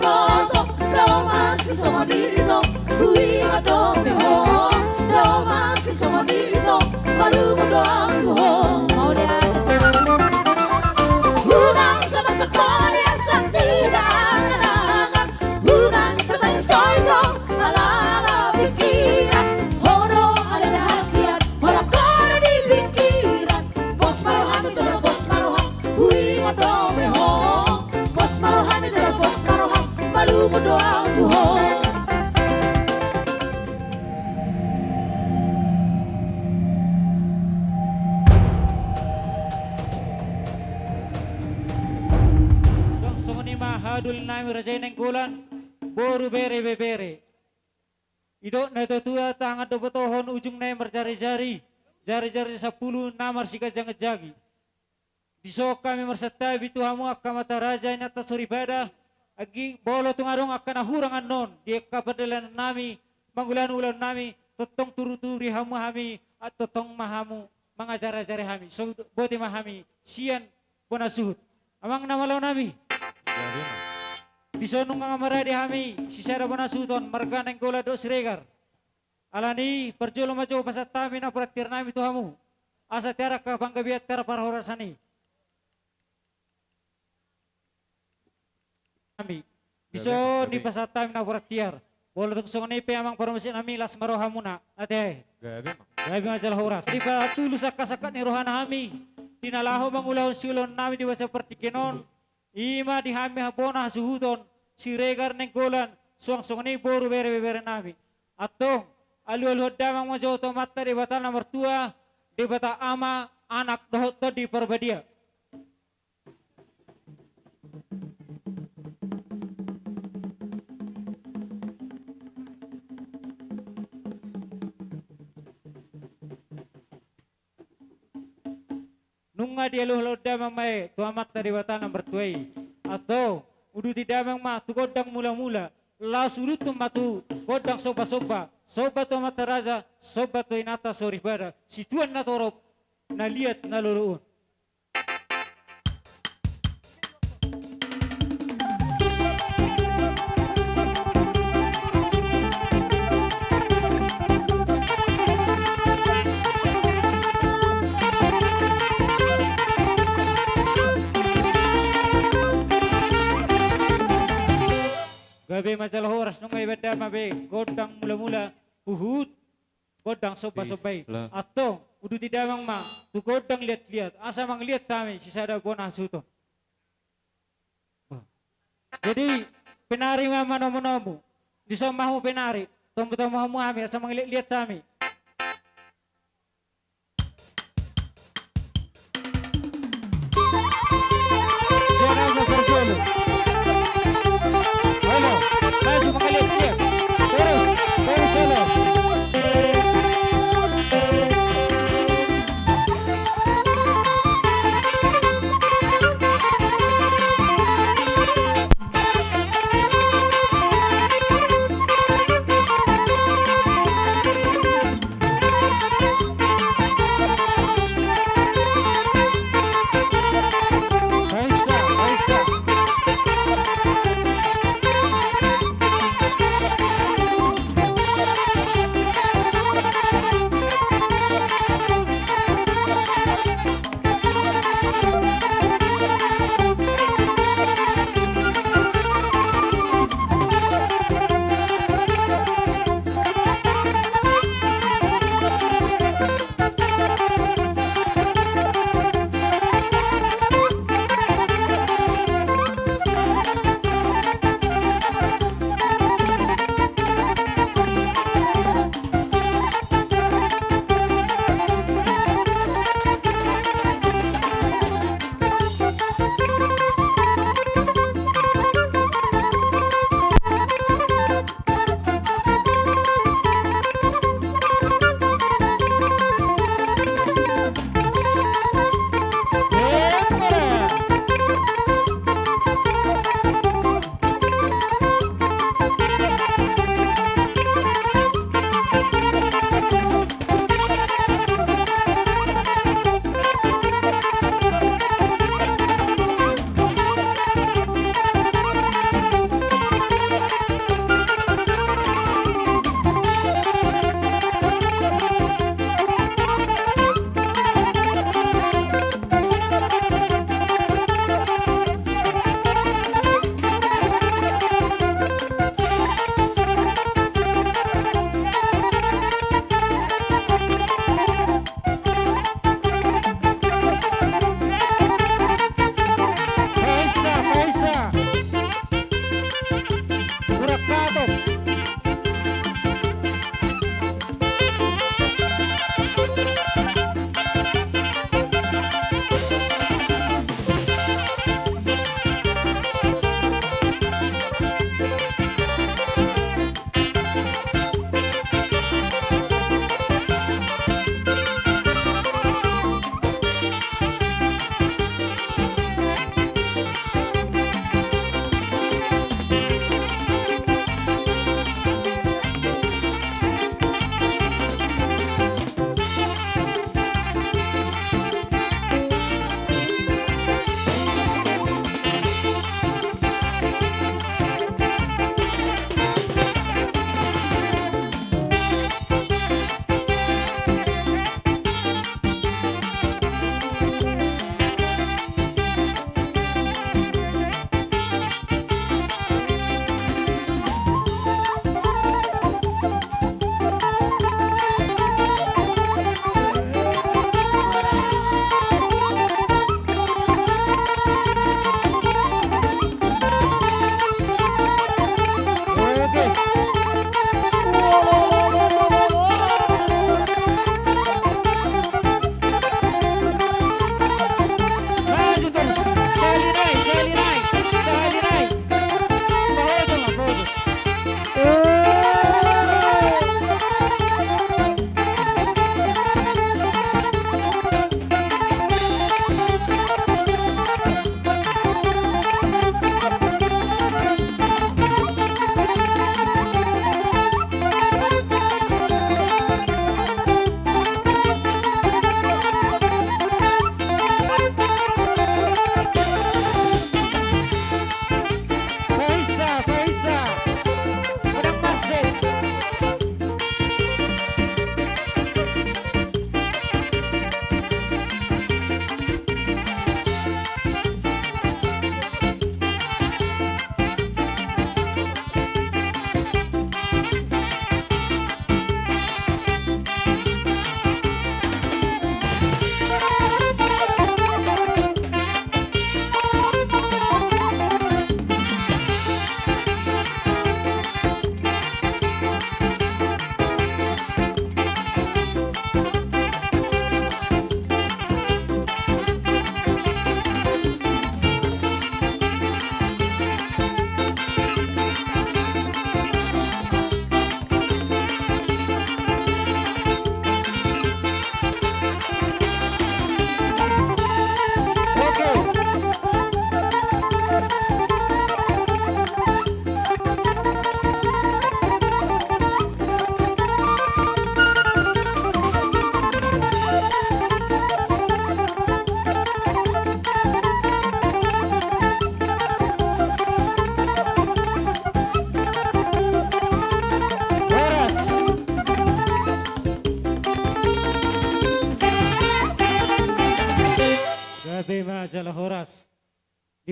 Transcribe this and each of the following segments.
morto, Roma si sono dito, lui a dove ho, Roma si sono dito, ma lui doang tuho. Unang sa masakoni ang sandina ang anangan, unang sa tansoy ko, alala pikiran, horo ala rahasian, wala ko na di pikiran, bos maruham ito na bos maruham, hui nga dome ho, bos maruham ito na bos maruham, malugo doang tuho. Hadul nami rajay ng kulan, boru bere bebere. Ido na tutua tangan do botohon ujung na merjari-jari, jari-jari 10 namar sika jangat jagi. Disok kami mersetai bitu hamu akka mata raja ina tasuribada, agi bolo tungarong akka nahurangan non, dia kapadelan nami, mangulan-ulan nami, totong turu-turi hamu hami, at totong mahamu, mangajara-jari hami, so boti mahami, sian bonasuhut. Amang namalaw nami. Bisonong nga maradi hami, si Sarah Bonasuton, marga ng gola do Siregar. Alani, perjulo majo pasat tami na praktir nami tu hamu. Asa tiara ka banggabiat tiara para horasani. Kami, bison di pasat tami na praktir. Bolo tung songon ipe amang paromesin nami las maro hamuna. Ate, gabi majal horas. Di pa tulus akasakat ni rohana hami. Dinalaho mangulahon sulon nami di basa pertikinon. Ima di hami habona suhuton si regar neng golan suang ni boru bere nami atong alu damang majo mata di bata nomor tua di bata ama anak dohot to di perbadia. Nunga dia luh damang mai tua mata di bata nomor tuai atau udu tidak memang mah tu godang mula-mula la surut tu matu godang soba-soba tu mata raja soba tu inata sorry pada si tuan na torop na lihat na luluun. Gabi masalah horas nung ibada mabe godang mula-mula uhud godang soba-sobay atau udu tidak mang ma tu godang lihat-lihat asa mang lihat kami si sada bona suto. Jadi penari mama nomo-nomo di somahu penari tombo-tombo hamu kami asa mang lihat kami. Siapa yang berjolo? Maju mengalir dia, terus solo.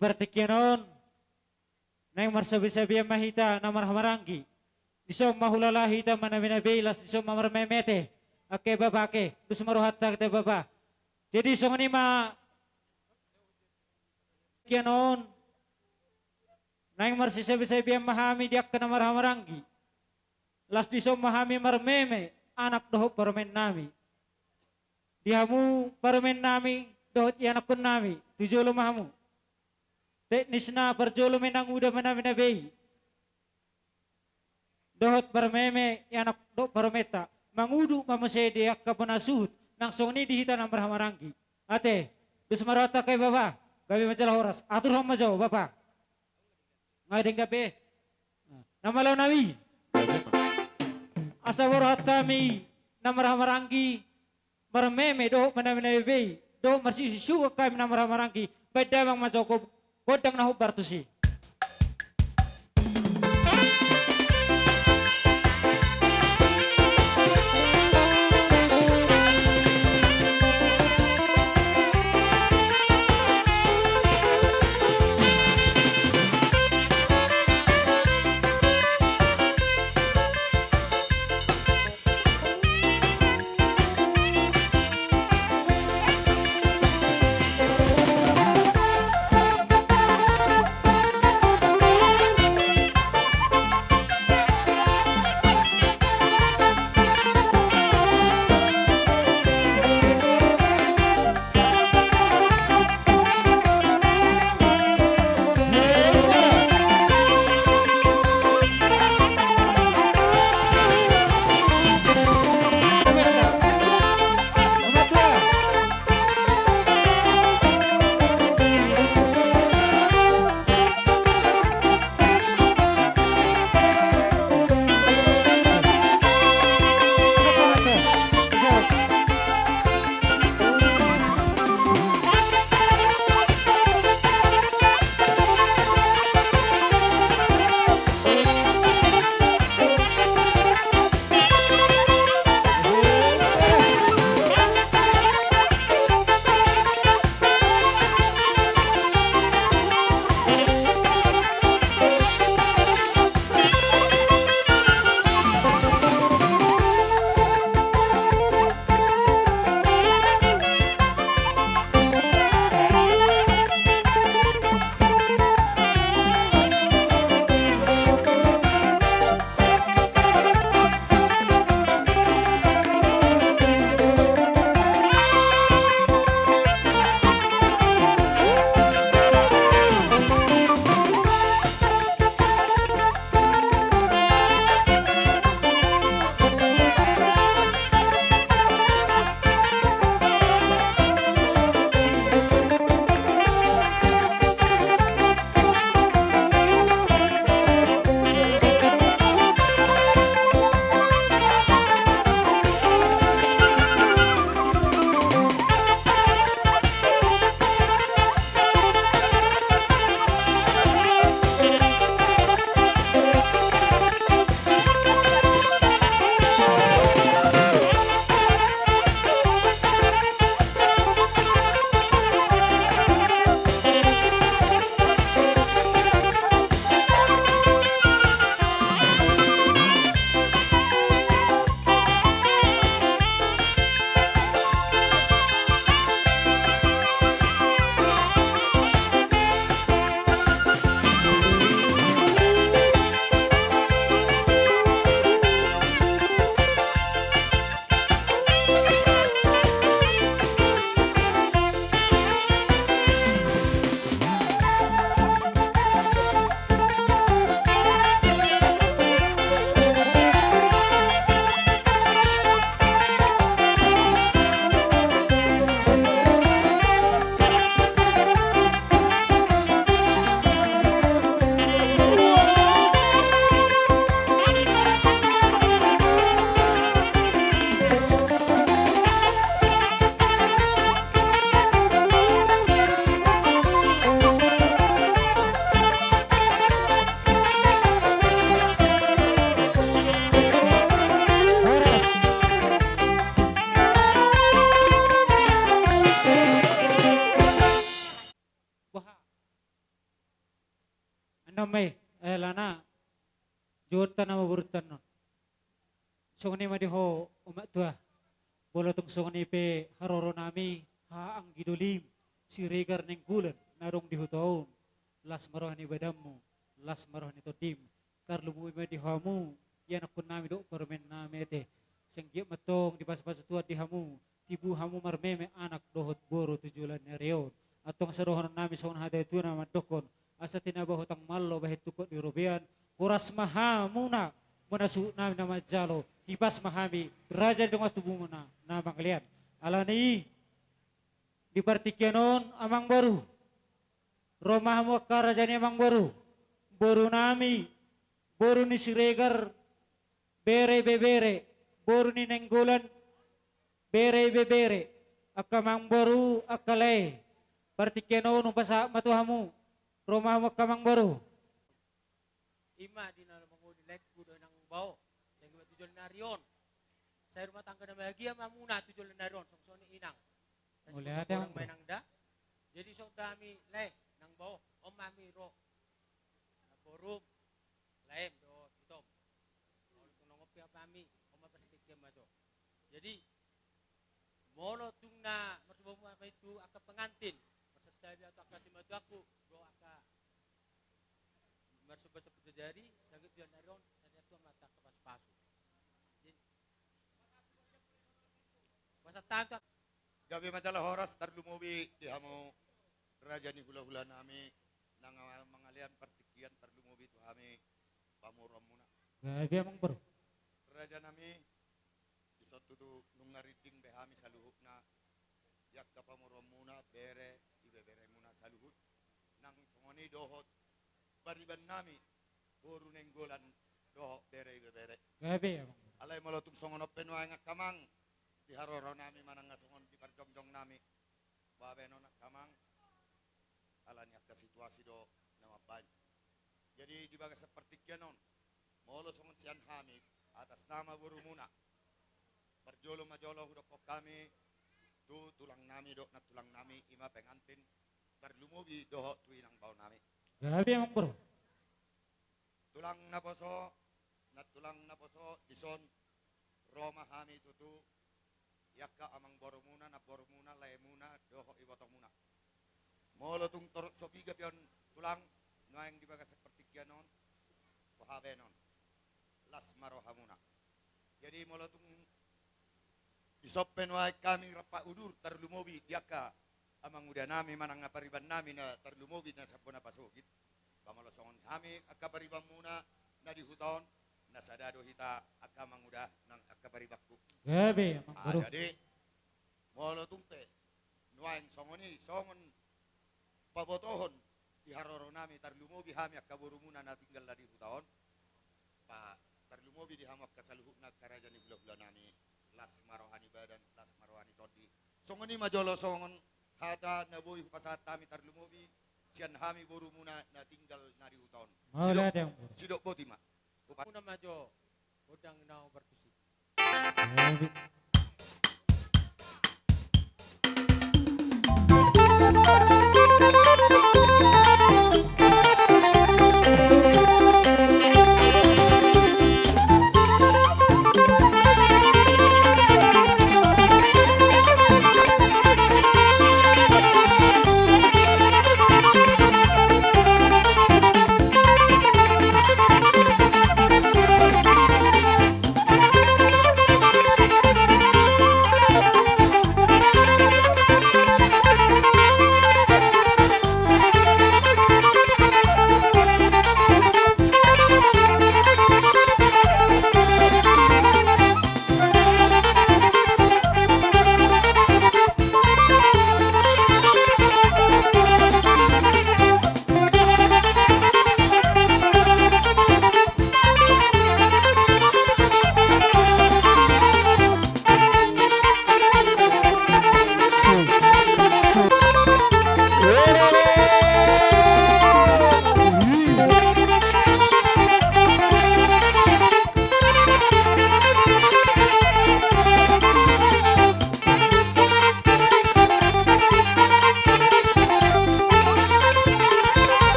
Ipartikyanon, nang marsabi-sabi ang mahita na marhamaranggi, isom mahulalahita manabinabilas, isom mamarmemete, ake babake, terus maruhat takte baba. Jadi isom ni ma, kyanon, nang marsabi-sabi ang mahami diak ka na marhamaranggi, las isom mahami marmeme, anak doho parmen nami. Dihamu parmen nami, dohot anak kun nami, tujuh mahamu. Teknis na perjolo menang udah menabinabay. Dohot parmeme anak do parmeta, mangudu mamasede ak kapanasuhut, nang songni dihita ng marhamaranggi. Ate, dus marata kay baba, gabi majalah horas, atur hong majaw, baba. Ngayon gabi, namalaw nami. Asa warat kami na marhamaranggi, marmeme do manabinabay, do marsisuwa kami na marhamaranggi, ba't mang majaw ko, kodang na hubartusi. lana juta nama burutan non. Songni madi ho umat tua. Bola tung songni pe haroro nami haang gidulim si regar neng bulan narong di hutaon. Las marohani badamu, las marohani todim. Tarlumu ima di hamu, yan akun nami do permen nami ete. Senggip matong di pas-pas tua di hamu, tibu hamu marmeme anak dohot boro tujulan nereon. Atong sarohon nami songon hade tu nama dokon. Asa tinabah hutang malo bahit tukot di robian. Kuras mahamuna menasu nami nama jalo. Hipas mahami raja dengan tubuh mana nama kalian. Alani di partikianon amang baru. Romah mo karajani amang baru. Baru nami. Baru ni siregar. Bere bebere. Baru ni nenggulan. Bere bebere. Akamang baru akalay. Partikianon upasa matuhamu. Romah mo kamang baru. Ima di dalam mengulilek kudo nang bau. Yang kita tujuan narion. Saya rumah tangga na bahagia mamuna tujuan narion. Songsoni inang. Boleh ada yang main nang da. Jadi sok dami leh nang bau. Om mami ro. Na forum. Lain do itom. Kalau tu nongop ya kami. Om apa sedikit majo. Jadi molo tung na mertuamu apa itu akak pengantin. Persetali atau akak simatu aku. Do akak marsuba seperti jari, sakit dia narion, saya tu mata kepas pasu. Masa tanto. Gabi majalah horas tarlumubi di hamu raja ni hula-hula nami nang mangalian partikian tarlumubi tu kami pamuram muna. Gabi amang baru. Raja nami di suatu tu nungariting behami saluhukna yak ka pamuram muna bere ibe bere muna saluhut nang songoni dohot bariban nami boru nenggolan doho bere ibe bere. Gabi amang baru. Alay malotung songon open wa nga kamang di haroro nami manang nga songon di parjongjong nami babe no nak kamang alanya ka situasi do nama ban. Jadi di baga seperti kianon molo songon sian hamid atas nama boru muna parjolo majolo hudok kami tu tulang nami do na tulang nami ima pengantin tarlumubi doho tu inang bau nami. Gabi amang baru. Tulang na poso ison Roma hami tutu yakka amang boromuna na boromuna laemuna doho ibotong muna molo tung torot sopiga pion tulang ngaeng dibaga seperti kianon pohabe non las marohamuna jadi molo tung isoppen wae kami rapa udur tarlumobi yakka amang udah nami manang pariban nami na tarlumobi na sabona pasugit pamalo songon kami akapariban muna na di huton nasadado hita akamang udah nang akaparibakku. Gabi amang baru. Jadi molo tungte nuaing songoni songon pabotohon di haroro nami tarlumobi hami akaburumuna na tinggal di hutaon pa tarlumobi di hamak kasaluhuk na karajani bula-bula nami las marohani badan las marohani todi songoni majolo songon hata naboy pasat kami tarlumobi sian hami borumuna na tinggal na di hutaon. Boleh ada yang baru. Sidok botima. Una majo udang nao bertusik. Gabi.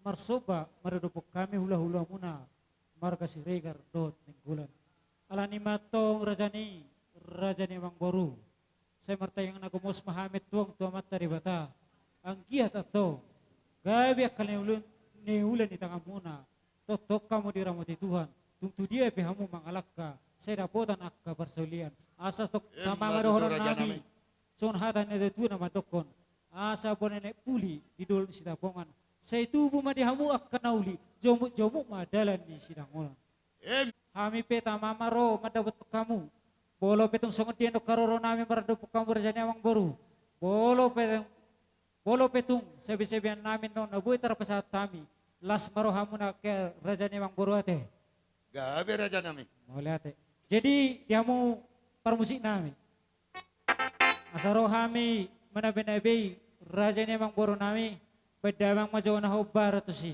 marsoba maradupok kami hula-hula muna marga si regar dot ninggulan alani matong rajani mang boru saya martayang nagumos mahamit tuang tuamat dari bata ang giat ato gabi akal ni ulan di tangan muna totok kamu diramati Tuhan tungtu dia pihamu mangalaka saya dapotan akka bersolian asas tok tamang adohon Raja nami nami. son hatan itu nama dokon asa bonene puli di dol sitapongan saya tubuh madihamu akka nauli jomuk madalan ni sidang ulan Em, Hami peta mamaro madabot kamu. Bolo petong songot diendo karoro nami maradupok kamu berjani amang boru. Bolo petung sebi-sebian namin non nabuhi tarapasat kami. Las maro hamu na ke rajani amang boru ate. gabi Raja nami. Boleh ate. Jadi diamu parmusik nami. Asaro hami manabe-nabe rajani amang boru nami. Bedamang majawa na hobar to si.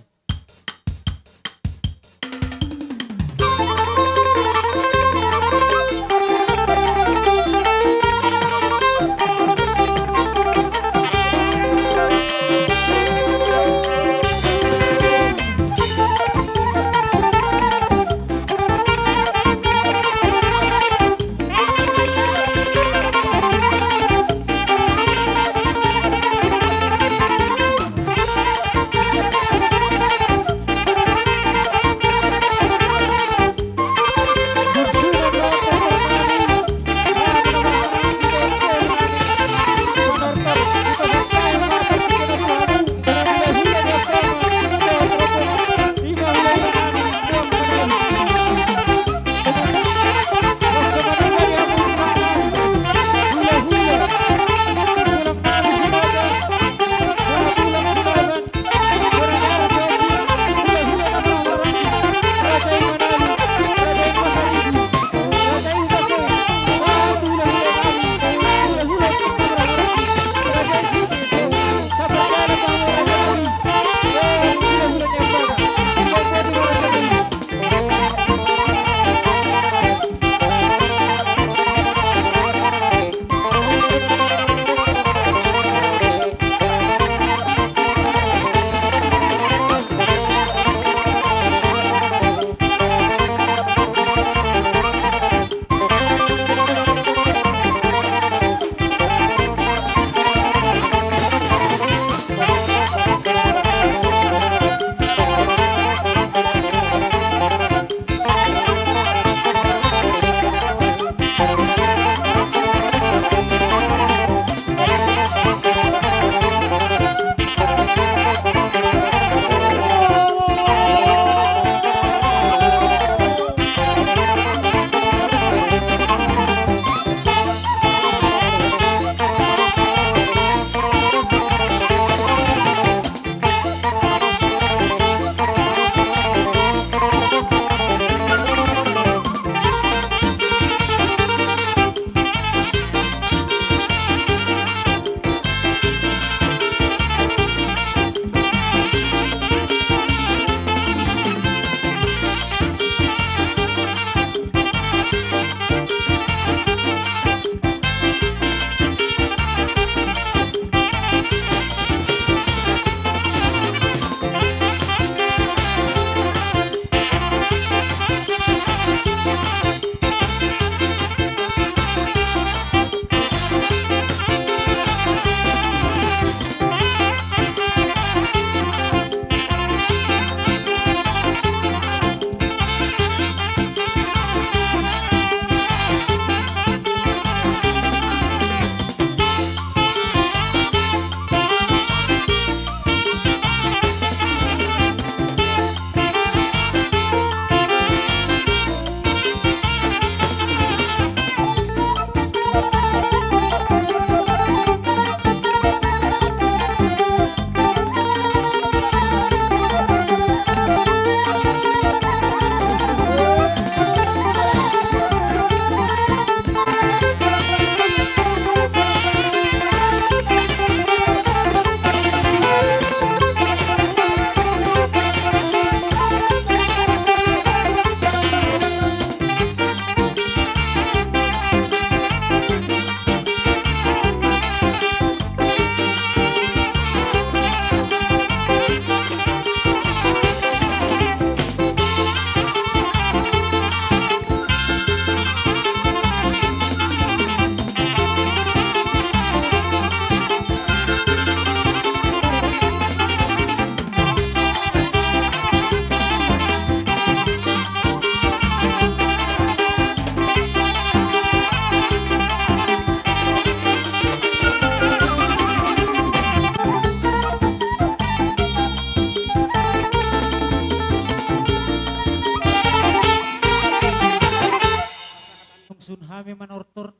hami manortor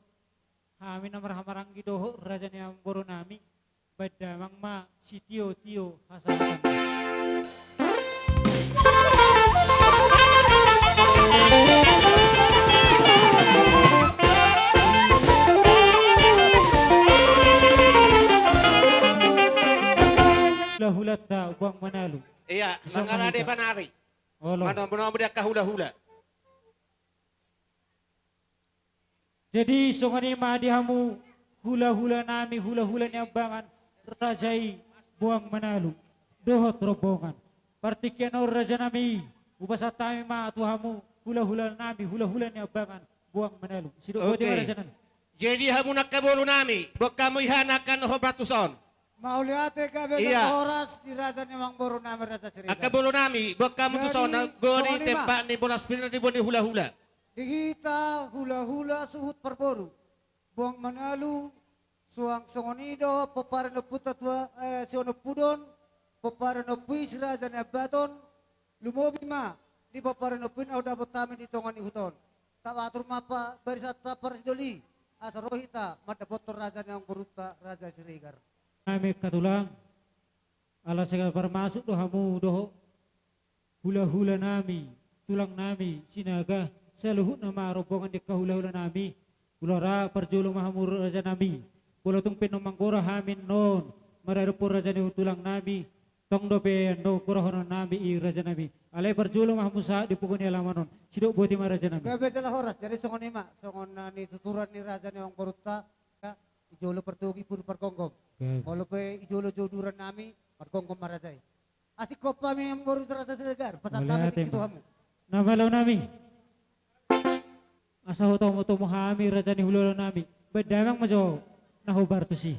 hami namar hamarang gidoho raja ni amboro nami badamang ma si tio tio hasalatan. Lahulat da buang manalu. Iya, Isang mangarade manita. panari. Olo. Mana benar dia kahula-hula. Jadi songani madihamu hula-hula nami hula-hula ni abangan rajai buang manalu dohot rombongan partikian raja nami ubasa tami ma tuhamu hula-hula nami hula-hula ni abangan buang manalu sido Oke. raja nami. Jadi hamu nak kabulu nami, bok kamu ihanakan hobratuson. Mauliate kabe Iya. oras di raja ni Mang Boro nama raja cerita. Akabulu nami, bok kamu tu Jadi, son goni soalnya, tempat ni bonas pintar di boni hula-hula. Digita hula-hula suhut perboru. Buang manalu, suang songonido, paparan no puta tua, siono pudon, paparan no puis raja ni baton, lumobi ma, di paparan no pin au dapat tamin di tongan ni huton. Tawatur mapa berisat tapar sidoli, asa rohita, mata botor raja ni Mang Boruta, raja Sirigar. Nami katulang ala segala permasuk dohamu doho hula-hula nami tulang nami sinaga seluhut nama rombongan di kahula-hula nami ulara perjulung mahamur raja nami bolotung penomangkora hamin non mararupur raja ni tulang nami tong dope no kurahono nami i raja nami alai perjulung mahamusa di pukuni alamanon sidok buati ma raja nami. Gabe salah horas dari songon ima, songon ni tuturan ni raja ni Mang Boruta, ya, ijolo pertugi pun perkonggom. Kalau pe ijolo joduran nami, perkonggom marajai. Asik kopa mi Mang Boruta raja segar, pasal Wala kami tem. gitu hamu. Namalaw nami. Asa ho mo to mohami raja ni hulolo nami. Bedamang majo nahubar to si.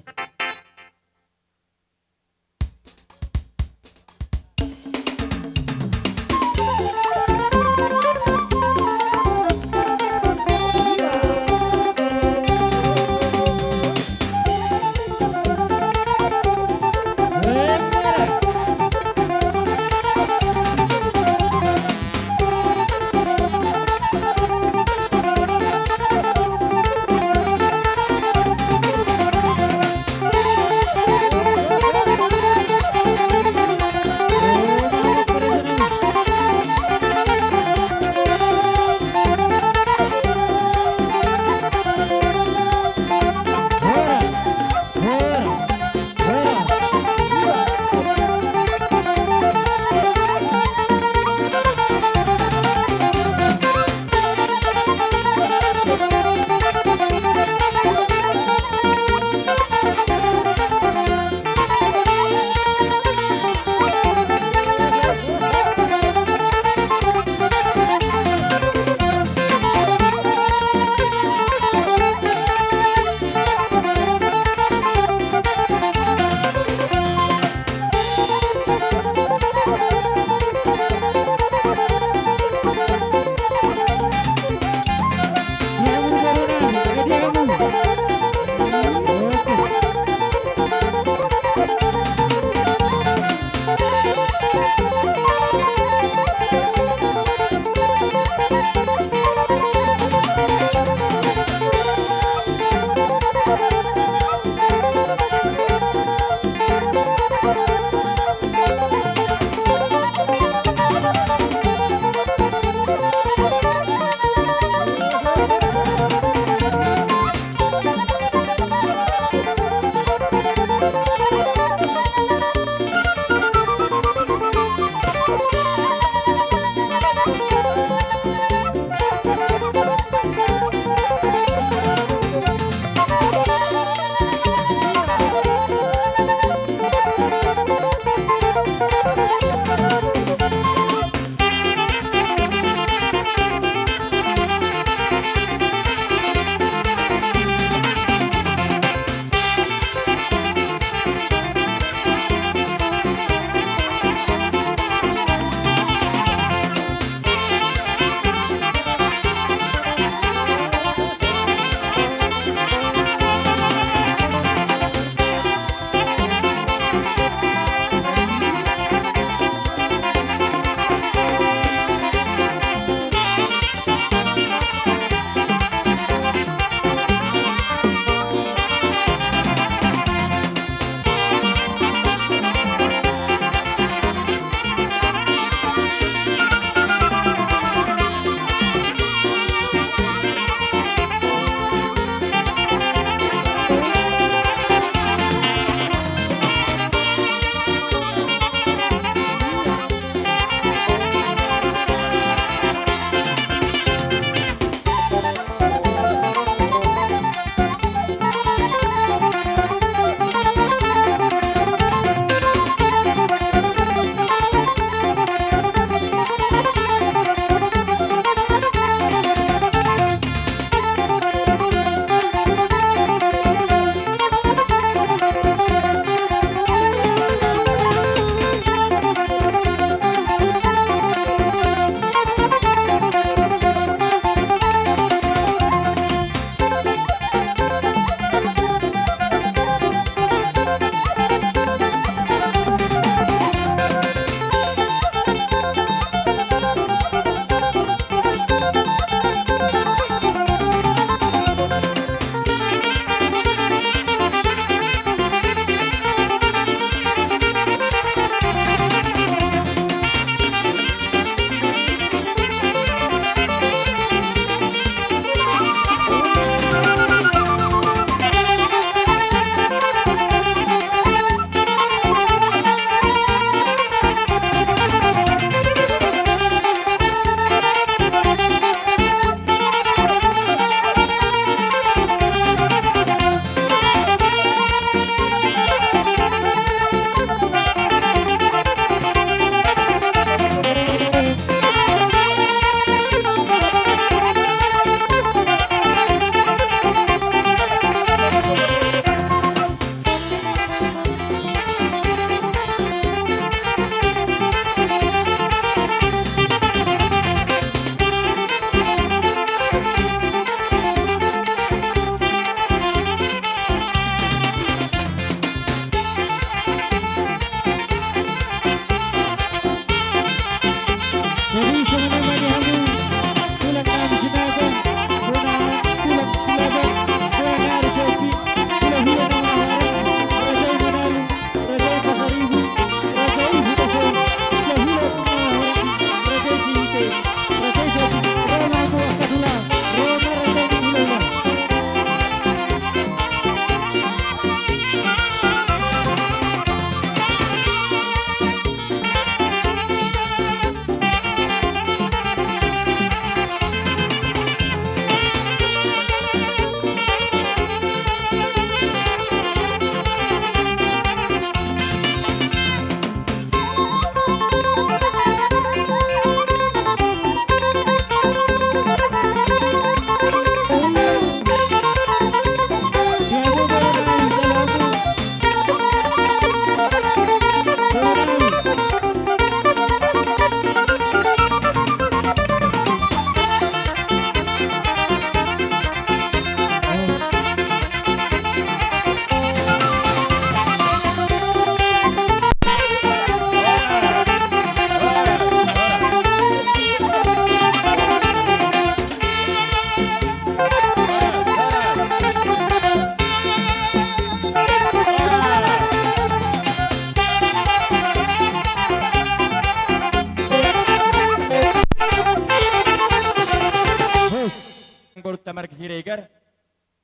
borut tamar kisiregar.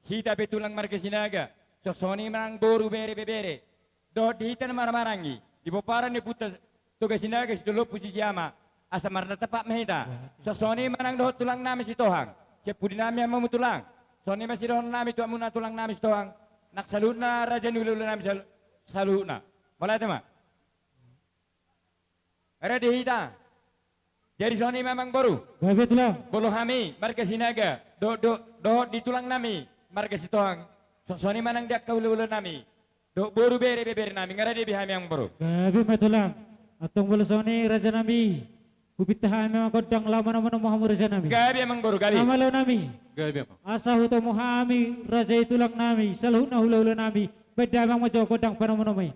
Hita betulang markasinaga. Soksoni manang boru bere bebere. Do dihitan maramarangi. Di boparan ni puta tugasinaga si dulu posisi ama. Asa marna tapak mehita. Soksoni manang dohot tulang nami si Tohang. Siap pudi nami yang memutulang. Soni masih dohon nami tuak muna tulang nami si Tohang. Nak salutna raja nululu nami salutna. Mulai tema. Ada dihita. Jadi Sony memang baru. Babetlah. Bolo kami marga sinaga. Do di tulang nami marga si Tohang. Sony manang dia kaulu nami. Do baru bere nami ngara dia bihami yang baru. Gabi matulang. Atong bulasoni raja nami. Upitahan memang kodang lama nama Muhammad raja nami. Gabi emang baru gabi. Amalo nami. Gabi apa? Asa huto muhami raja itulang nami. Salhuna hula nami. Beda memang majo kodang panamonomay.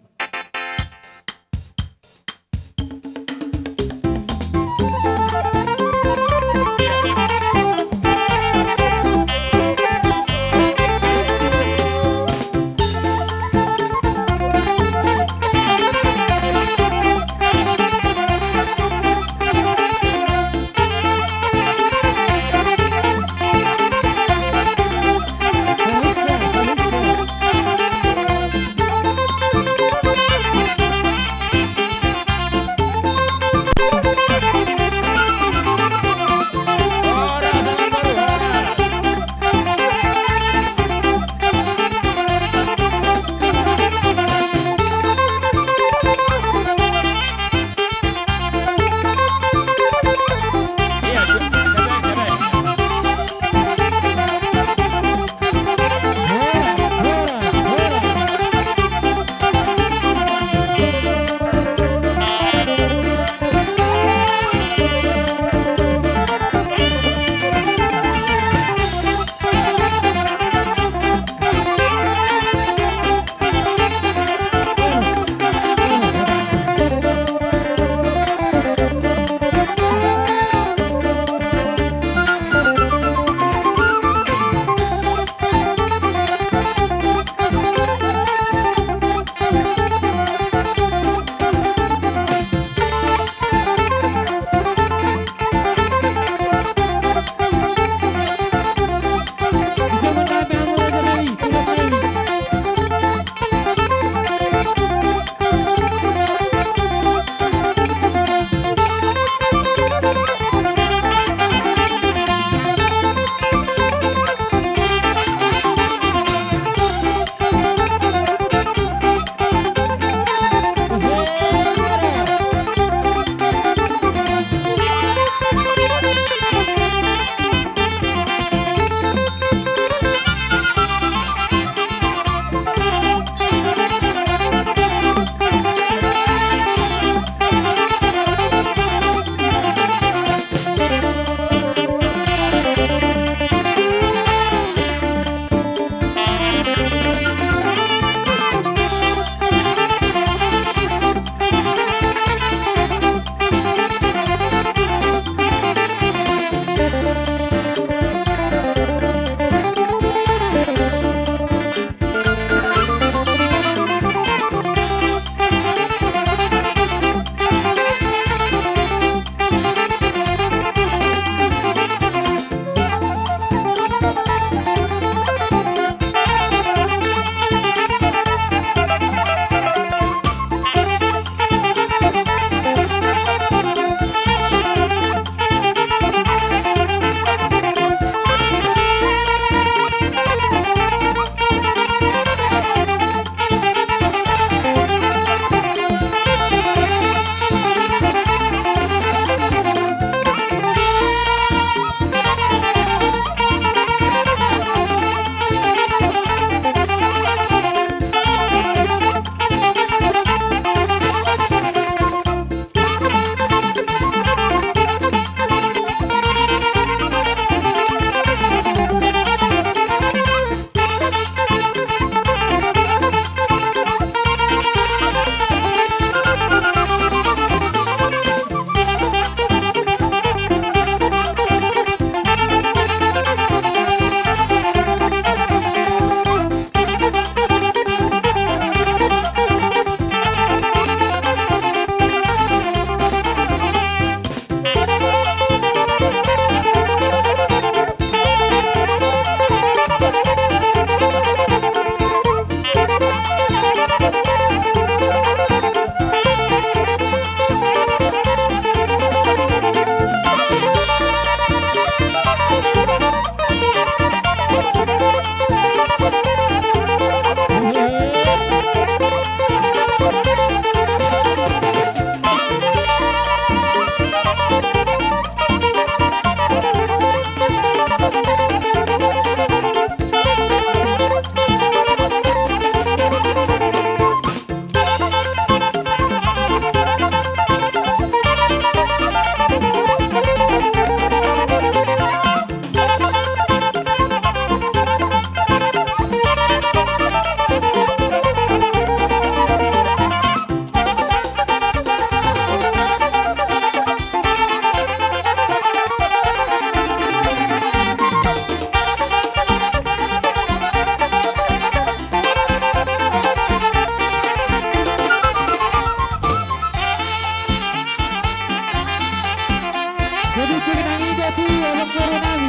Jadi pinang ida tu orang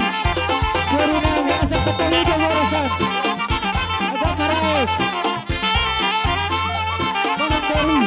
guru nami asal ketahui dia warasan. Agak maraik. Bangun baru.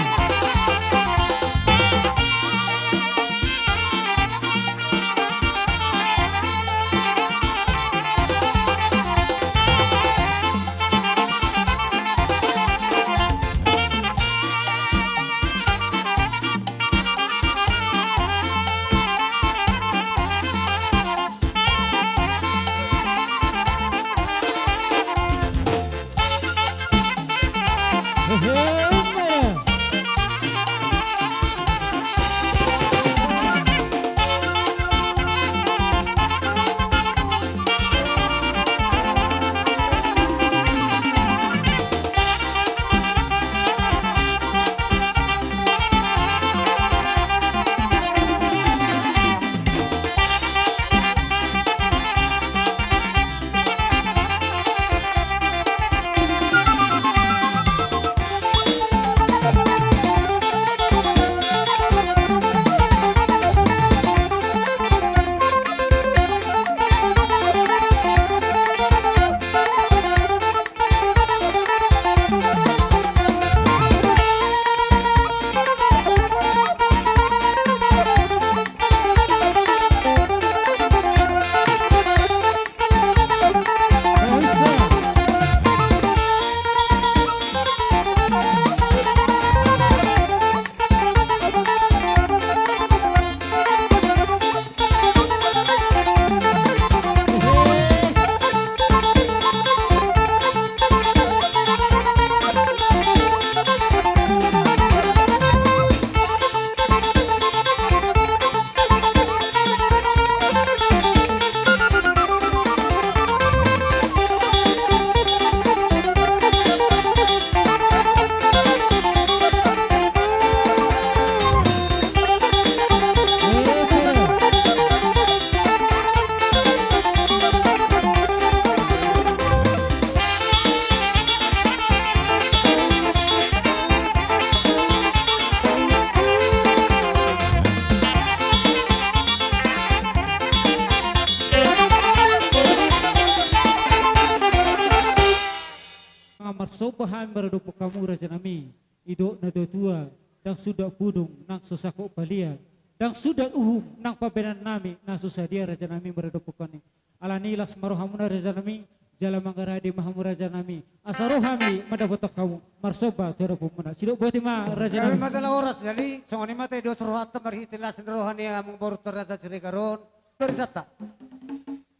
Marsopahan baradupo kamu raja nami idok na tua dan sudah pudung nang susah ko palia dan sudah nang pabenan nami nang susah dia raja nami baradupo kani alanilas marohamuna raja nami jala mangaradi mahamu raja nami asarohami madapotok kamu marsoba terapu muna sidok botima raja Kami nami masalah oras jadi songoni mate do rohata marhitilas rohani among boru raja sirikaron bersata.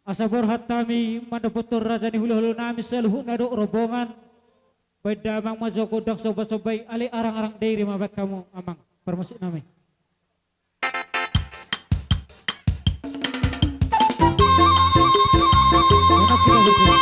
asa borhat kami madapotor raja ni hulu-hulu nami seluhuk nadok rombongan Beda mang majoko dak sobat-sobai ali arang-arang dairi mabak kamu amang permusik nami. Enak kita berdua.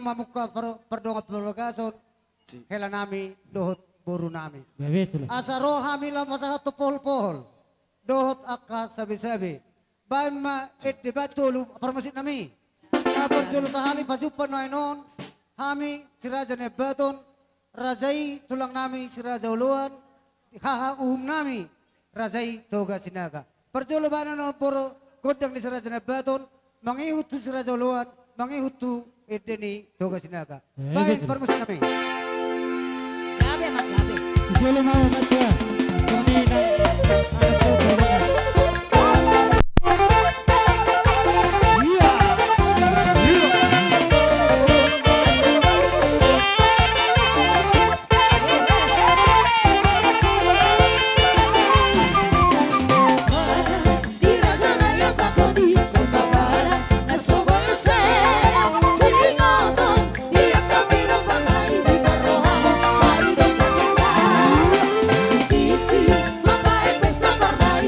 mamuka perdonga perbagason hela nami dohot boru nami. Betul. Asaro hamila masaha to pohol dohot akka sabi-sabi. Bain ma debatulu permasit nami. Kapag julu sahali pajupan non hami siraja ne baton razai tulang nami siraja uluan haha nami razai toga sinaga. Perjulu bana non poro godang ni siraja ne baton mangihut tu siraja uluan mangihut tu edeni toga sinaga. Bain permasit nami. Grabe mas grabe. Solo mau matya. Kami na anak ko berbakat. Mabait pesta parday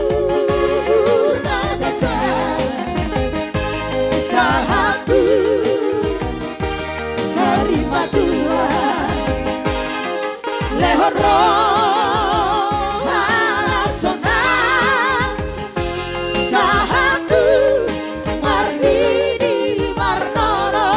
lehodur nagata sahatu sarimatua lehoro harasona sahatu mardidi marnono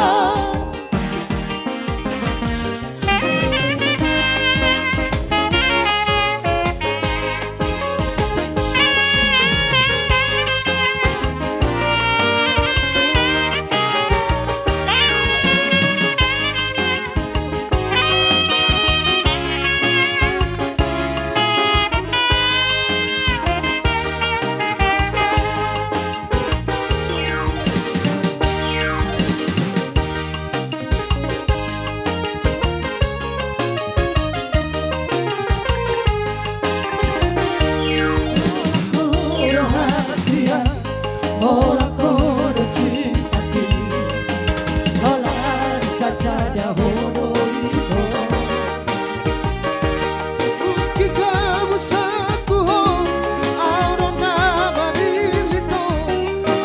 rahasia orang kono cintati olah saja hono itu Kita musaku ho, auro nama milito,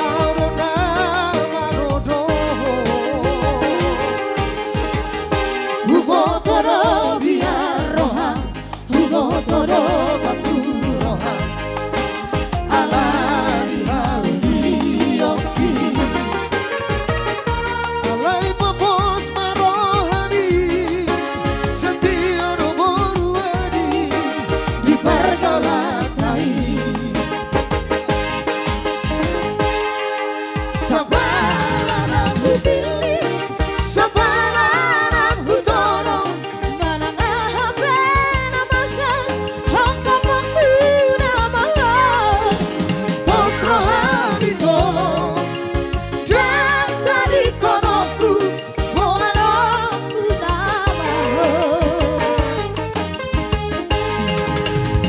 auro nama rodo. Hugo toro biar roha Hugo toro baktu roha alani halini yoki Alay papos marohani, setia no boruani. di pergaulan Sabana aku pilih Sabana aku tolong Mana ngahape nama san Hongkong aku nama Pos rohani to, Dan tadi konoku Moaloku nama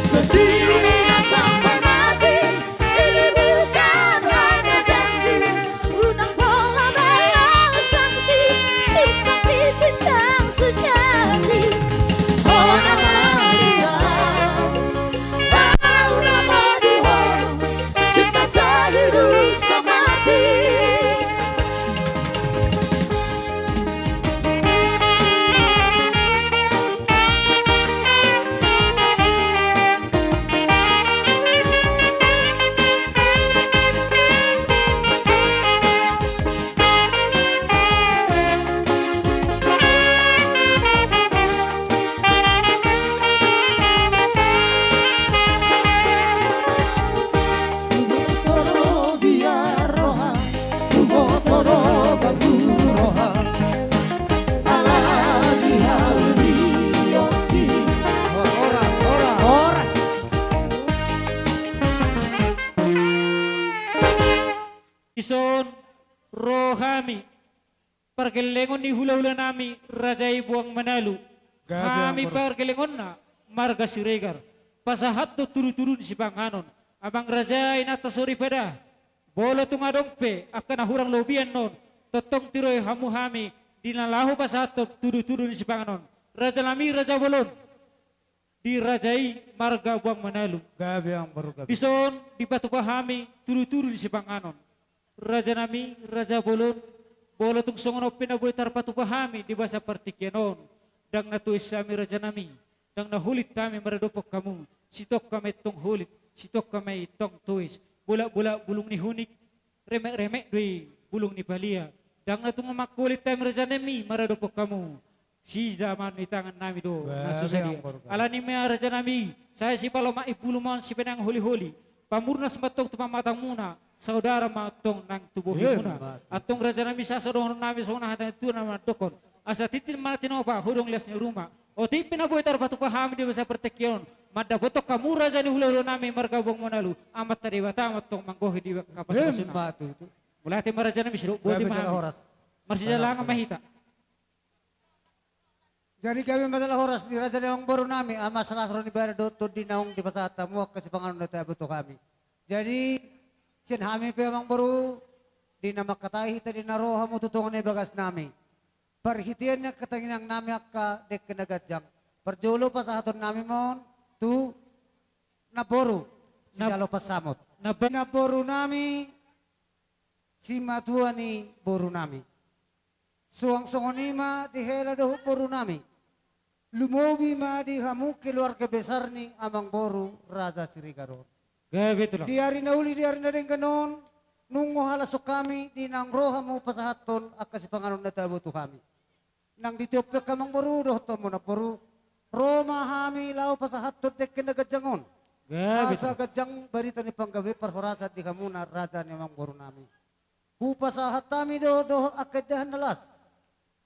Setia sampai mati Ini bukan hanya janji Unang pola bayang sanksi Cinta cinta sejati Oh nama dia Oh nama dia Cinta sehidup semati Toro biar roha Toro bantu roha Alani halini yoki Oras. Ison rohami pergelengon ni hula-hula nami raja ibuang manalu kami pergelengon na marga siregar pasahat to turu-turun si panganon abang raja inata sori pada bolo tungadongpe akan ahurang lobian non totong tiroy hamu hami dinalahu pasahat to turu-turun si panganon raja nami raja bolon dirajai marga buang manalu Gabi ang baru gabi. Bison di batu pahami turu-turu di Sipanganon. Raja nami, Raja Bolon, bolo tung songono pinaboy tarpatu pahami di bahasa Partikianon. Dang natuis sami Raja nami, dang nahulit kami maradopok kamu. Sitok kami tong hulit, sitok kami tong tuis. Bola-bola bulung ni hunik, remek-remek dui bulung ni balia. Dang natung makulit kami Raja nami maradopok kamu. Si daman di tangan nami do nasusadia. Alani me Raja nami, saya si paloma ibuluman si penang holi-holi. Pamurna sematong tumamatang muna, saudara matong nang tubuhi muna. Atong Raja nami sasadong nami sona hatan itu nama dokon. Asa titin mana tinopa hurung lesnya rumah. O ti pinaboy tarbatu pahami di bahasa Pertekion. Mada botok kamu Raja ni hulu nami margabong monalu. Amat tadi bata amat tong manggohi di kapas masuna. Batu itu. Mulati Raja nami siru buat Gabi salah mahami. oras. Masih jalan mahita. Jadi kami masalah horas ni Raja Leong baru nami masalah ron ibarat doto di naong di pasata mo kasi panganon na tayo buto kami. Jadi sin kami pa mang baru di na makatahi tadi na roha mo tutungan na bagas nami. Perhitian niya katanginang nami akka dek kinagadyang. Perjulo pa sa aton nami mon tu naboru si Nab- jalo pasamot. Nab- Naboru nami si matuani boru nami. Suang songonima di hela doh boru nami. Lumobi ma di hamu keluarga besar ni amang boru Raja Sirigaron. Gabi tulang. Di hari nauli di hari na rin ganon, nungo halasok kami, di nang roha mo pasahaton, akasi panganon na tabo to kami. Nang ditopya kamang borudo, to mo na poru, Roma hami lao pasahaton dek kinagajangon. Gabi Asa tulang. gajang barita ni panggabi parhorasa di kamuna raja ni amang boru nami. Hupasahat kami do akadahan nalas.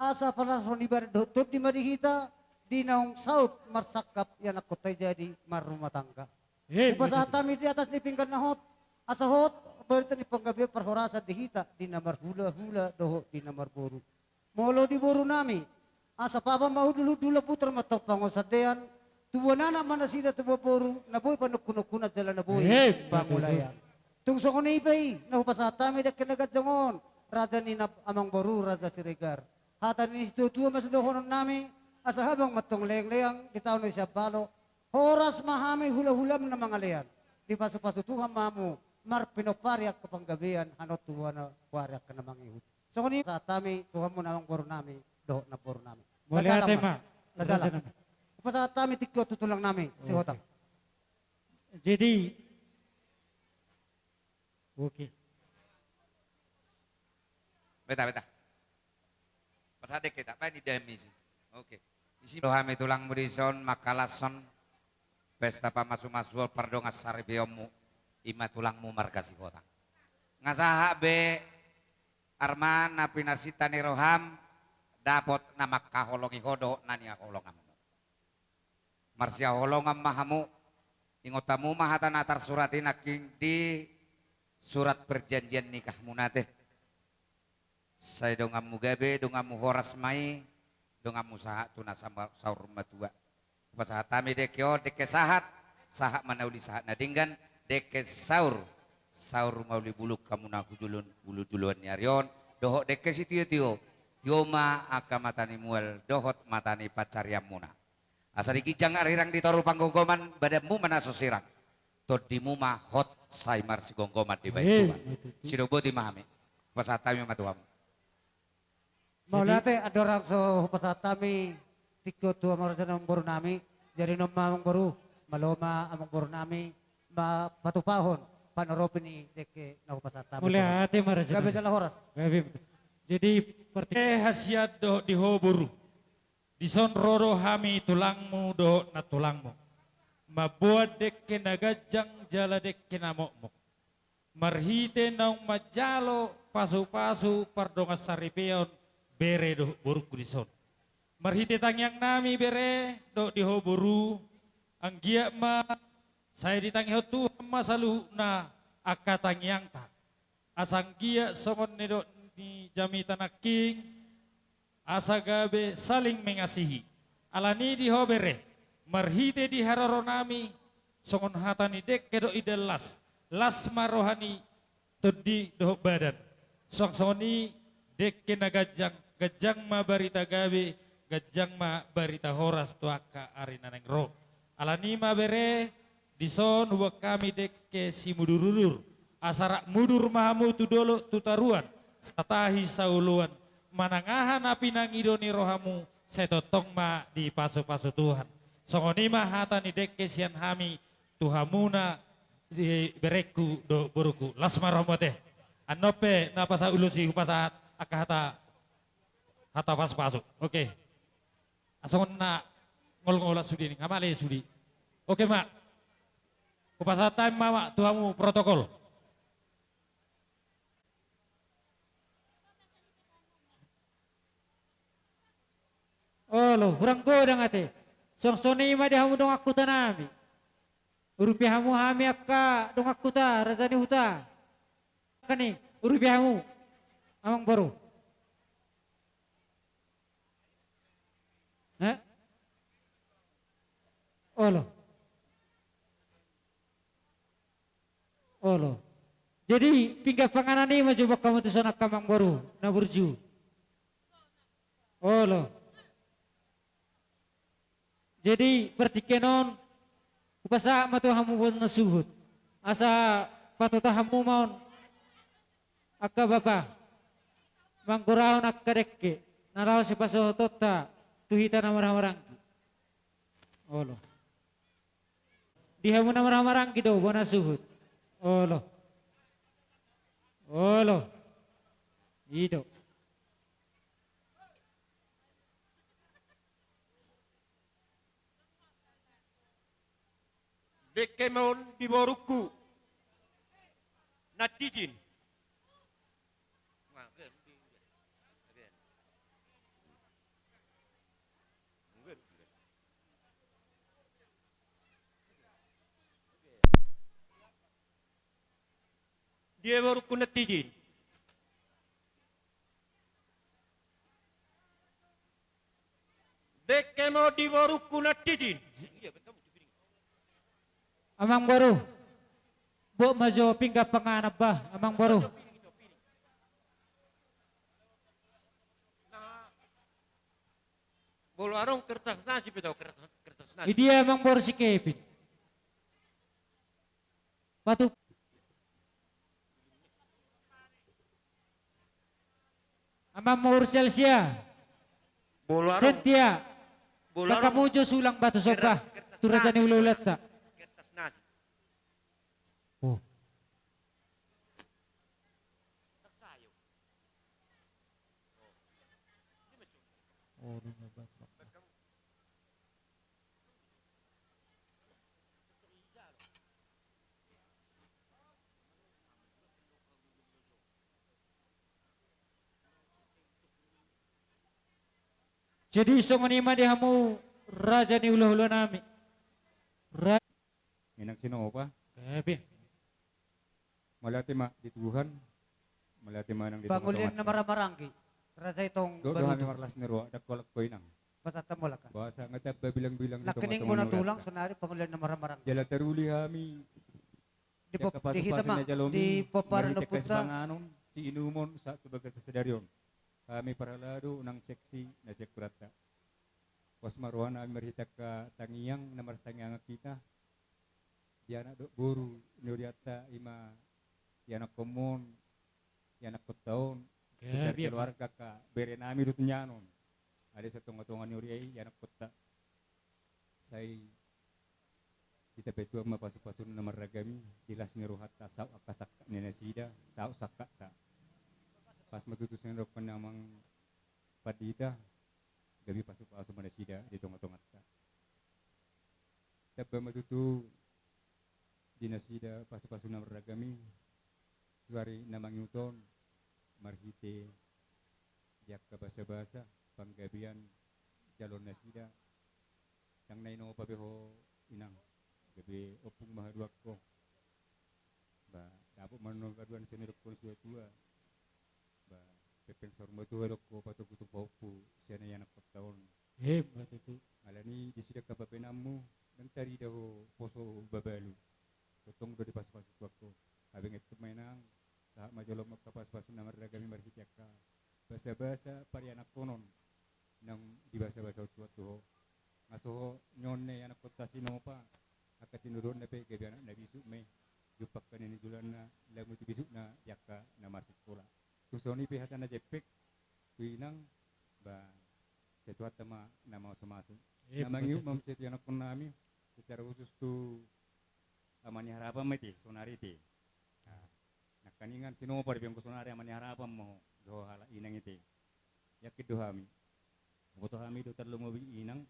Asa palas honibar do di marihita, di naong south marsakap yan ako tayo jadi marumah tangga. Upasahat kami di atas ni pinggan na hot. Asa hot, berita ni panggabi parhorasa dihita di namar hula-hula doho di namar boru. Molo di boru nami. Asa papa mau dulu putra matok pangosadean. Tuwa nana mana sida tuwa boru. Naboy panukuna jalan naboy. Pangulayan. Tung sokon ibay. Nahupasahat kami dek kinagajangon. Raja ni amang boru, Raja Sirigar. Hatan ni tuwa masudohonon nami. Asa habang matong leyang-leyang. Di taon na siya balo. Horas mahami hula-hulam na mga layan. Di paso-paso tuhan mamu, mar pinopariak kapanggabihan, hanot tuhan na pariak ka na mga ihut. So kung sa tami, tuhan mo namang boro nami, doho na boro nami. Muli ate ma. Lasalam. Upasa sa tami, tikyo tutulang nami, si Hotang. Jadi, okay. Beta. Pasadik kita, apa ini demi sih? Oke. Isi dohame tulang mudison makalason pesta pamasu-masu pardongas saribiomu ima tulangmu margasi kota. Ngasaha be Arman napinasita ni Roham dapot nama kaholongi hodo nani holongam. Marsia holongam mahamu ingotamu mahatan atar suratin aking di surat perjanjian nikah munate. Saya dongamu gabe, dongamu horas mai, dongamu sahat tunasa saur matua. Pasahat kami dekyo deke sahat manauli sahat nadinggan deke saur mauli buluk kamu naku bulu duluan nyarion dohok deke si tio ma akamatani mual dohot matani pacariam muna asari kijang arirang ditoru panggonggoman badamu mana sosirang todimu ma hot saimar si gonggoman di baik Tuhan sidobo di mahami pasahat kami matuam Maulate adorang so upasa tami, tikyo tuwa marasan ang boro nami, jadi nama amang boru, maloma amang boro nami, patupahon, panoropin ni deke na upasa tami. Muli ate marasa. Gabi sa lahoras. Gabi. Jadi, hasiat do di hoburu. Dison roro hami tulangmu do na tulangmu. Mabuat dek kinagajang jala dek kinamokmok. Marhite naung majalo pasu-pasu pardongas saripeon bere do buruk dison. Marhite tangyang nami bere do di hoburu. Ang giya ma saya ditangyo Tuhan masalu na akatangyang ta. Asang giya songon ni do ni jamitan aking asa gabe saling mengasihi. Alani di hobere marhite di hararo nami songon hatani dek kedo idelas las marohani todi doh badan. Song soni dek kena gajang ma barita gabe gajang ma barita horas tuaka arina neng ro. Alani ma bere dison huwa kami dek ke si mudurulur asara mudur mahamu tu dolo tutaruan satahi sauluan manangahan api nangidoni rohamu setotong ma di paso-paso Tuhan. Songoni ma hatani dek ke sian hami tuhamuna di bereku do boruku lasma romote anope na pasa ulusi upasa akahata hata pas-paso. Oke. Asongon na ngol-ngola sudi ning amale sudi. Oke mak. Upasa time mama tuhamu protokol. oh lo, kurang godang ate. Song soni ma dihamu dong aku tanami. Urupiahamu hami akka dong aku ta razani huta. Kani urupiahamu amang baru. Hah? Oh lo. Jadi pinggah panganan ini coba kamu tu sana kamang baru na burju. Oh lo. Jadi pertikenon Kupasa matuhamu buat nasuhut. Asa patutahamu maun. Akka bapa. Mangkurahon akka dekke. Naraw si paso tota. Tuhita na marang-marangki. Olo. Dihamu na marang-marangki do. Buat nasuhut. Olo. Olo. Ido. Bekemon di boruku. Natijin. Dia boruku natijin. Bekemo di boruku natijin. Amang baru. Bu majo pingga panganap ba? Amang baru. Bolo arong kertas nasi bitaw kertas nasi. Idia amang baru si Kevin. Patu. Amang mau Celsia. Bolo arong Sentia. bolo Baka arong mujo sulang batu soka. Turajan ni ululat ta. kertas nasi. Oh. Jadi songonima di hamu raja ni ulah-ulah nami. Minang sino pa? Kevin. Malati ma di Tuhan. Malati ma nang di Pangulian na maramarangki. Raja itong Do kami baluto. marlas ni Ro, dakwalak ko inang. Basta mo ka. Bahasa ngata bilang-bilang Nakining mo na tulang, sunari pangulian na maramarangki. Jala teruli kami. Di po, di kita ma, di papara na punta. Si inumon sa tubaga sa sedaryon. Kami paralado ng seksi na sekurata. Pos maruhan na maritak ka tangiyang na martangyang kita. Diana do buru nuriata ima yana komon yana kotaon kita keluarga ka bere nami dut nyanon. Ada sa tunga-tunga nuri yana kota. Say kita betua mapasok-pasok na maragami dilas ni rohata sa akasak ni nasida tao sakata. Pas matutusin rok panamang padita gabi pasok-pasok manasida di tunga-tunga ta. Tapos matutu dinasida pasok-pasok na maragami suari namang yuton marhite jak kabasa-basa panggabian jalon nasida yang naino pabeho inang gabi opung mahaduak ko ba dapat manong kaduan senirok ko suwa tua ba pepeng sormo tua rok ko patukutu paupu siya na yan ang pagtaon Hebat itu. alani disida kapapenamu dan tari daho poso babalu totong do di pas-pas waktu habing itu mainang sa majolo magkapas-pas na maragami marhitiaka basa-basa parianak konon nang di basa-basa tuwa ngaso nyon ne anak kota sino pa akatinurun na pe gabi anak na bisu me yupak ka ni julan na lamu ti bisu na yaka na masuk sekolah kusoni pe hata na jepek kuinang ba setuat tama na mau sumasu namang yu mamseti anak pun nami secara khusus tu amani harapan mati sonari ti nakaningan sino pa biyang ko sonari amani harapan mo do hala inang iti yakit do hami boto hami do terlalu mobi inang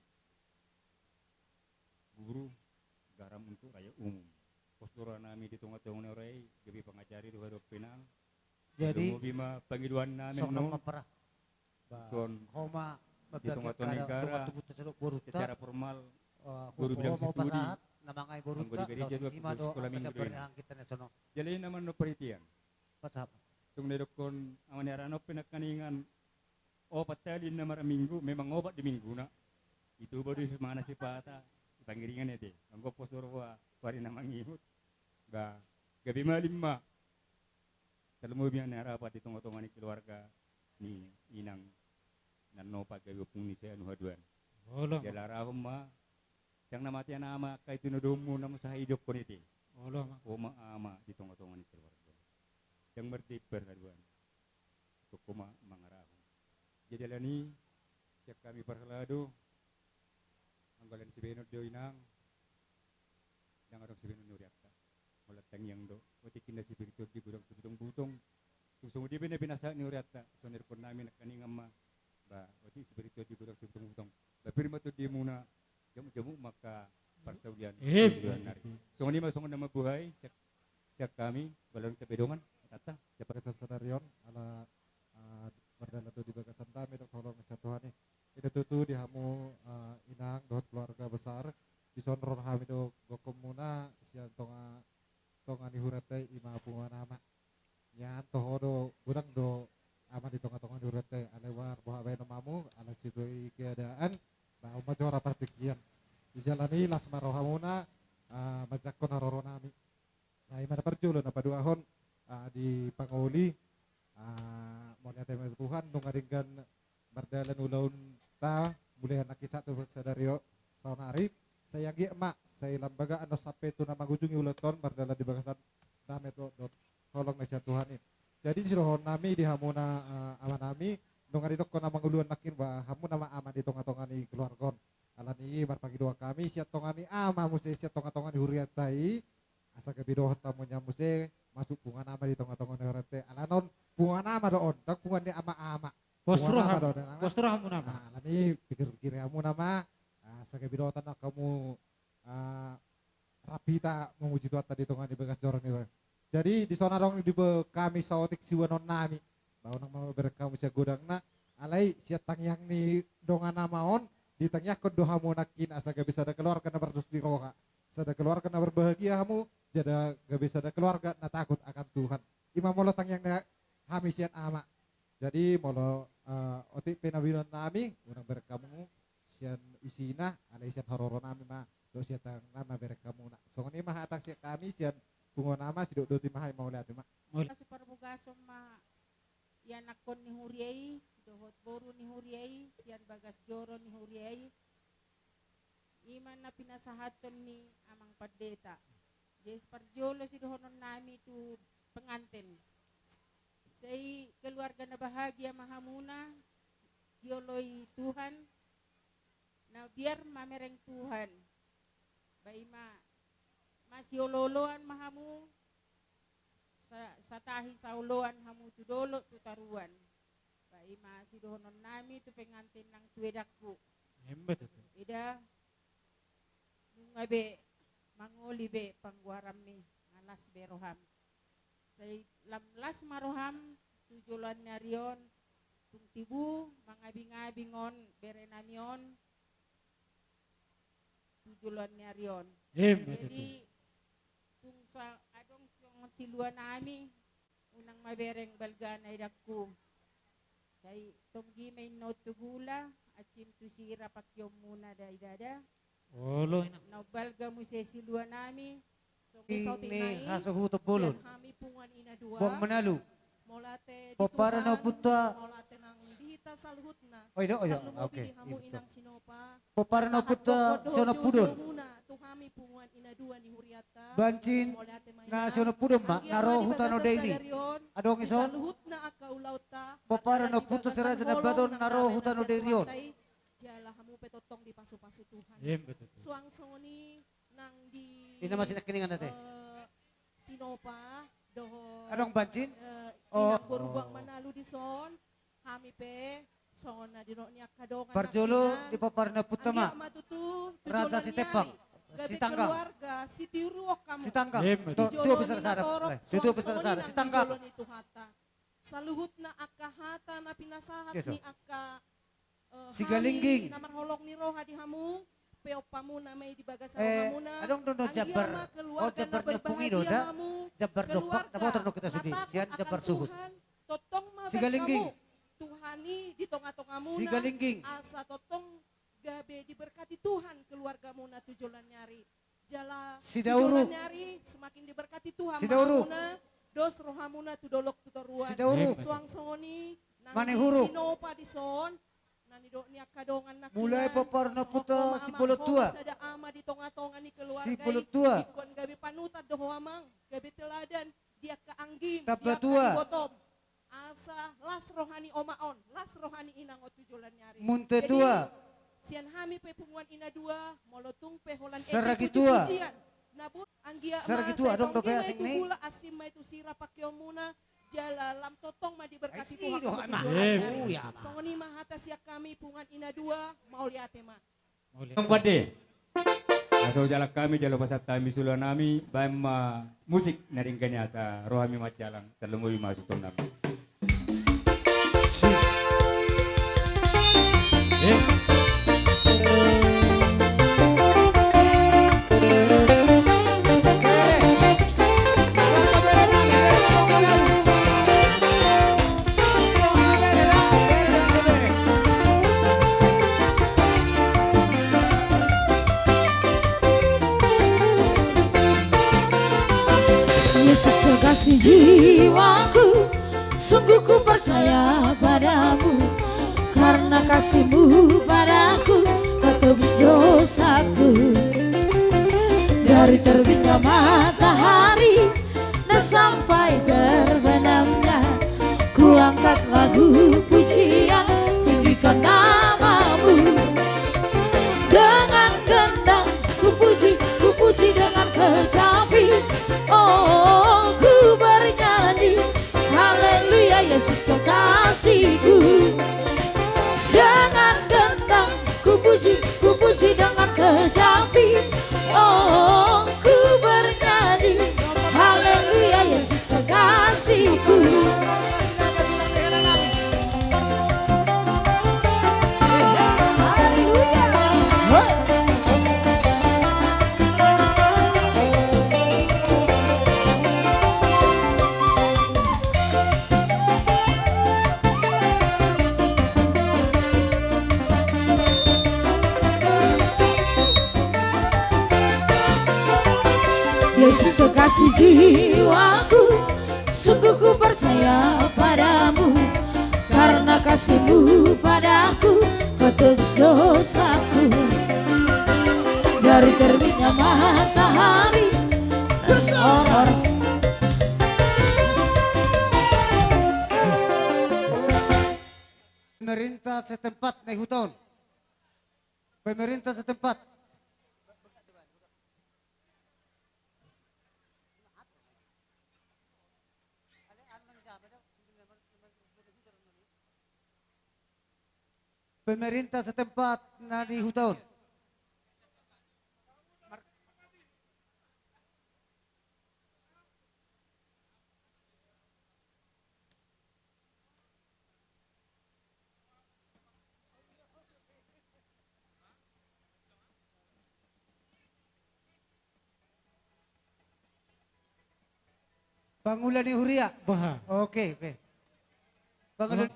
guru garam untuk raya umum postura nami di tengah-tengah rai gabi pangajari do hadap pinang Jadi, mobi ma pangiduan namin sok na no mapara. Don Homa, di tengah-tengah negara secara formal guru bilang mau studi pasahat na mga iburuta, Ang guri-guri daw dyan, sima do sekolah ang minggu kasabaryahan kita na sono. jalin naman no perhatian Pasahat. tung nedokon amani arano pinakaningan opat talin na maraminggu memang obat di minggu na itu baru mana si pata pangiringan ete anggo posor wa pari na mangihut ba gabi malimma talmo biyan na rapat di tunggu-tunggu ni keluarga ni inang nanno pa gabi pung ni sa anuhaduan Olo. jalarahum ma Yang namati nama kay tinudumo na mo sa hidup ko niti. Olo ma. O maama di tonga-tonga ni keluarga. Yang bertiper kaduan. Ito kuma mangarahon. Jadi alani siap kami perhelado. Anggalan si Benod do inang. Yang arong si Benod nuriakta. Mulatang yang do. Otikin na si Birito di gudang subutong-butong. Tusong di binasa ni uriakta. Sonir ko namin nakaningang ma. Ba, oti si Birito di gudang subutong-butong. Ba, pirma to di muna. Jamu-jamu maka persaulian. So ini masuk nama buhay. Siap kami. Balon kebedongan. Kata. Siapa kesasarion ala berdala tu di bagasan dami dok tolong kesatuan ni. Itu tutu di hamu inang dohot keluarga besar di sonron hami do gokomuna sian tonga ni hurate ima punga nama. Nya toho do gudang do ama di tonga di hurate alewar boha bae namamu ala situ keadaan ba majora partikian. Di jalani lasma rohamuna majakon haroro nami. Nah imana perjulo na paduahon di panguli monya tema Tuhan nung ngaringgan berdalan ulaun ta mulai anak kisah tu sadario saunari saya gi emak saya lambaga ano sampai tu nama gujungi uleton berdalan di bagasan dame tu tolong nasya Tuhan ini. Jadi di rohon nami di hamuna aman nami nung ngaridok ko namang uluan nakin ba hamu nama aman di tonga-tonga ni keluargon. Alani marpagi doa kami siat tonga ni ama muse siat tonga-tonga ni huriatai asa kebidoh tamunya muse masuk bunga nama di tonga-tonga ni huriatai alanon bunga nama doon tak bunga ni ama-ama Kosroham mo nama. Alani pikir-pikir kamu nama asa kebidoh tanah kamu rapita memuji Tuhan tadi tonga di bekas jorong ni. Jadi di sana dong di kami saotik siwanon nami bau nang mau berkamu sia godangna alai siat tangyang ni donga namaon di tengah doa mu nakin asa gak bisa ada keluarga na berdus di roha sada keluarga na berbahagia kamu jada gak bisa ada keluarga na takut akan Tuhan imam molo tangyang na hami siat ama jadi molo otik penabilan nami unang berkamu sian isina alai siat hororo nami ma do siat nama berkamu na so ni mah atak siat kami sian bungo nama si do timah mau lihat mak Super bugasom ma yan akon ni huriay dohot boru ni huriay siyan bagas joro ni huriay iman na pinasahaton ni amang padeta jes parjolo si dohonon nami tu pengantin say keluarga na bahagia mahamuna sioloy Tuhan na biar mamereng Tuhan baima masiololoan mahamu sa tahi sauloan hamu tu dolo tu taruan baima si dohonon nami tu pengantin ng tuedakku Hembat itu. ida nungabe mangoli be pangguaram mi alas beroham say lamlas maroham tujulan narion tung tibu mangabing-abingon berenamion tujulan narion Hembat itu. jadi tung sa adong siluan nami unang mabereng balganay dakku kay tonggi may notugula at tu sira pakyom muna dada Olo ina. na balga mo sa siluan nami so Ini haso hutop bulun. Kami pungan ina dua. Buang menalu. Molate Popara no putwa. Molate nang dihita salhutna. Oh iya, Oke. oke. Hamu inang sinopa. Popara no putwa sono pudon. Muna tuhami pungan ina dua ni huriata. Bancin na sono pudon ma naro hutano daily. Adong ison. Salhutna aka ulauta. Popara no putwa sira na badon naro hutano daily. Jala hamu petotong di pasu-pasu Tuhan. Hembat itu. Suang soni nang di Ina masih nakiningan natin. Sinopa doho Adong bancin? inang borubang manalu di son hami pe son na dino niya kadongan Parjolo di popara no putwa ma. matutu Rasa si Tepang. Si Tanggang. keluarga si tiruok kamu Si Tanggang. Hembat. Tuh besar sada. Tuh besar sada. Si Tanggang. itu hata saluhut na aka hata na pinasahat Keso. ni aka Si Galingging. namar holok ni roha di hamu peo pamuna may di bagas hamuna adong dono jabar. Oh jabar na pungido da. Jabar dopak na motor no kita sudi. Sian jabar suhut. Totong Si Galingging. Tuhani di tonga-tonga muna. Si Galingging. Asa totong gabe diberkati Tuhan keluargamu na tujulan nyari. Jala Si Dauru. tujulan nyari semakin diberkati Tuhan. Si Dauru. mahamuna, dos rohamuna tu dolok tu toruan. Si Dauru. Suang soni. Mane huruf. Sinopa di son. Nani nido niya kadongan na Mulai kinan. paparna So, puta ako, si mama, pulot tua. ho, sada ama di tonga-tonga ni keluarga. Si pulot tua. Ikon gabi panutad do amang, gabi teladan, dia keanggim, Tapa dia tua. botom. Asa las rohani omaon, las rohani inang o tujulan nyari. Munte Jadi, tua. sian hami pe punguan ina dua, molotung pe holan Saragi eke tua. puji-pujian. Nabut anggia Saragi ma tua, saya dong, tonggi dope ma asing itu ni. gula asim ma itu sira pakyo muna jala lam totong ma diberkati Ay, sino, Tuhan ama? ketujuan Uya, nyari. Songoni ma hata siak kami pungan ina dua mau liate ma. Yang pade. Aso jalak kami jalo pasat kami sulanami baim musik naringkanya sa rohami matjalang salungoy masuk nami. Yesus kekasih jiwaku, sungguh ku percaya padamu, karena kasih-Mu padaku kau tebus dosaku. Dari terbitnya matahari dan sampai terbenamnya, ku angkat lagu pujian, tinggikan namamu. Dengan gendang ku puji dengan kecapi. Oh, ku bernyanyi haleluya Yesus kekasihku. Dengan gendang ku puji dengan kecapi. Oh, ku bernyanyi haleluya Yesus kekasihku. Yesus kekasih jiwaku, sungguh ku percaya padamu, karena kasih-Mu padaku kau tebus dosaku. Dari terbitnya matahari terus oras. Pemerintah setempat naik hutan. Pemerintah setempat. Pemerintah setempat na di hutan. Pangulan ni Huria. Bah. Oke, oke. Pangulan.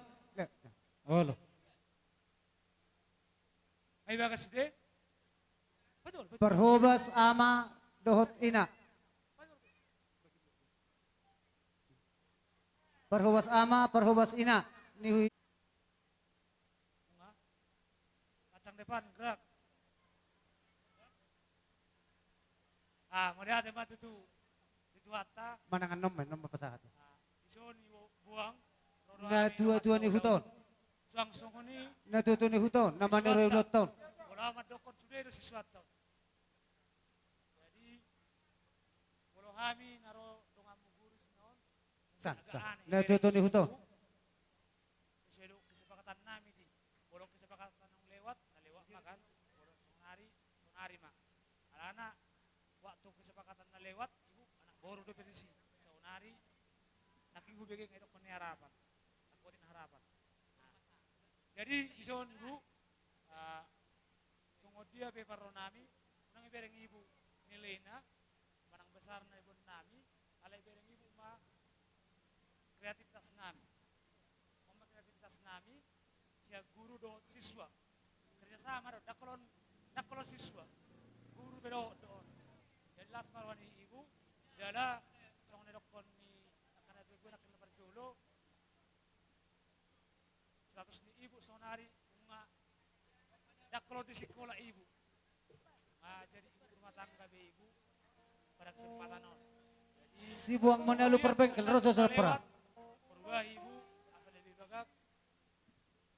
Oh loh. Ay bagas de. Betul, betul. Perhobas ama dohot ina. Perhobas ama, perhobas ina. Ni Kacang depan gerak. Ah, mau lihat emang itu hata. manangan nom pasahat. Ison buang. Na tua-tua ni huton. Suang songoni. Na tua ni huton. Nama ni rewlot ton. Wala madokon sudah itu sesuatu. Jadi kalau kami naro dongan guru sinon. San. Na tua ni huton. Kesepakatan nami di. Kalau kesepakatan yang lewat, na lewat makan. Kalau sonari mak. Alana waktu kesepakatan na lewat, ibu anak baru do pensi. Sonari nakigu bege ngedok harapan. Nakuatin harapan. Jadi ison ibu sungguh dia beparo nami, nang ibereng ibu nilena, manang besar na ibu nami, alay ibereng ibu ma kreativitas nami. Oma kreativitas nami, siya guru do siswa. Kerjasama do, dakolon siswa. Guru bedo doon. Jadi las marwan ni ibu, jada song nedokon ni akan ada gue nak perjulo. Status ni ibu sonari bunga kalau di sekolah ibu. Nah, jadi ibu rumah tangga be ibu pada kesempatan non. Si buang menalu perbengkel rosa serpera. Berubah ibu asal lebih bagak.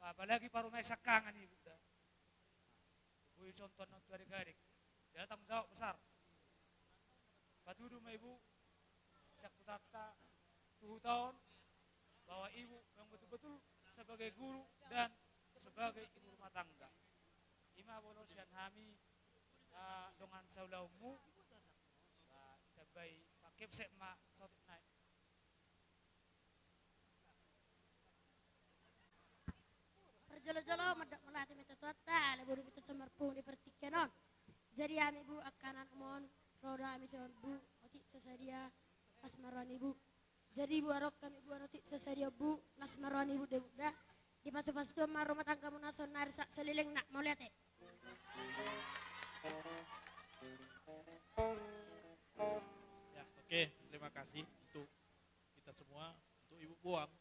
Apalagi paruh mesak kangen ibu dah. Ibu contoh non adik-adik. Dia tanggung jawab besar. Batu rumah ibu siap kutata 7 tahun bahwa ibu yang betul-betul sebagai guru dan sebagai ibu rumah tangga. Ima bolosian hami dengan saulaumu kita bayi pakai ma sautit naik. Perjolo-jolo medak melatih meta tuata leburu meta semerpung di pertikenon. Jadi ami bu akanan mon roda ami son bu otik sesadia asmaran ibu. Jadi bu arok kami bu otik sesadia bu lasmaran ibu deh dah. Di pas-pas tu rumah tangga munason narsak seliling nak mau lihat Ya, oke, terima kasih untuk kita semua, untuk Ibu Buang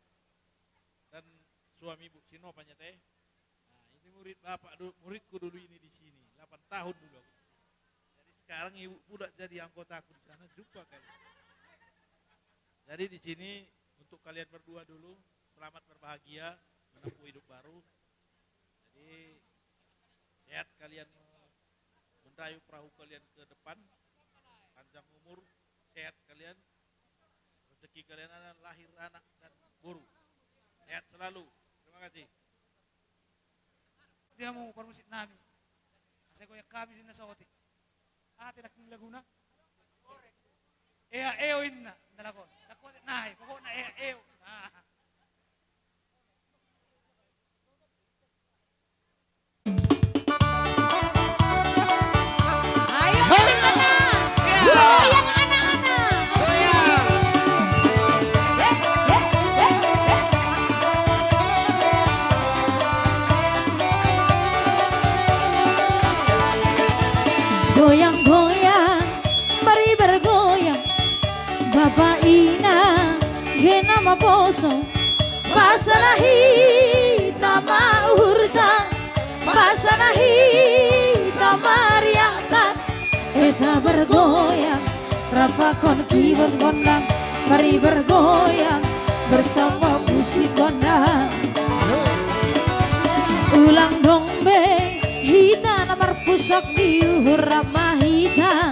dan suami Ibu Sino Panyate. Nah, ini murid bapak, muridku dulu ini di sini, 8 tahun dulu aku. Jadi sekarang Ibu udah jadi anggota aku di sana, jumpa kalian. Jadi di sini untuk kalian berdua dulu, selamat berbahagia menempuh hidup baru. Jadi sehat kalian mendayu perahu kalian ke depan, panjang umur, sehat kalian, rezeki kalian ada lahir anak dan guru, sehat selalu. Terima kasih. Dia mau permusik nami, saya goyak kami sini sawati. Tidak laguna. Eo inna, dalakon. Dakon nahi, pokoknya eo. Goyang-goyang, mari bergoyang. Bapak Ina, gena maposo. Pasanahi, tama uhurta. Pasanahi, tama riakan. Eta bergoyang, rapakon kibot gondang. Mari bergoyang, bersama musik gondang. Ulang dong be, hita namar pusok di uhur ramah hita.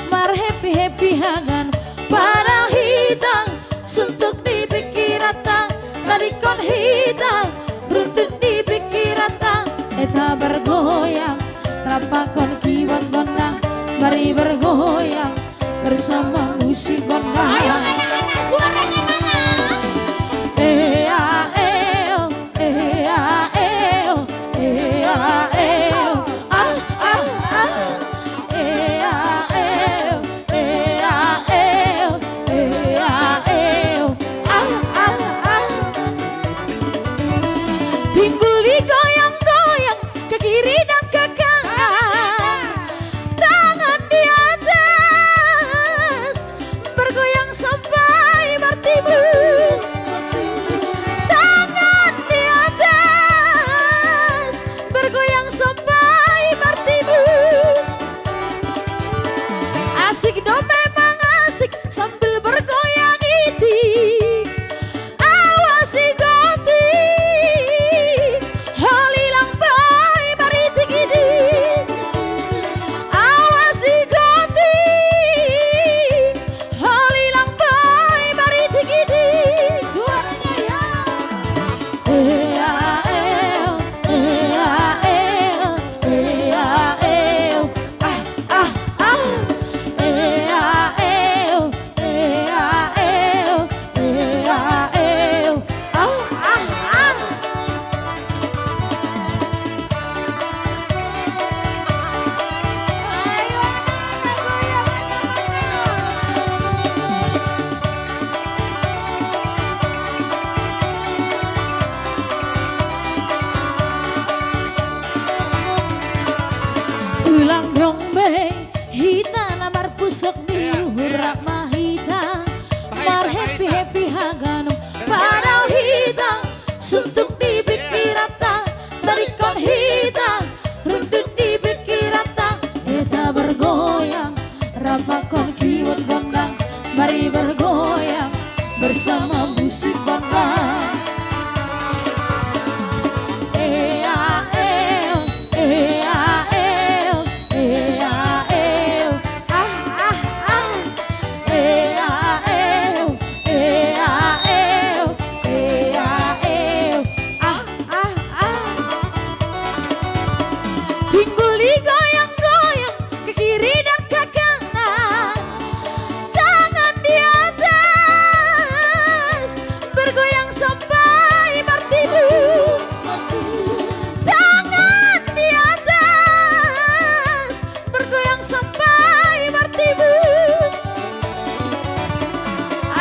Mar happy hangan pada hitang, suntuk di pikiratang. Kadikon hitang, runtut di pikiratang. Eta bergoyang, rapakon kibat gondang. Mari bergoyang, bersama musik gondang. Ayo anak-anak, suaranya mana? Ea eo, ea eo, ea eo. Ah ah ah. Ea eo, ea eo, ea eo. Ah ah ah. Pinggul digoyang-goyang ke kiri dan ke kanan. Tangan di atas bergoyang sampai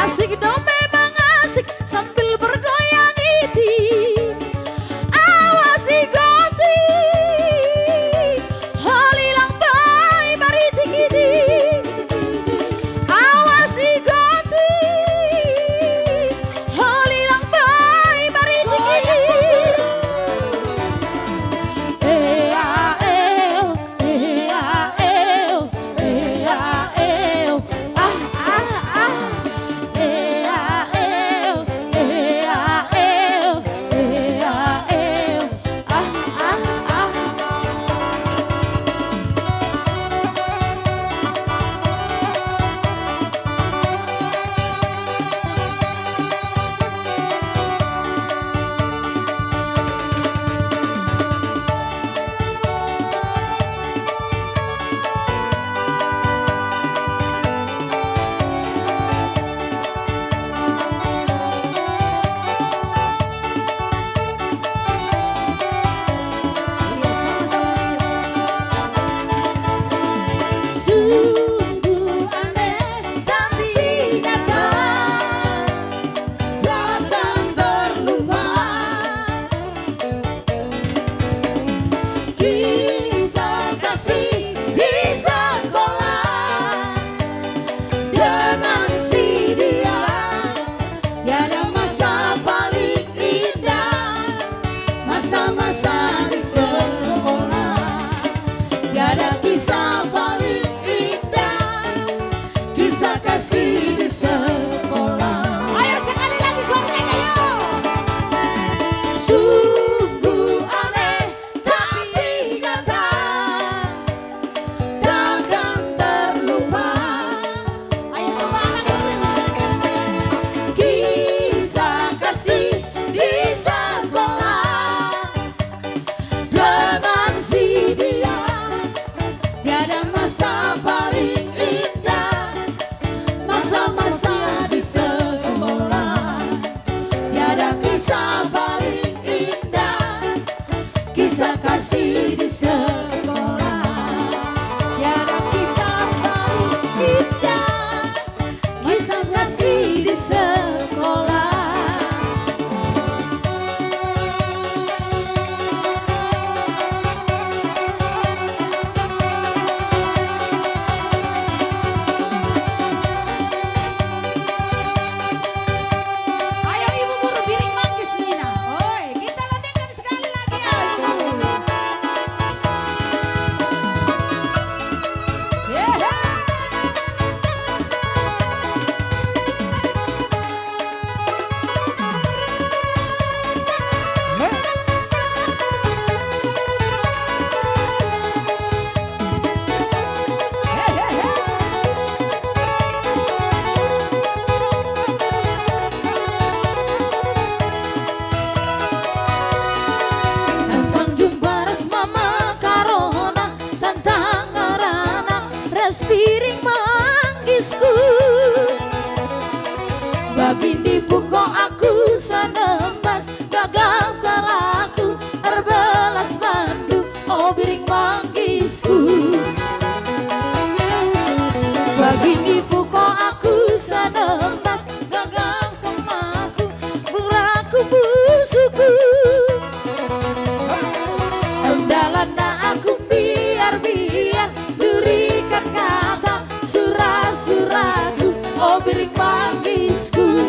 Asik dong memang asik sambil bergoyang iti. Awasi goti, halilang bay mari tikiti. Awasi goti, halilang bay mari tikiti. Sungguh aneh tapi nyata, takkan terlupa. Kisah kasih di sekolah dengan si dia, tiada masa paling indah, masa-masa di sekolah. Tiada kisah paling kisah kasih di sekolah. Ayo sekali lagi sombong ayo. Sungguh aneh tapi nyata, takkan terlupa. Ayo semangat. Kisah kasih di sekolah dengan si dia, tiada masa paling indah, masa-masa di sekolah. Tiada kisah paling indah, kisah kasih di sekolah. Tiada kisah paling indah, kisah kasih di sekolah. Ayo ibu guru piring manggis Nina. Oi, kita ledengkan sekali lagi ya ibu. Tentang jumpa ras mama karona, tentang ngarana ras piring manggisku. Bagindi buko aku sanembas, gagal kalaku erbelas bandu, oh piring manggisku. Bagindi buko aku sanembas, gagal kalaku berlaku busuku. Endalana aku biar berikan kata surah-surahku, oh piring manggisku.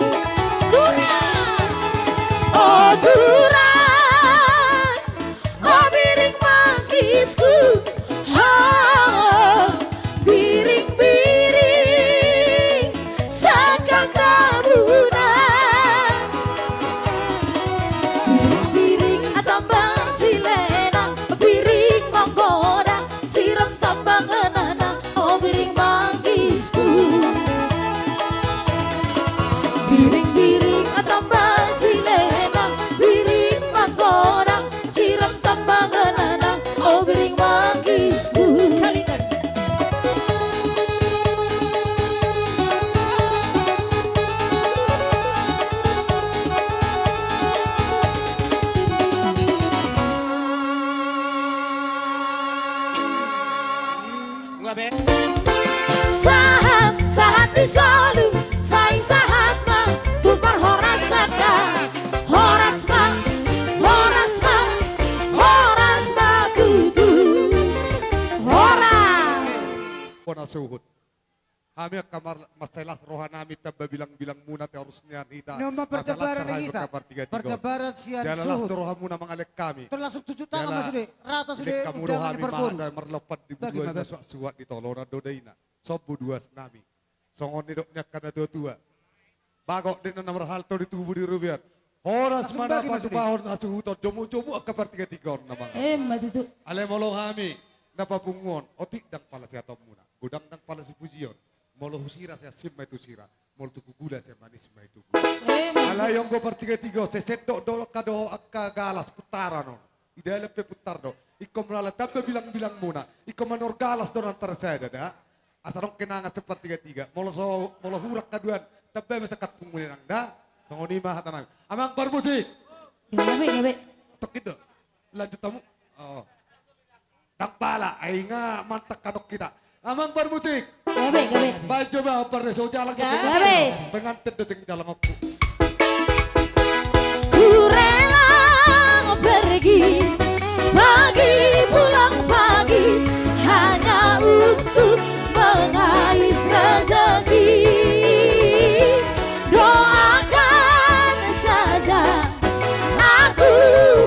suhut. Kami akan masalah rohanami tabba bilang-bilang muna harusnya kita. Nama percabaran kita. Percabaran sian Jalalah suhut. rohamuna mengalek kami. Terlasuk 7 tahun Jala, sudah. Rata sudah Lek kamu undangan rohami perboru. mahada merlepat di Bagi, buduan Bapak. suat di tolona dodaina. Sobu dua senami. Songon nidoknya karena dua-dua. Bagok di nomor halto di tubuh di rubiat. Horas Langsung mana bagi, pas Mas Udi. bahon asuhuto jomu-jomu akabar tiga-tiga orang namanya. Mati tu. Ale molong kami napapungon otik dang pala siya muna. Gudang dang pala si pujion. Molo husira saya simma itu sira. Molo tuku gula saya manis ma itu gula. Ala yung go partiga-tiga seset do kado akka galas putaran no. Ida lepe putar do. Iko melala tapi bilang-bilang muna. Iko manor galas do antara saya dada. Asarong kenangan seperti tiga-tiga. Molo hurak kaduan. Tapi masa kat pungulin ang da. Songoni mah hatanang. Amang permusik. Gabe. Tok itu. Lanjut tamu. Oh. Dang pala ay nga mantak kanok kita. Amang permusik. Gabe. Baik coba perdeso jalan ke Gabe. pengantin deting jalan aku. Ku rela pergi pagi pulang pagi hanya untuk mengais rezeki. Doakan saja aku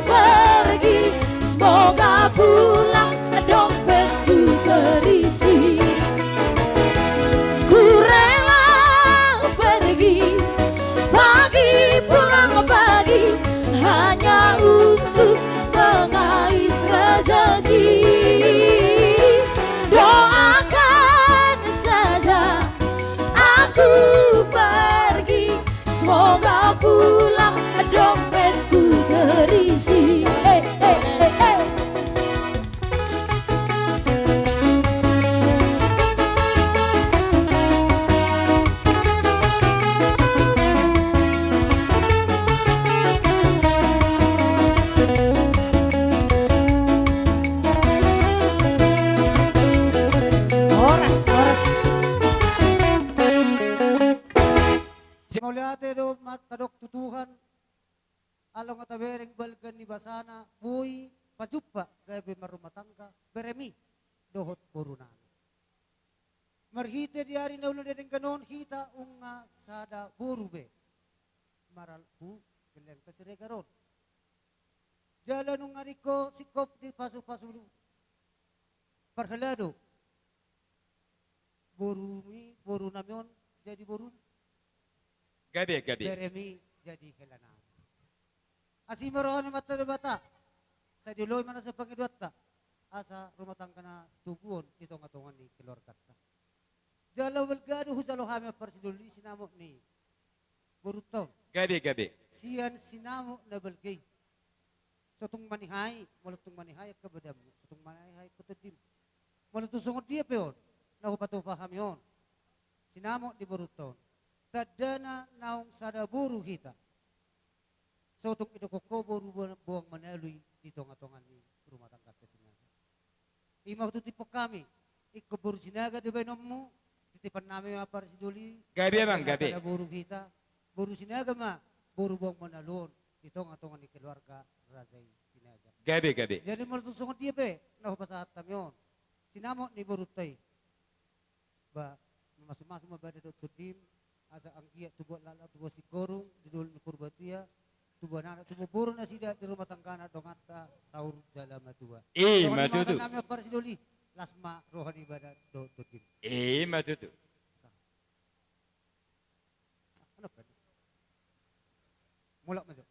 pergi, semoga pulang dompetku terisi. Ku rela pergi pagi pulang pagi hanya untuk mengais rezeki. Doakan saja aku pergi, semoga pulang dompetku terisi. Horas. Mauliate do matadok tutuhan. Along at bereng balgan ni basana. Buy pajupa gabi marumah tangga. Beremi dohot borunan. Marhite diari na ulo dedeng ganon hita unga sada borube. Maral hu geleng kasire garon. Jalan nung ariko sikop di pasu-pasu parhalado. Boru namion jadi boru. Gabi. Jeremy jadi kelana. Asimarohan ni mata bata. Sa diloy man sa pangidwat ta. Asa rumatang kana tuguon ito nga tungan ni keluarga ta. Jalaw walgado hujalo hami parsiduli sinamo ni Boruton. Gabi. Siyan sinamo na balgay. So tung manihay, malutong manihay kabadam. So tung manihay kutudim. Malutong sungod dia peon. Nahupato kami yon. Sinamo di Boruton. Tadana naong sada buru kita. So tung ito kokobo buang manaloy dito nga tongan ni rumah tangga kesinaga. Imaw tutipok kami. Ikaburu sinaga di ba mo? Titipan namin mga parsiduli. Gabi bang, gabi. Sada buru kita. Buru sinaga ma. Buru buang manalon. Dito nga tongan ni keluarga Razay sinaga. Gabi. Jadi malutong dia be. Nahupasahat kami yon. Sinamo ni Borutay. Ba masuk-masuk mabada do tudim asa angkia tubo lala tubo sikorong didul ni purbatia tubo nana tubo buru na sida di rumah tangga dongata saur jalama tua. Matutu. Kami parsiduli lasma rohani bada do tudim. Matutu. Ano pa? Mulak masuk.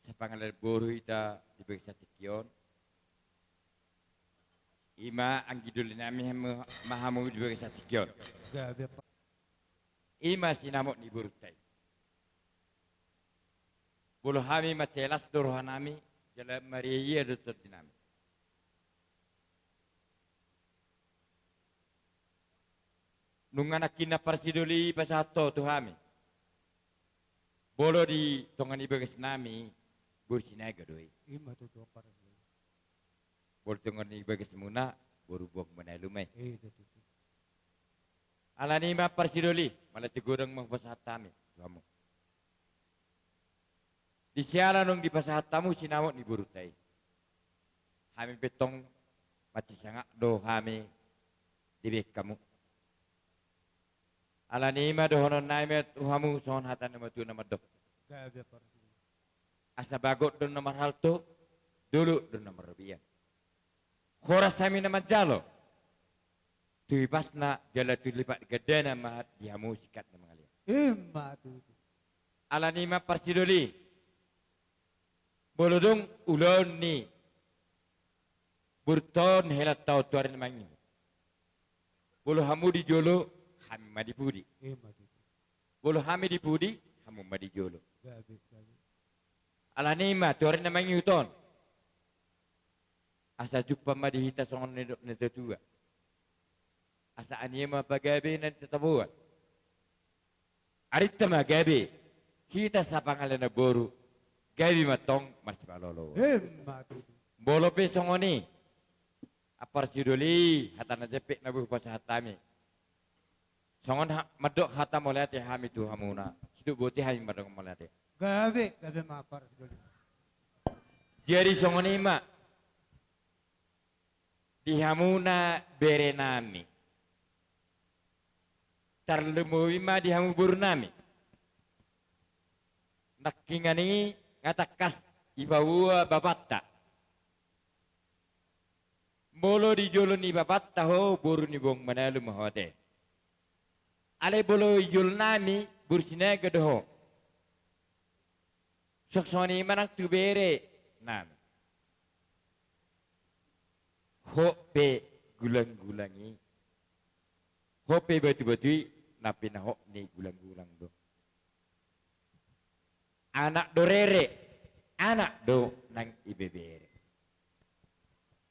Sa pangalan buru ita dibagi sa tikyon. Ima ang gidulin namin mahamu dibagi sa tikyon. Gabi pa. Ima sinamot ni Burutay. Bulu kami matelas dorohan nami jala mariya dotot dinami. Nung anak kina parsiduli pasato tu kami. Bolo di tongan ibagas nami bursinaga doi. Ima tutu para. Bolo tongan ibagas muna baru buang manalumay. Tutu. Ala ni ma parsiduli malah tegurang mapasat kami. Kamu. Di siara nung di pasahat tamu sinamot ni Burutay. Kami betong Mati sangak do hami dibek kamu. Ala nima do honon naimet uhamu son hatan nama tu nama dok. Gabe parsidul. Asa bagot do nomor halto dulu do nomor rupiah. Horas kami nama jalo. Tui pasna jala tu lipat gede nama dihamu sikat nama kalian. Imma tu. Ala nima parsiduli. Bolodong ulon ni. Burton helat tau tuarin mangi. Bolo hamu di jolo kami madi pudi. Imma tu. Bolo kami di pudi hamu madi jolo. Gabe gabe. Ala nima tuarin mangi uton. Asa jumpa madi hita songon nedo tua. Asa anima pagabe nanti tabuan. Arita magabe. Kita sapangalana boru. Gabi matong masih palolo. Imma tu. Bolo pe songoni. Apar siduli hatana jepek nabu pas hatami. Songon madok hatam oleh hami tu hamuna. Hidup boti hami madok oleh. Gabe ma parsidul. Jadi songoni ma. Di hamuna berenami. Terlemui ma di hamu burnami. Nakingani ngatakas ibawa babatta. Bolo di jolo ni babatta ho buru ni bong manalu mahode. Ale bolo jol nami bursine gedoho. Soksoni manang tubere nami. Hope gulang-gulangi. Hope batu-batu napi na ho ni gulang-gulang do. Anak do rere, anak do nang ibebere.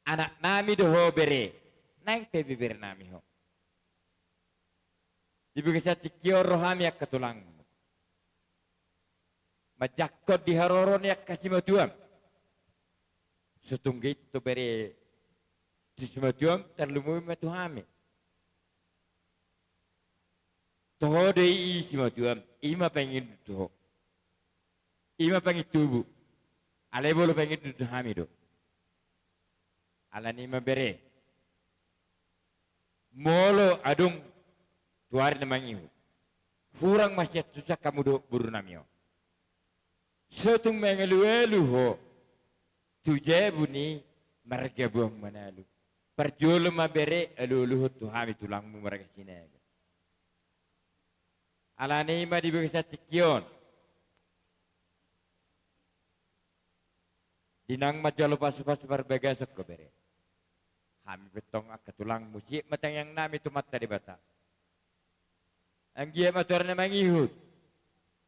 Anak nami do ho bere, nang pebebere nami ho. Dibukisa tikior rohami ak katulang. Majakot di haroron yak kasimatuam. Setunggit to bere disimatuam terlumui matuhami. Toho dei simatuam, ima pengin toho. Ima pengen tubuh, ale bolo pengen duduk hamido. Ala nima bere, molo adung tuar nemangiu. Kurang masih susah kamu do burunamio. Setung mengelu-elu ho, tuje buni mereka buang manalu. Perjolo ma bere elu ho tu hami tulangmu mereka sini. Ala nima dibukisa tikion. Dinang majalo pasu-pasu berbagai ko bere. Kami betong ak tulang musik matang yang nami tumat tadi bata. Ang gia matur na mangihut.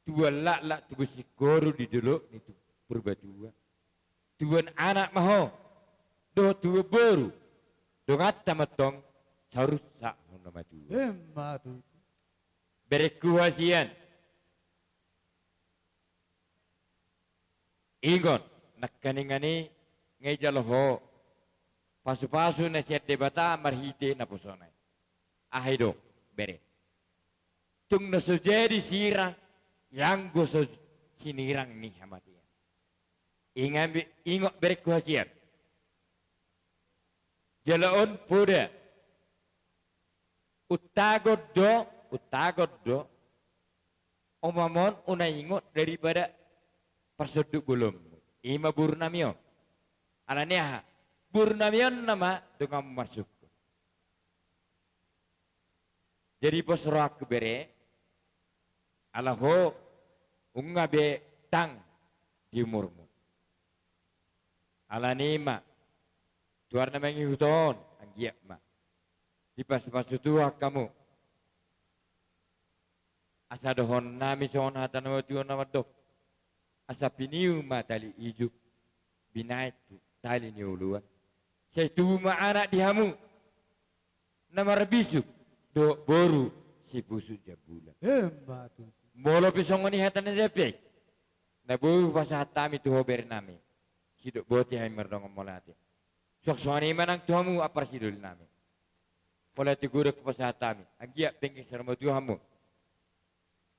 Tua lak tu besi koru di dulu itu berbadua. Tuan anak maho. Do tua boru. Do ngata matong harus sak nama tua. Imma tu. Bere kuhasian. Ingon. Nakaningani ngay jaloho pasu-pasu na siya debata marhite na pusonay. Ahido, bere. Tung nasujedi sirang yang gusto sinirang ni hamatian. Ingot bere kuhasian. Jalaon puda. Utagod do. Omamon unaingot daripada persuduk belum. Ima burnamio. Alania burnamion nama dengan masuk. Jadi posroak bere alaho ungabe tang di umurmu. Alanima tuar namangi huton anggiak ma. Di pas-pas tua kamu. Asa dohon nami sohon hatan wa tuan nama dok. Asa piniu ma tali ijuk binait tali ni uluan. Saya tubuh ma anak dihamu. Nama rabisuk do boru si busuk jabulan. Imma tu. Molo pisong ni hatan na depek. Na boru pasah hatami tu hober nami. Sidok boti hay merdong molati. Sok soani manang tuhamu apar sidul nami. Pola tigura ko pasah hatami. Agia pengi sarmo tuhamu.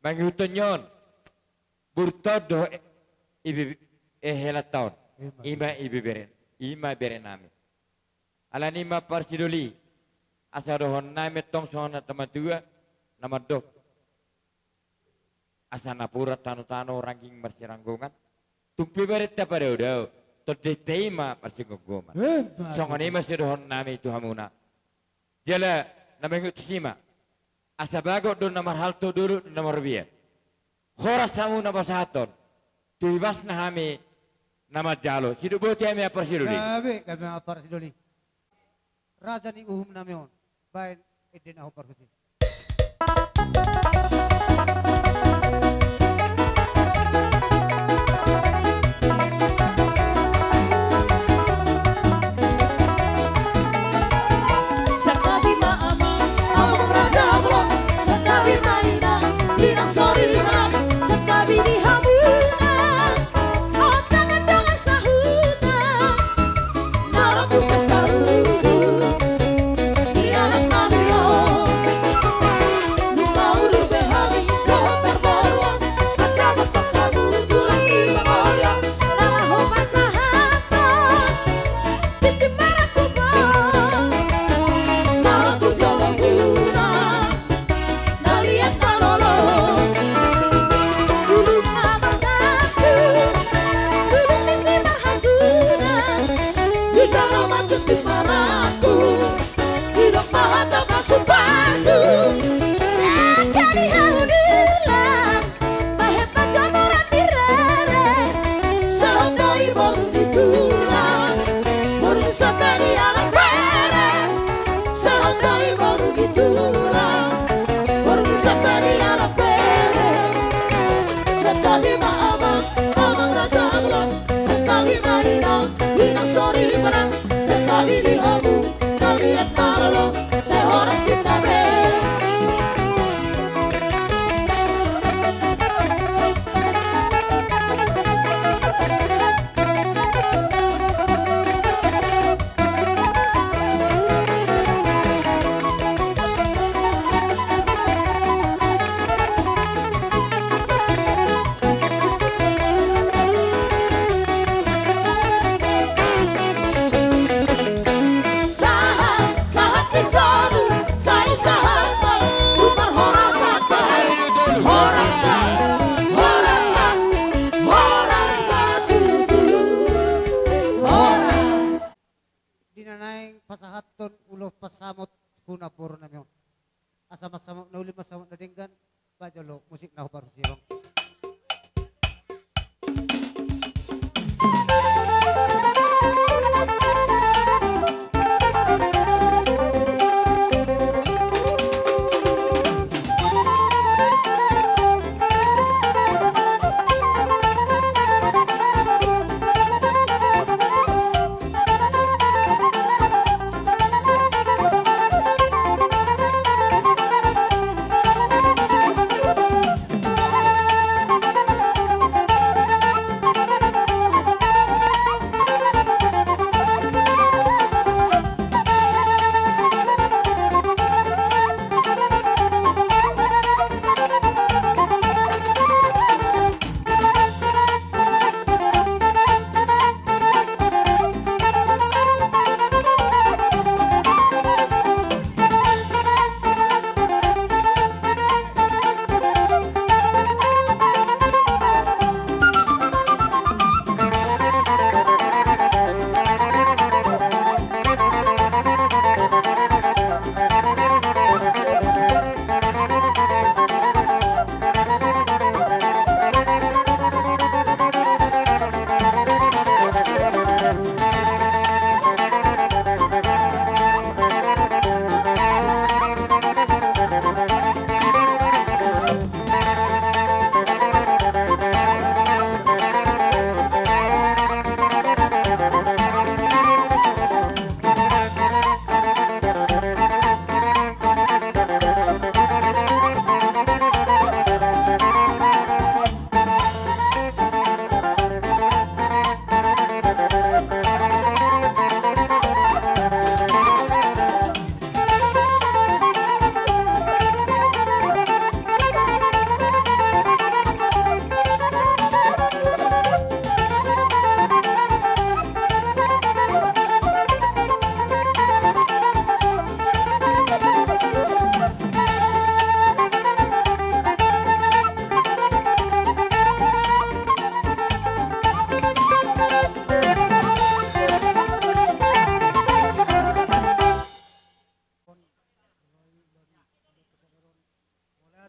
Manghuton yon. Burtod do ibi helat taon. Ima ibi beren. Ima beren nami. Alanima parsidoli. Asarohon na metong sona tamadua nama dok. Asana pura tano-tano ranking bersiranggongan. Tumpi berita pada udah. Tode tema bersinggogoman. Songoni masih dohon nami itu hamuna. Jala nama ngutsima. Asabago do nomor halto dulu nomor biar. Horas samu nama sahaton. Tuibas nahami nama jalo. Sidu boti ame parsidoli. Kami parsidoli. Raja ni uhum namion. Bain edin aku parkusi. Sakabi maama, among raja blok. Sakabi manina, dinang sorry man. Sakabi di hamuna, otang dengan sahuta. Naratu pesta uju, diarak namilo. Lupa urut behami, lohot berborwa. Ada betok kamu tulang di bawahnya. Naho masahaton, titip marakubang. Naratu jalan guna, naliat narolo. Duduk namar daku, duduk di simar hasuna. Di jalan matu di maraku, hidup mahata pasu-pasu. Jadi alhamdulillah, bahebat jamuran di rere. Sehondoi baru ditulang, baru sampai di alam bere. Sehondoi baru ditulang, baru sampai di alam bere. Sekali maama, amang raja blok. Sekali marina, dinang sorry perang. Sekali di hamu, kalian tarlo. Sehoras kita be. Sahat di sono, saya sahat ma. Umar horas apa? Horas ma, horas ma, horas ma dulu. Horas. Dinanaing pasahaton ulo pasamot kuna puro namion. Asa masamot na uli masamot na dinggan. Bajalo musik na parkusi bang.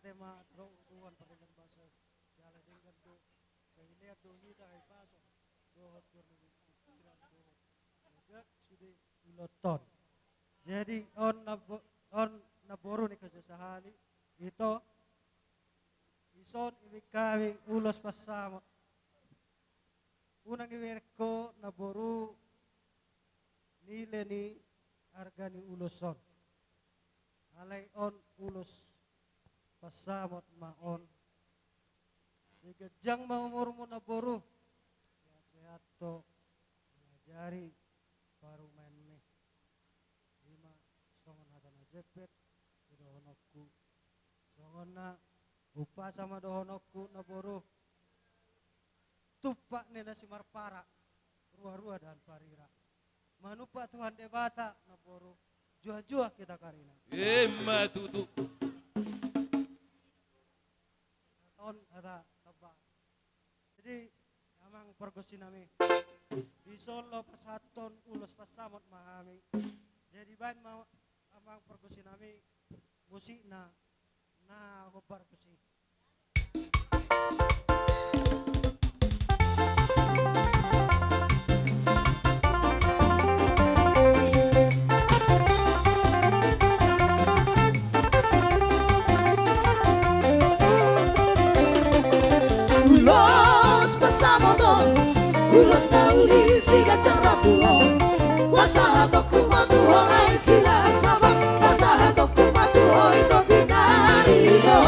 tema tuan perintah bahasa jalan dengan tu saya lihat tu kita ay pasok dohot kurni pikiran dohot juga sudah uloton jadi on naboru ni kasasahali itu ison ibig kami ulos pasama unang iwerko naboru nile ni arga ni uloson alay on ulos pasamot maon sigajang maumur mo na boro sehat-sehat to ngajari paru main ni lima songon hata na jepet dohonokku songon na upa sama dohonokku na boro tupak nila si marpara ruah-ruah dan parira manupa Tuhan debata na boro jua-jua kita karina Matutu. tahun ada tebak jadi amang pergosi nami bison lo pasaton ulos pasamot mahami jadi bahan amang pergosi nami musik na hobar kusi Ulos bersama don, ulos nauli siga carapuo. Wasa hatoku matuho ay sila sabang, wasa hatoku matuho ito binarido.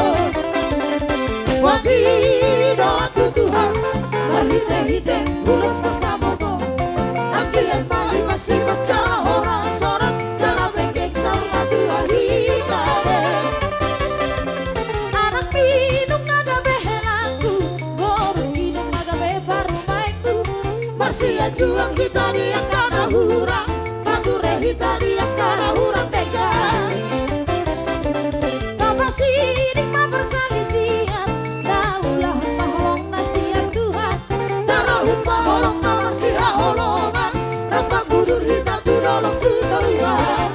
Wagido atu Tuhan, marhite-hite ulos bersama don. Agian mahi masih mascara orang sorat, cara bengkek sama Tuhan hitane. Anak minum nada behelaku, boru minum naga bebaru maiku. Marsia juang kita dia kana hurang, mature kita dia kana hurang degan. Papa sidik ma bersalisian, daulah maholong nasihat Tuhan. Darahut maholong na marsia holongan, rata kudur hita tu dolong tu teluan.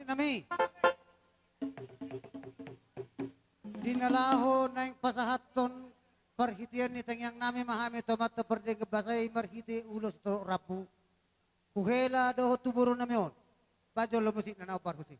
nami dinalaho na yung pasahaton parhitian ni tangyang nami mahami tomat perde gebasay marhiti ulos to rapu kuhela do tuburo nami on pajo lo musik na parhusi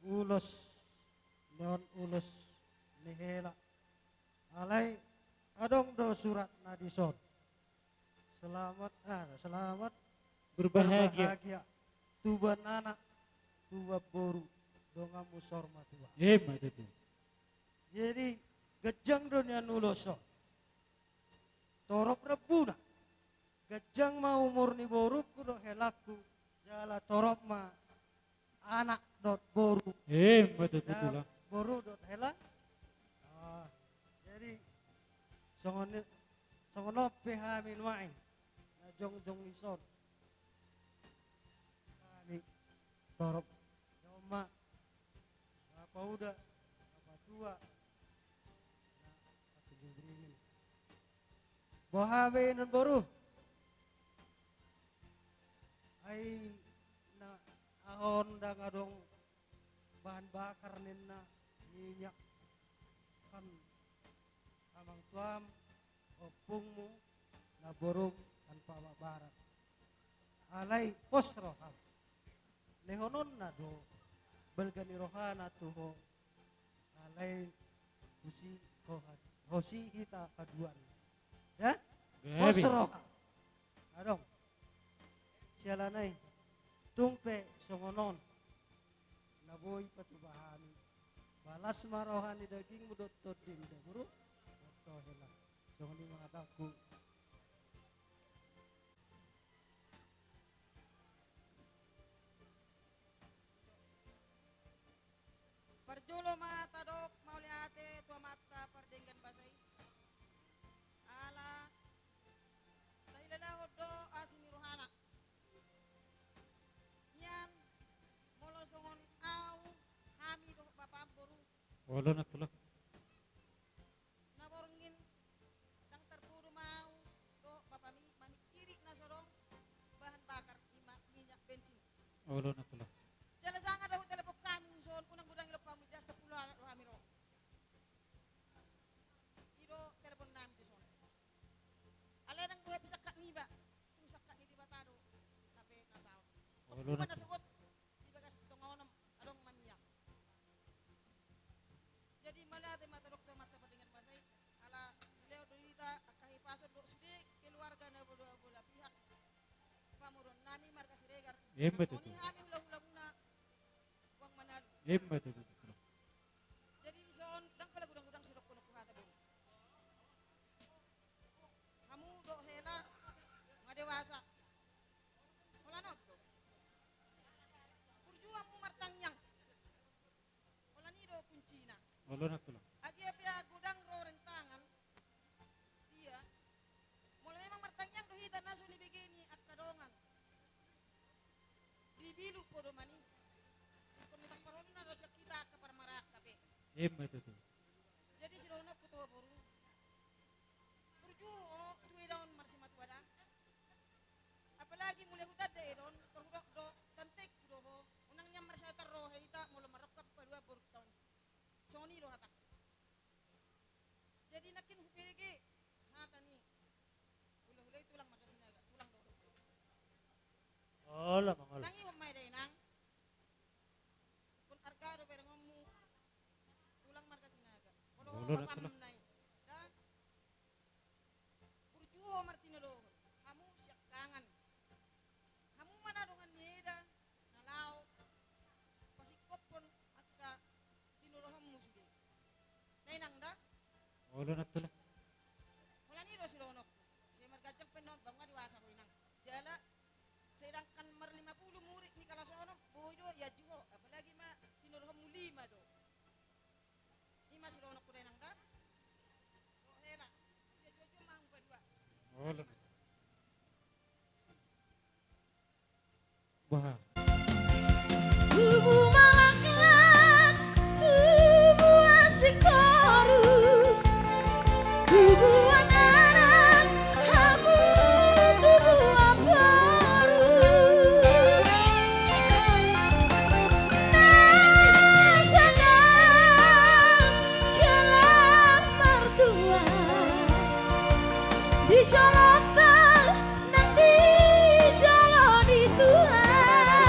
ulos non ulos nihela alai adong do surat nadison selamat Berbahagia. tuban anak tuba boru donga musorma tua Betul. jadi gejang dunia nuloso torop rebuna gejang ma umur ni boru kudo helaku jala torop ma anak dot boru Betul. boru dot hela jadi songonop pehamin wain na jong ison kami torop nyoma apa udah apa tua bohawe nun boru ay na ahon da nga dong bahan bakar nina minyak kan amang tuam opungmu na borum kan pababarat alay posrohan lehonon na do belgani rohana tuho alay hosi hita kaduan ya posrohan adong sialanay tungpe songonon naboy patubahani balas marohan ni daging mudot din da buru to hela songoni mga taku Parjulo mata dok mauli ate tua mata pardenggan basai. Ala tahilala hodo asini rohana. Nyan molo songon au hami do bapa boru Wala na tulah. naborngin dang terpuru mau do bapa mi mamikiri na sorong bahan bakar minyak bensin. Wala na tulah. Jala sanga daw telepon kami son unang gudang ilo pamit sa pulo kami ro. Iro telepon namin di son. Ala nang buhay bisa kak ni ba? Tusak kak ni di batado. Tapi nasaw. Wala Iba na. nasuot di bagas tungaw adong mamiyak. Jadi malate matadok to mata padingan basay. Ala leo dorita akahipason do sudi keluarga na bola pihak. Pamuron nami marga siregar. Betul. Soni kami ulang-ulang na uang manado. Betul. Jadi son dang kala gudang-gudang sirok kuno kuhata dulu. Kamu do hela ngadewasa. Wala no. Perjuang mu martangyang. Wala ni do kuncina. Wala na tulah. Agi apia gudang ro rentangan. Dia mulai memang martangyang do hita naso ni begini at kadongan. Dibilu podo mani. Kung mitang paron na sa kita ka para marak kape. Betul. Jadi si Rono kutuwa boru. Turju tuwi daon marsimat wada. Apalagi mulai hutad de don turudok do tantek do ho. Unang nyam marsya tarro hita mula marokap padua boru taon. Sony do hatak. Jadi nakin hupege hata ni. Hula-hula tulang makasinaga, tulang do. Ola mangala Tangi umay day nang. Kung arkado pero ngamu tulang marka sinaga. Kulo Ulo na kapam tulang. nay. Da. Kurjuho martinalo. Kamu siyak kangan. Kamu mana dongan nieda nalaw. Pasikop pon akka tinuloham mo sudi. Nay nang da. Wala na tulah. Wala ni do silonok. Si margajang penon bangga diwasa ko inang. Jala sedangkan mer 50 murid ni kalasono boyo ya juo apalagi ma tinuruh mu 5 do. Ima silono ko nang da. O hela. Ya juo mang badua. Wala na. Bah. Tubuh malaklah, tubuh asik baru, tubuh anak, kamu tubuh baru. Nasana jalan mertua, di jolotan nang di jalani Tuhan.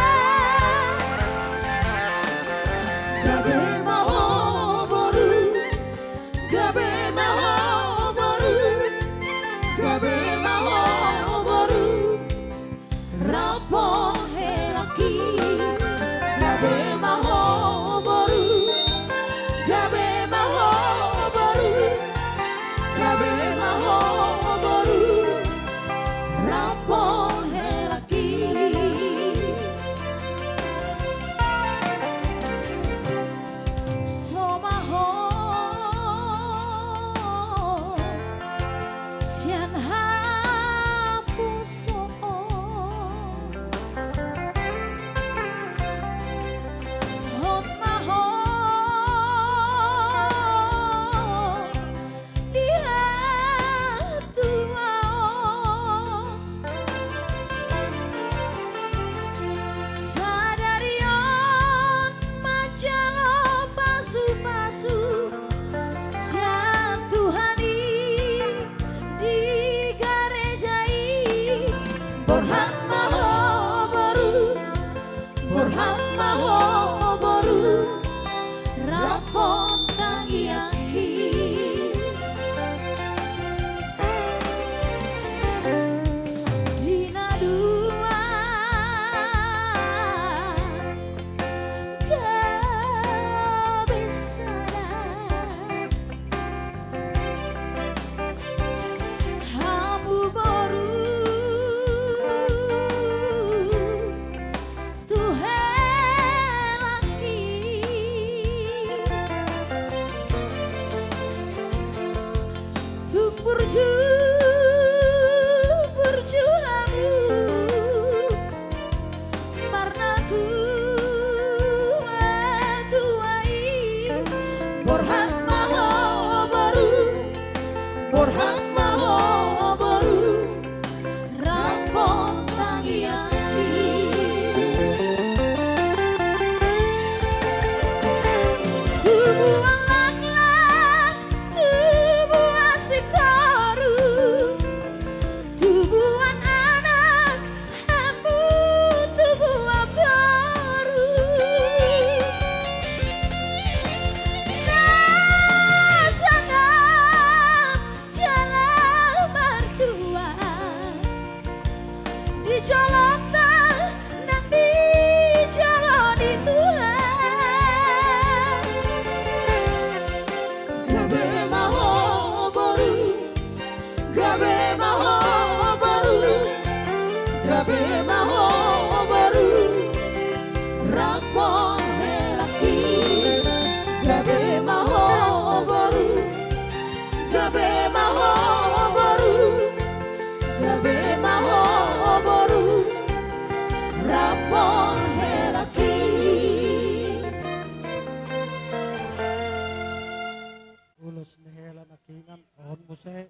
se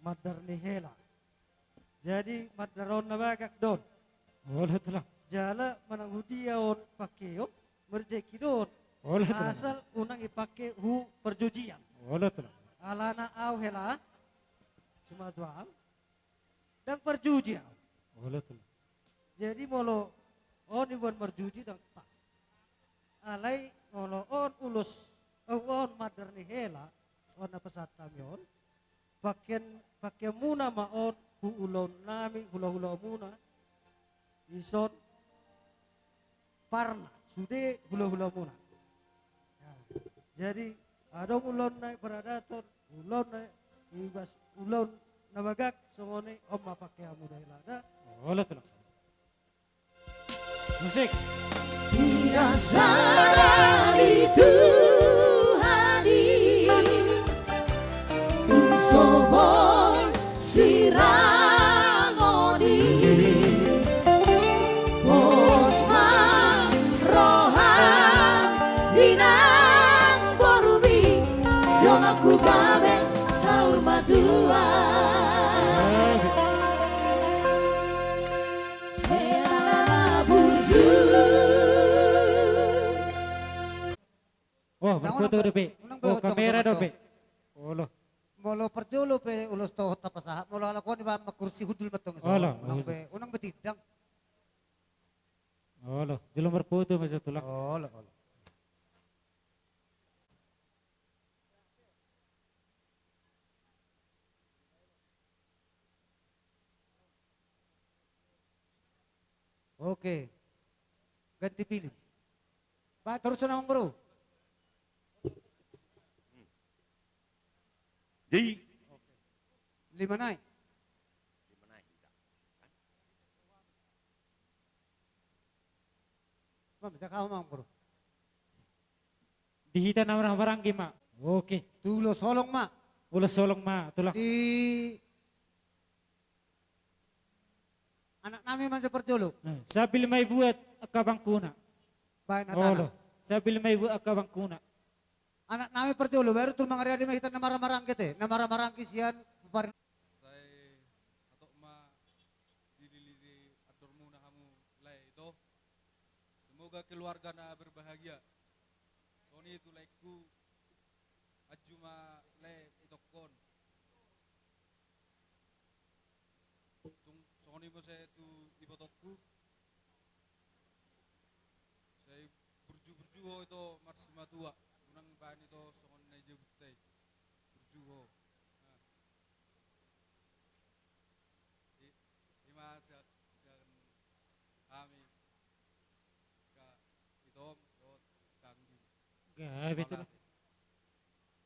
madar ni hela. Jadi madaron na bagak don. Wala tulang. Jala manang hudiaon pakeon merjeki don. Wala tulang. Asal unang ipake hu perjujian. Wala tulang. Alana au hela cuma dual dan perjujian. Wala tulang. Jadi molo on iwan perjuji dan pas. Alai molo on ulus on madar ni hela on apa satamion. Pakai muna maon ulon nami hula-hula muna ison parna sude hula-hula muna. Ya. Jadi ada ulon naik beradaton ulon naik ibas ulon nabagak songone omma pakai amuda hilada. Wala tulang. Musik. Dirasana di Tuhani Unsobon sirangoni Posma rohan Dinang borumi Yang aku gawe saur madua Hela burju Oh, berfoto dope. Oh, kamera dope. Wala. Molo perjolo pe ulus toh tapasah molo alakon iba makursi hudul betong Wala. unang betidang. Wala. Jelum berfoto masa tulang. Ola. Oke. Ganti pilih. Ba terus na bro. Di 5 naik. Ma'am, bisa kau mang bro. Dihita na barang ma. Oke. Tulo solong ma. Ulas solong ma tulang. Di anak nami man sa perjolo. Sabil may buat akabangkuna. Baik na Wala. tanah. Sabil may buat akabangkuna. Anak nami perjolo baru tul mga ready makita na marang-marang kite. Na marang-marang kisian parin. Saya atau ma dilili atur muna kamu lay itu. Semoga keluarga na berbahagia. Soni itu laikku ajuma lay itokon. Soni mo saya itu ibotokku. Saya berju itu marsima tua. Unang bahan itu songon na jebutay. Berjuho. Ima siya kami ka itom dot kanggi. Gabi tulang.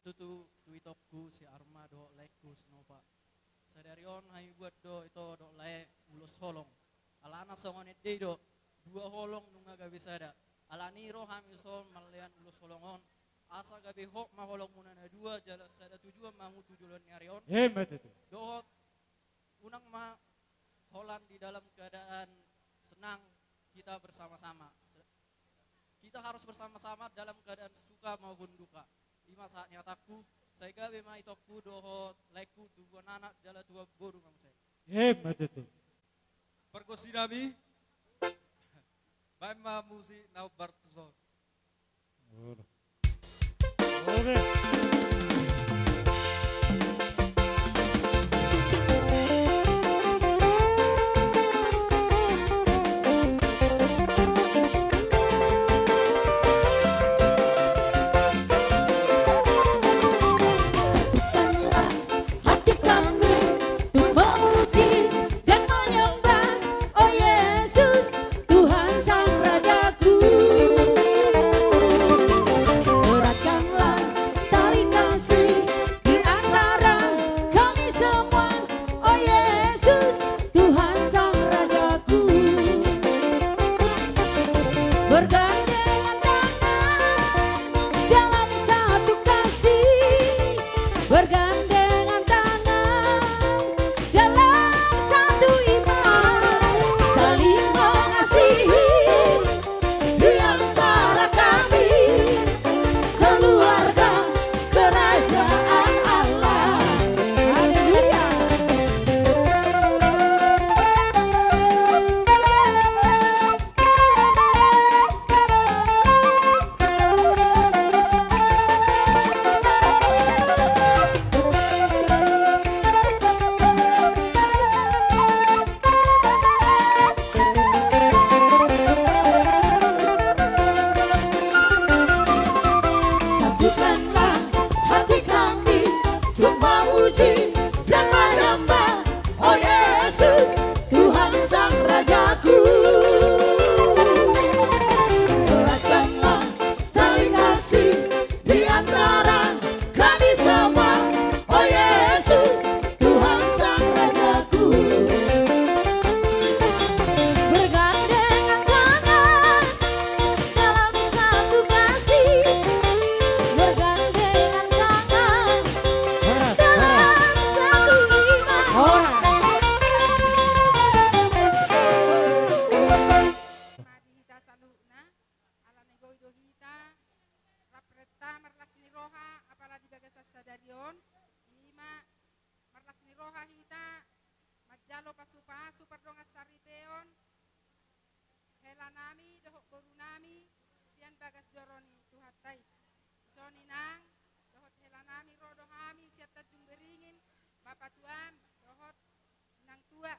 Tutu tuitokku si Arma do lekku sinopa. Sadarion hay buat do itu do lek ulus holong. Alana songon ide do dua holong nunga gabi sada. Alani roh hami son malian ulus holongon. Asa gabi hok ma holong muna na dua jala sada tujuan mamu tujuan nyarion. Hebat itu. Dohot unang ma Holan di dalam keadaan senang kita bersama-sama. Kita harus bersama-sama dalam keadaan suka maupun duka. Ima saatnya takku, saya gawe ma itokku dohot laiku dua anak jala dua boru mang saya. Hebat itu. Pergosi nami. Baik ma musi nau bartuson. Wala. Oke. Hati kami untuk memuji dan menyembah, oh Yesus, Tuhan Sang Rajaku. pasu pardongas saribeon hela nami dohok boru nami sian bagas joroni tuhatai soni nang dohot hela nami rodo hami siat tajung beringin bapak tuan dohot nang tua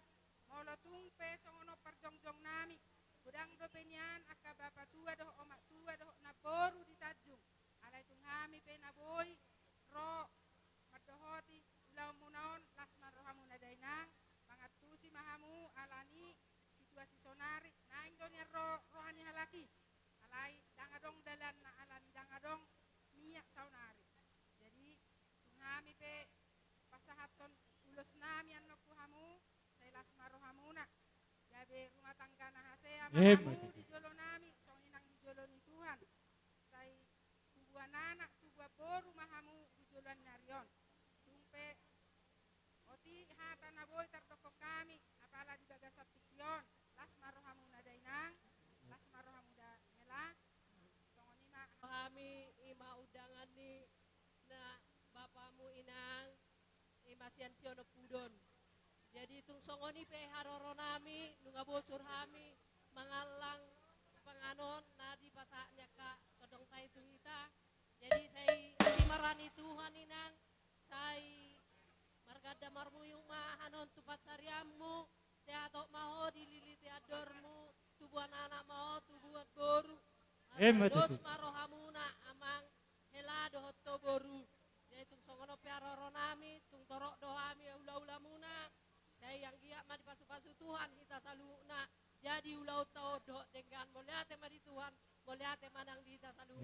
molo tungpe songono parjongjong nami udang do penyan aka bapak tua dohok omak tua dohok naboru di tajung alai tung hami pe naboi ro madohoti ulau munaon lasman rohamu nadainang mangatusi mahamu alani situasi sonari na indonya rohani halaki alai dangadong dalan na alan dangadong minyak saunari jadi tungami pe pasahaton ulus nami anokku hamu saya lasman rohamuna jabe rumah tangga nahasea mahamu di jolo nami songinang di jolo ni Tuhan saya tubuhan anak tubuh boru mahamu di joloan narion tumpe oti hata naboy tardoko kami apala di bagasat tikyon las marohamu nadainang las marohamu da mela songonima kami ima udangan ni na bapamu inang ima sian siono pudon jadi tung songoni pe haroro nami nunga bocor hami mangalang sepanganon nadi pasaknya kak kodong tai tung ita jadi saya marani Tuhan inang saya margada marmuyung mahanon tupat sariamu teatok maho dililiti adormu tubuhan anak maho tubuhan boru dos marohamuna amang hela dohoto boru jadi tung songono piaroro nami tung torok dohami ula-ula muna saya yang giat madi pasu-pasu Tuhan kita saluna jadi ulau tau dok dengan moliate madi Tuhan moliate manang di kita saluna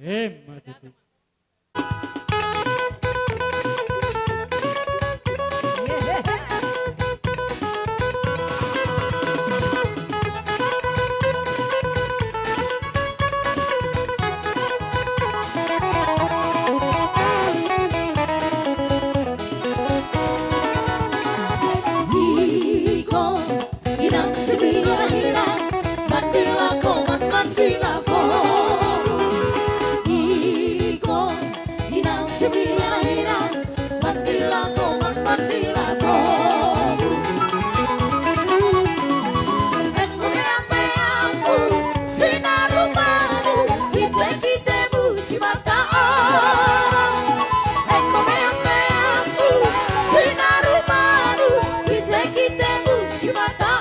Inang sebira-hira mandila koman mandila boru Iko inang sebira-hira mandila koman mandila boru Aku meampu sinar baru kita buci mata orang Aku meampu sinar baru kita buci mata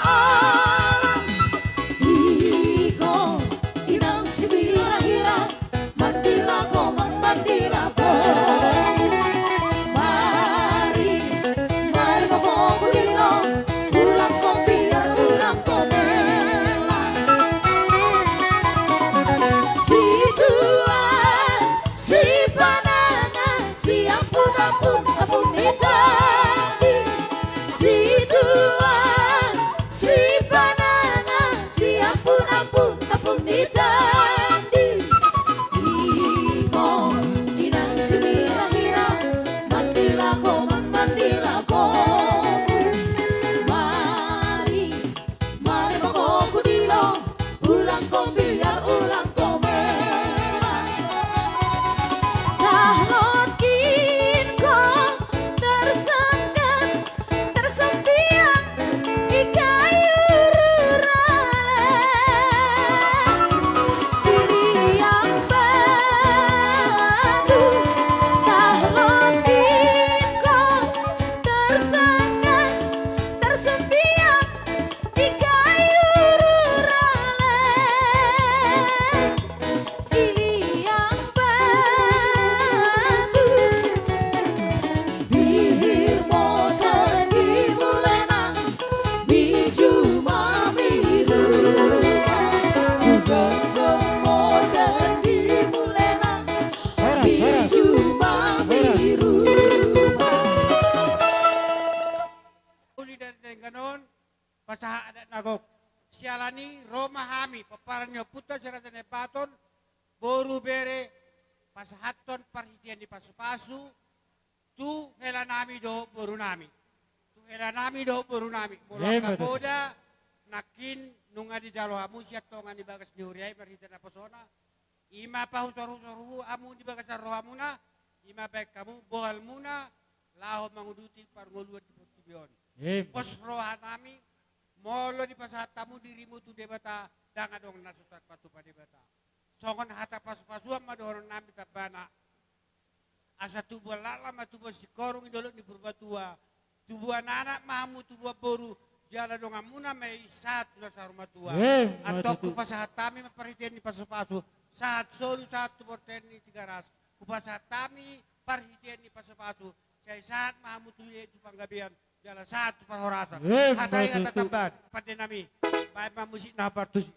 pasaha adat nagok sialani Roma hami paparanyo puta siratane paton boru bere pasahaton parhitian di pasu-pasu tu hela nami do boru nami tu hela nami do boru nami mula kaboda nakin nunga di jalo hamu siat tongan di bagas diuriai parhitian aposona ima pahutor-hutor amu di bagas rohamuna ima baik kamu bohal muna laho manguduti parngoluan di portibion pos roha nami Molo di pasatamu dirimu tu debata danga dong nasutak patu pa debata. Songon hata pasu-pasuan madoron nami tabana. Asa tubuh lala ma tubuh sikorong idolo di purbatua. Tubuh anak mamu tubuh boru jala dong amuna may satu na sa rumah tua. Antok ku pasahatami mapariten di pasu-pasu. Saat solu satu borten ni 300. Ku pasahatami parhitian di pasu-pasu. Saya saat mamu tuye di panggabian. Jala satu perhorasan. Hatai kata tambahan. Pada nami. Baik musik na partus.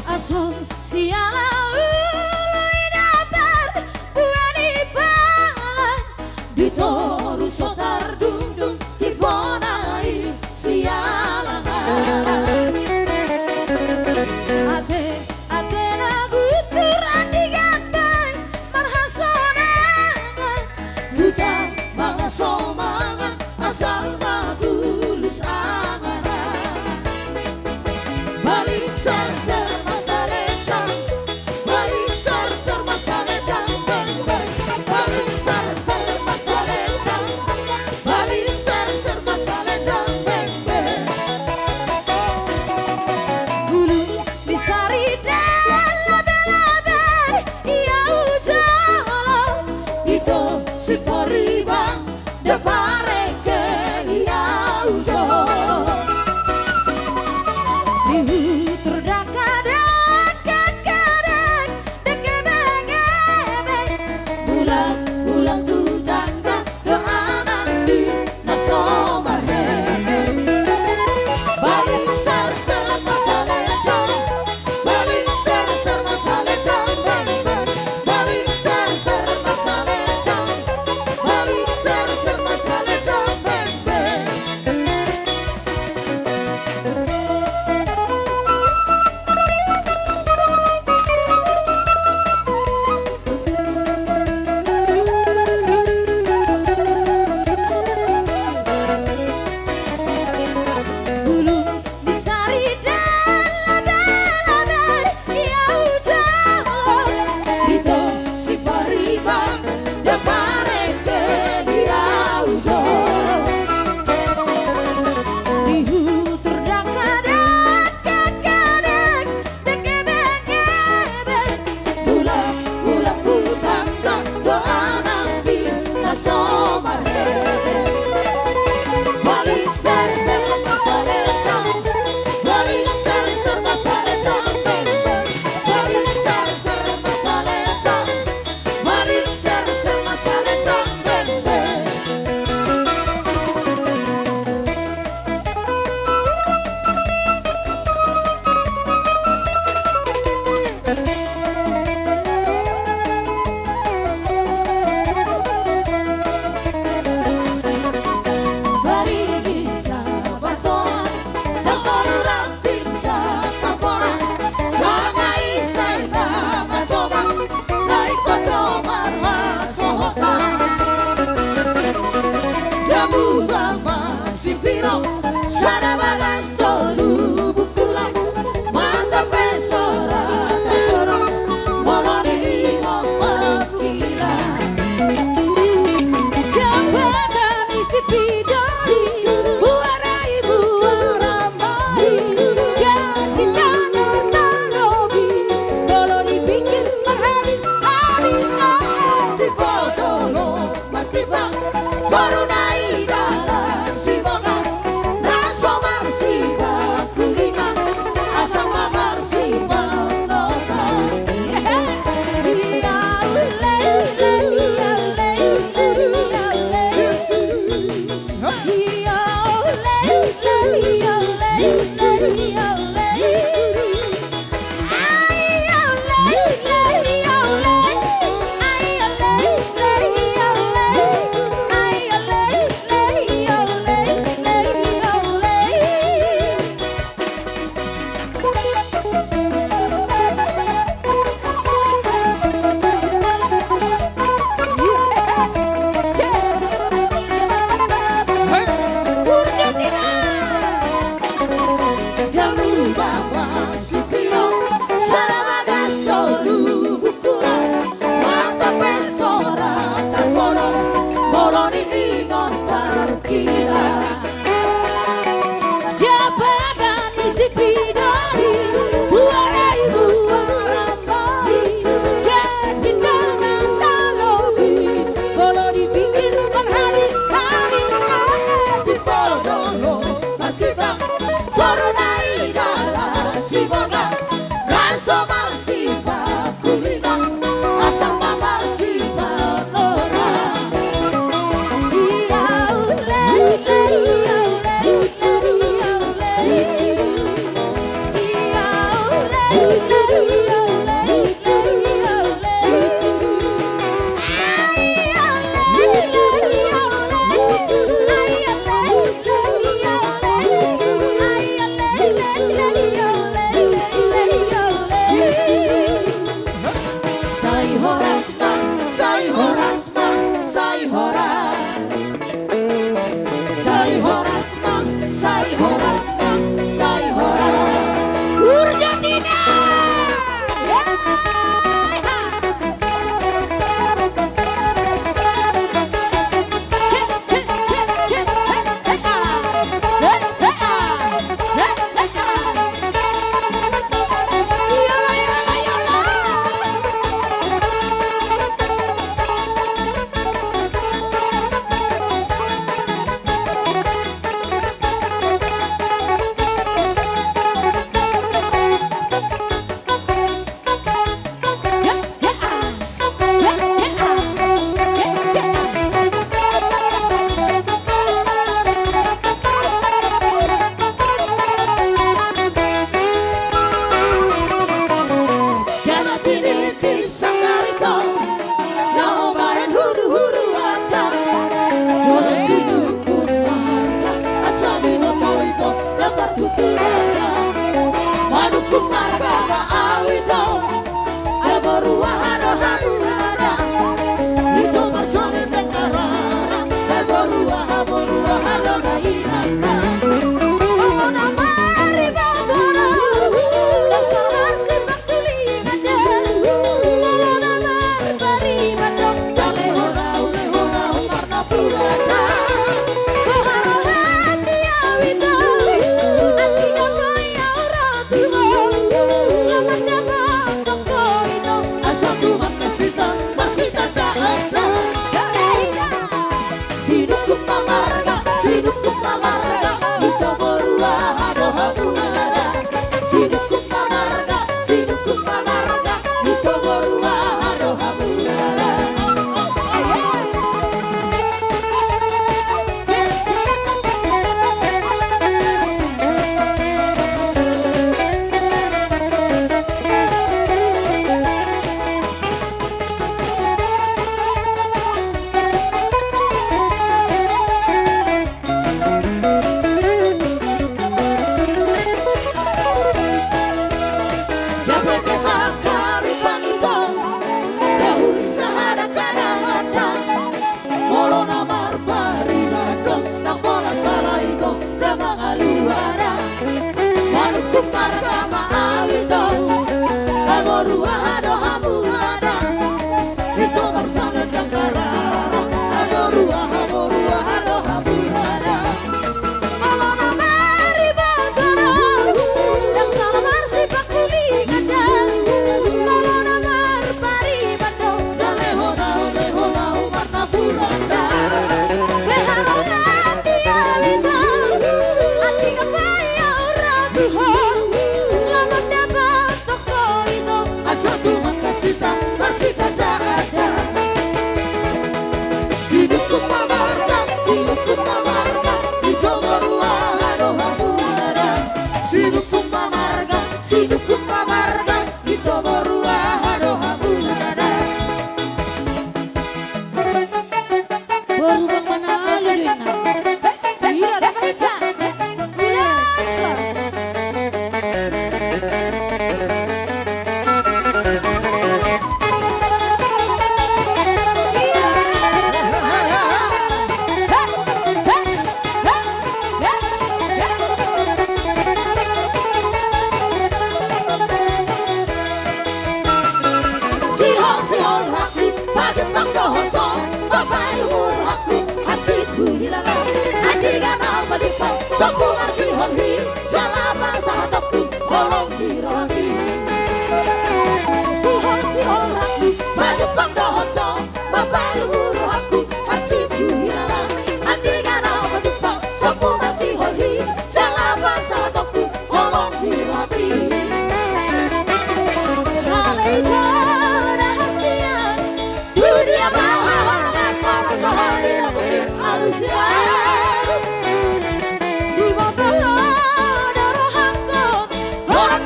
Asal siala ului dapat buani balang ditoru sotar Orang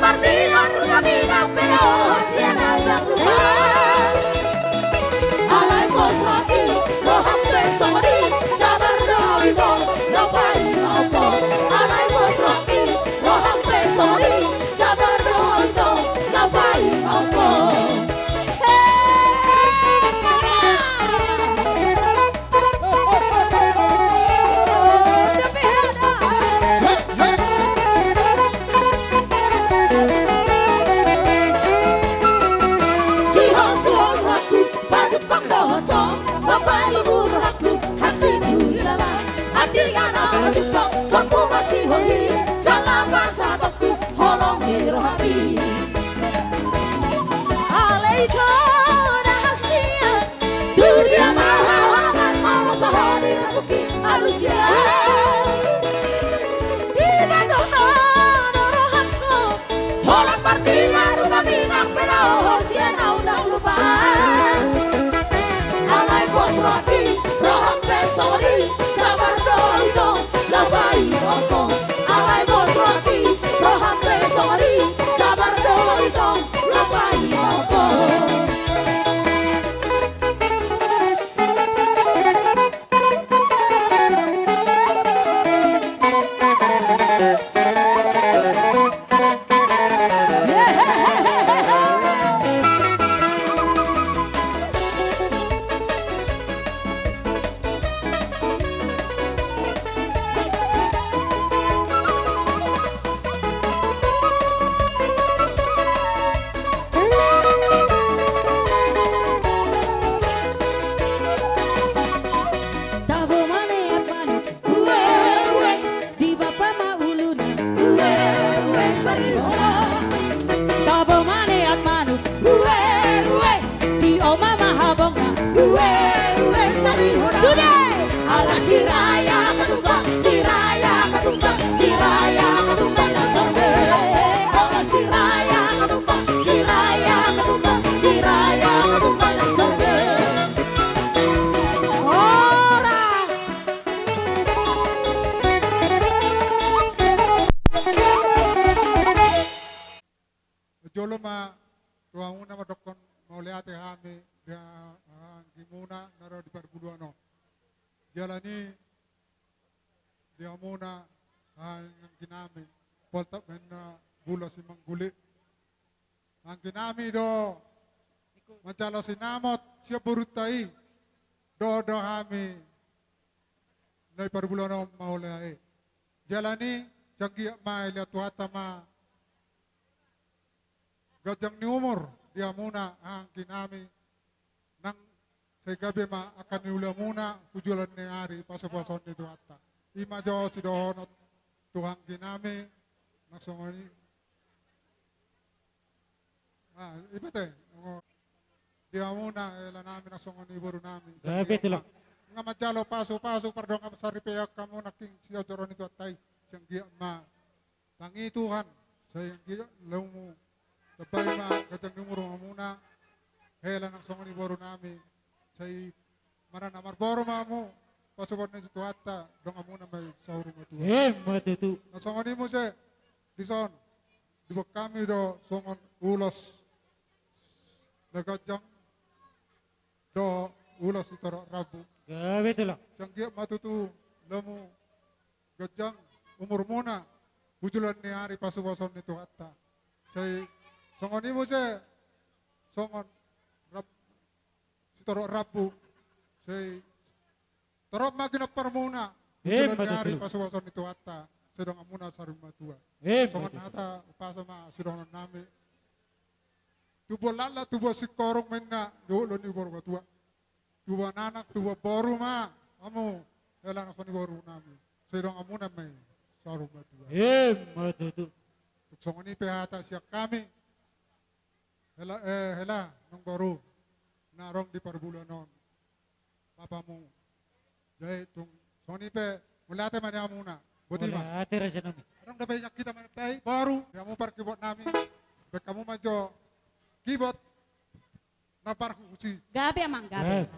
Orang partida rumah minang penao siena undang lupaan. Alay bos roti roham pesori sabar doito labai roko. Alay bos roti roham pesori sabar doito labai roko. Jolo ma tuang una ma dokon mauliate hame dia gimuna naro di perguduano. Jalani dia muna ang ginami polta men gula si mangguli. Ang ginami do mancalo sinamot siya burutai do hame nay perguduano mauliate. Jalani jagi ma ila tuata ma gajang ni umur dia muna ang kinami nang sa gabi ma akan niula muna tujulan ni hari paso-pason ni tuata. Ima jo si dohonot tuhang kinami naksongoni. Iba te dia muna ela namin naksongoni buru namin. Grabe tila. Nga majalo paso-paso pardon ka saripeyak kamu naking siya joron ni tuatay siyang giya ma tangi Tuhan sa yang giya lamu. Sabay ma katang numero muna hela ng songoni boro nami say mananamar boro mamu pasubon na situata dong amuna may sauro matuwa. Matutu. Na songoni mo siya dison di ba kami do songon ulos nagajang do ulos itaro rabu. Gabi tila. Sanggiya matutu lamu gajang umur muna bujulan ni hari pasubason ni tuata say songon mo siya, songon rap, si taro rapu, si taro maginapar muna, usulan nyari pasuwasan ito ata, sedang amuna sa rumatua. Songon nata, upasa ma, sidong nami. Tubo lala, tubo si korong men na, dulo ni boro matua. Tubo nanak, tubo boro ma, amu, kailangan ko ni boro nami. Sedang amuna may sa rumatua. Matutu. Songon ni pehata siya kami, hela nung baru narong di perbulan non papamu jadi tung soni pe mulate manya muna buti ma mulate rasa nami orang dapat yang kita mantai baru kamu par kibot nami be kamu majo kibot na par kuci gabi amang gabi.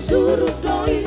Surut doi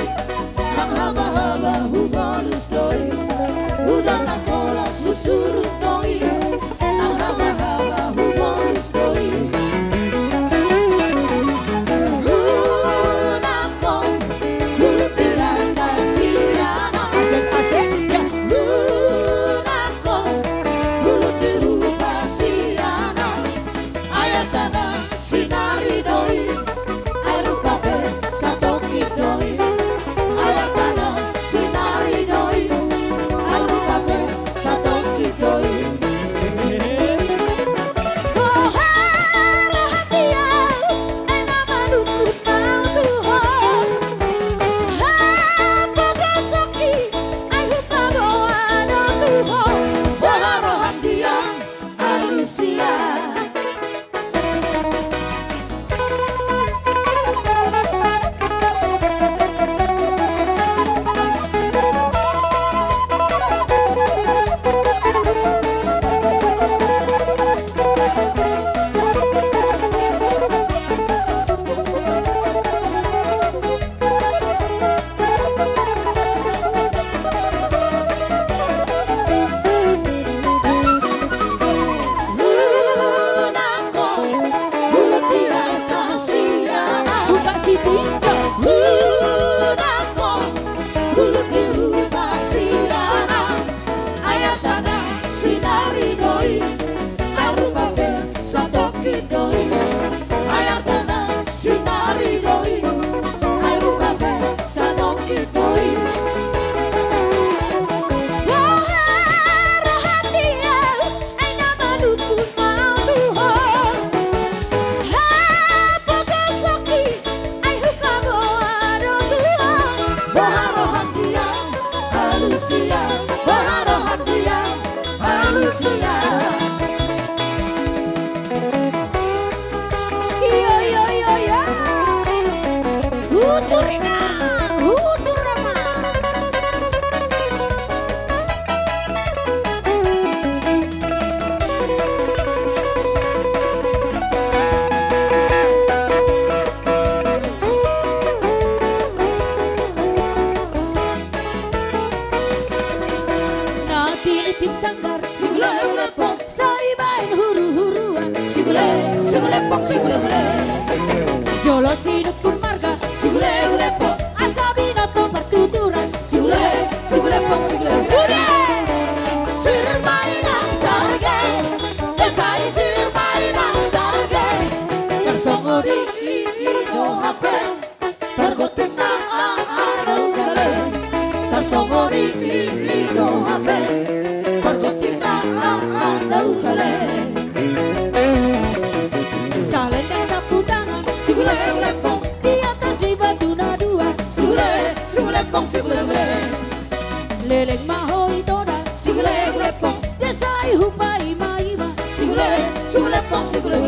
Leleng mahoi toda sigule lepong desai hupai maima sigule pong sigule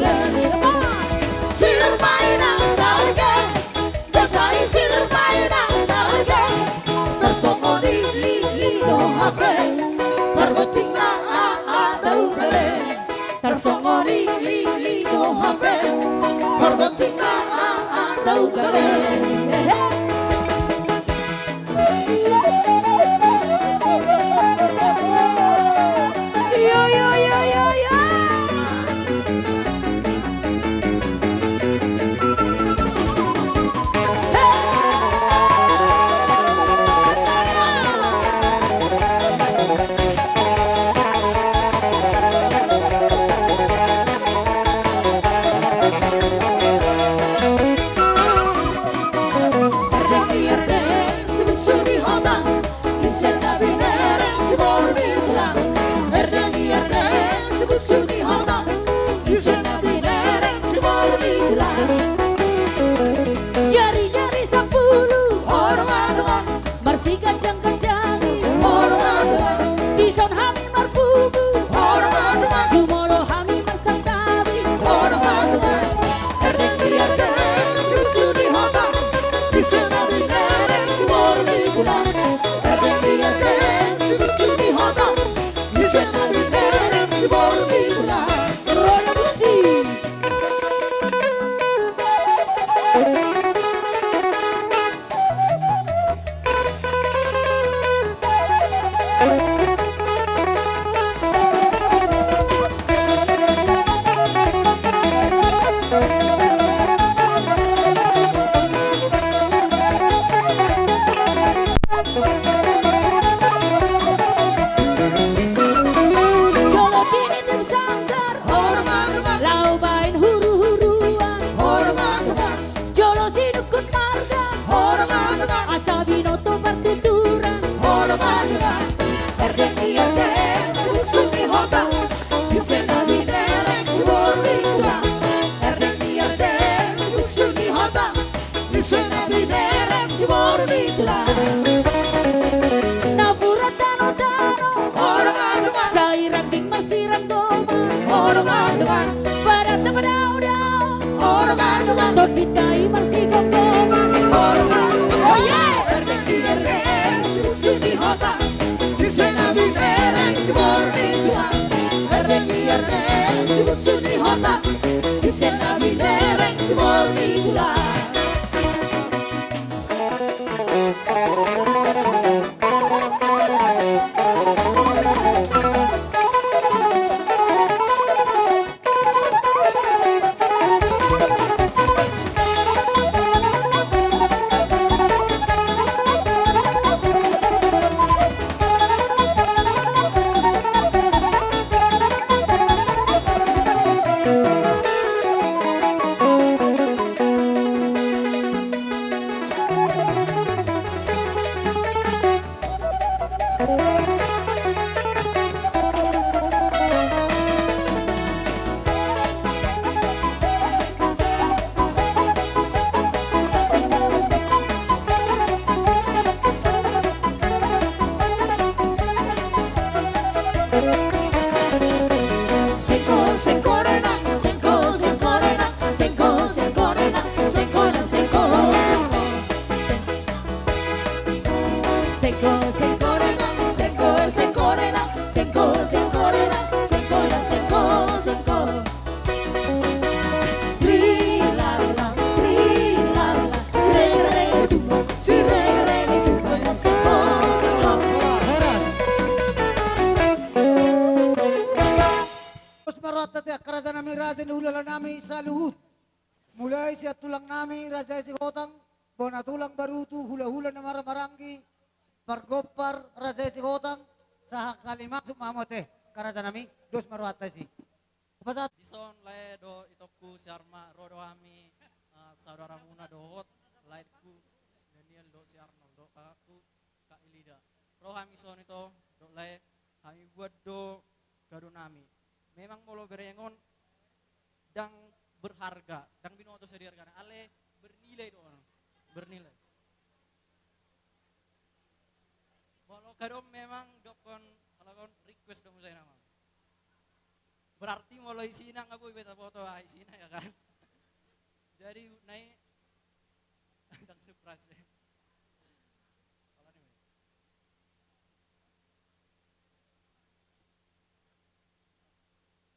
sir maina sarge desai sir maina sarge tersomodi do hape pargotinga dau kale tersomodi do hape pargotinga dau kale Terus marwata tiya kerajaan nami raja ni ulala nami sa luhut. Mulai siya tulang nami raja si Kotang, bona tulang barutu hula-hula na maramaranggi, pargopar raja si Kotang, sa kalimang sumamote kerajaan nami dos marwata si. Pasat Dison lae do itokku si Arma rodo kami saudara Muna dohot laitku Daniel do si Arnold do kakakku Kak Ilida. Roh kami son itu do lae kami buat do gado nami. Memang molo berengon dang berharga, dang binoto sediarkan ale bernilai do bernilai. Molo gado memang dokon kalau kon request dong saya nama. Berarti mulai isina nggak boleh beta foto isina ya kan. Jadi naik dan surprise deh.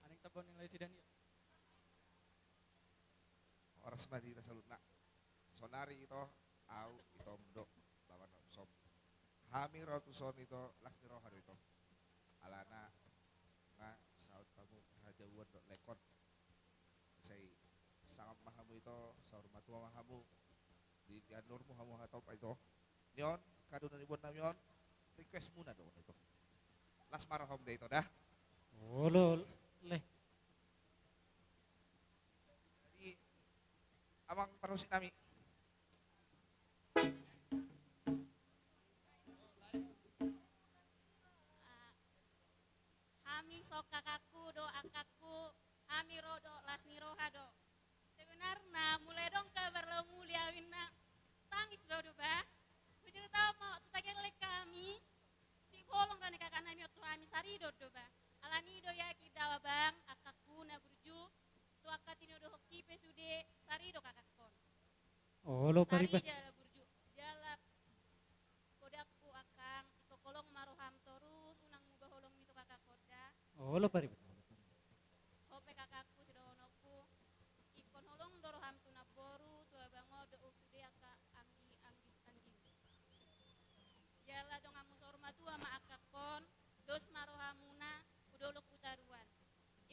Aning tabon yang lain si Daniel. Oras madi ta salutna. Sonari ito au ito mdok lawan som. Hami rotu son ito las ni rohado ito. Alana nga saud kamu raja uwan dot lekon. Say sangat mahamu ito sa matua mahamu di anurmu hamu hatop ito. Nyon kado na ibon namyon request muna do ito. Las marahom de ito dah. Olo leh. Jadi amang parusin nami. Kami sok kakakku do akakku, kami rodo lasni rohado. Sebenarnya mulai dong kabar lo mulia winna tangis do bah. Bujur tau mau tutagen lek kami si kolong dan kakak nami waktu kami sari do bah. Alani do ya kita bang akakku na burju tu akatino do hoki pesude sari do kakak kon. Olo Sari paribat. jala burju jala kodakku akang iko kolong maroham torus unang mubah holong itu kakak koda. Olo paribat. Hope kakakku sudah onokku ikon holong doroham tuna boru tua bango do usude aka anggi anjing. Jala dong amu sorma tua ma akakon dos marohamuna udolok utaruan.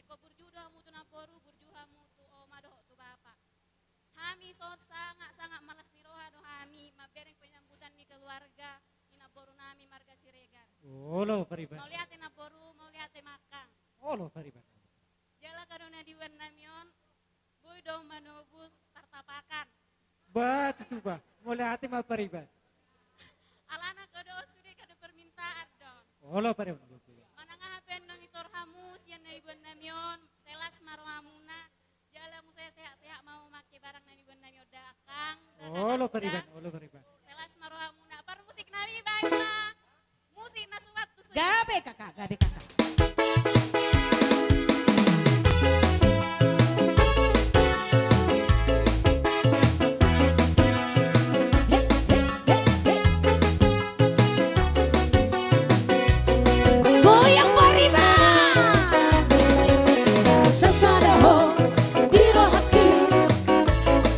Iko burju do hamu tuna boru burju hamu tu oma do tu bapak. Kami so sangat malas niroha do kami mabereng penyambutan ni keluarga ina boru nami marga Siregar. Olo paribat. Mau lihat ina boru, mau lihat makang. Olo paribat. Jala kadona di namion, boy do manobus tartapakan. Bat itu bah. Mulai hati mah paribat. Alana kado sudah kado permintaan dong. Olo paribat. Manangah hapen dong itor hamu sian dari namion, selas marohamuna. Jala mu saya sehat-sehat mau make barang nani namion dakang. Olo paribat. Olo paribat. Selas marohamuna. Par musik nabi baik mah. Musik nasuat tu. Gabe kakak, gabe kakak. Goyang pariba. Sasadaho biro hati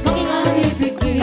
mengingati pikir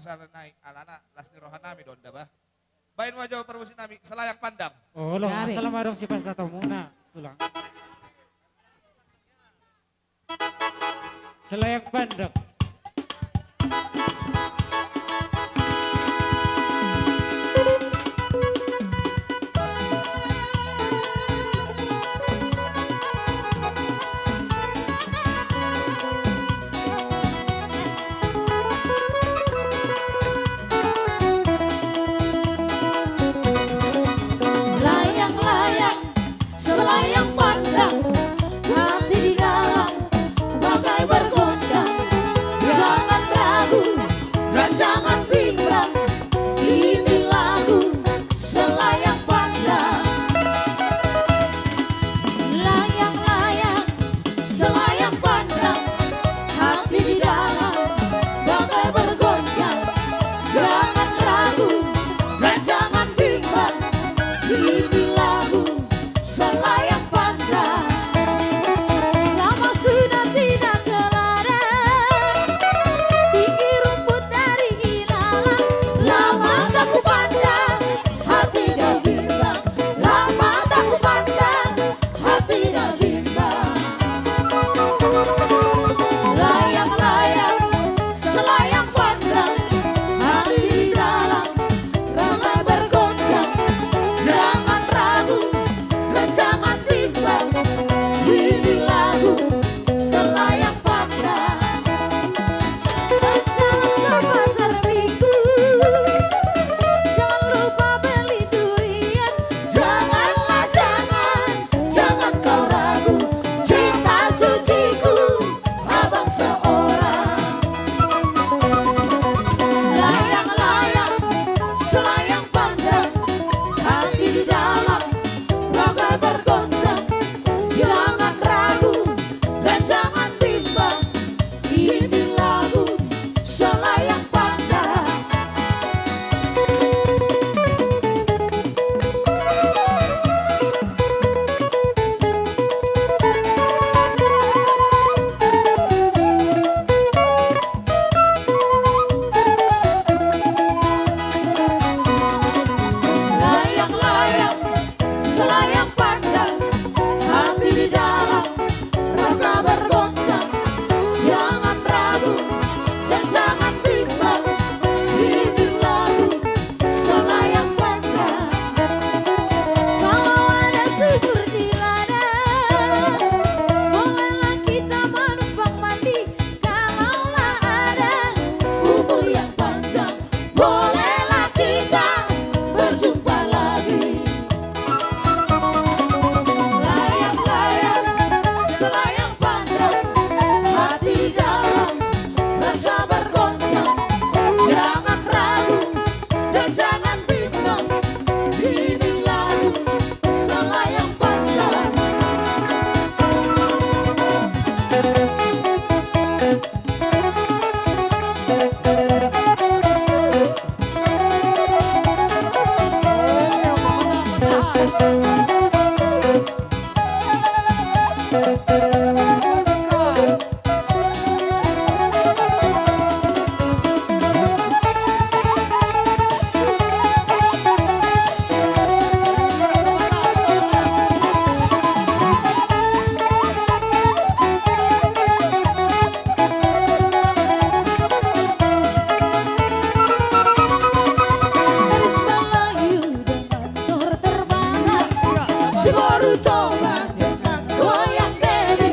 sana naik alana lasni rohanami don dah. Bain wajah permusin nami selayang pandang. Oh lo, assalamualaikum si pesta muna. Tulang. Selayang pandang. Layang-layang, selayang pandang, hati di dalam bagai bergoncang. Jangan ragu dan jangan bimbang, ini lagu selayang pandang. Layang-layang, selayang pandang, hati di dalam bagai bergoncang. Jangan ragu dan jangan bimbang, ini lagu selayang pandang. Lama sudah tidak kelada, tinggi rumput dari ilalang. Lama tak ku pandang, hati dah bimbang. Lama tak ku pandang, hati dah bimbang. Layang-layang, selayang pandang, hati di dalam bagai bergoncang. Jangan ragu dan jangan bimbang, ini lagu selayang pandang. Jalan ke pasar minggu, jangan lupa beli durian. Janganlah jangan kau ragu, cinta suciku abang seorang. Layang-layang, selayang pandang, hati di dalam bagai bergoncang. Jangan ragu dan jangan bimbang, ini lagu selayang pandang. Layang-layang, selayang pandang, hati di dalam rasa bergoncang. Jangan ragu dan jangan bimbang, ini lagu selayang pandang. Kalau ada subur di ladang, bolehlah kita menumpang mandi. Kalaulah ada umur yang panjang, bolehlah kita berjumpa lagi. Layang-layang, selayang pandang, hati di dalam rasa bergoncang. Jangan ragu dan jangan bimbang, ini lagu selayang pandang. Garis Melayu dengan nur terbang, si baru tobat dengan goyang deli.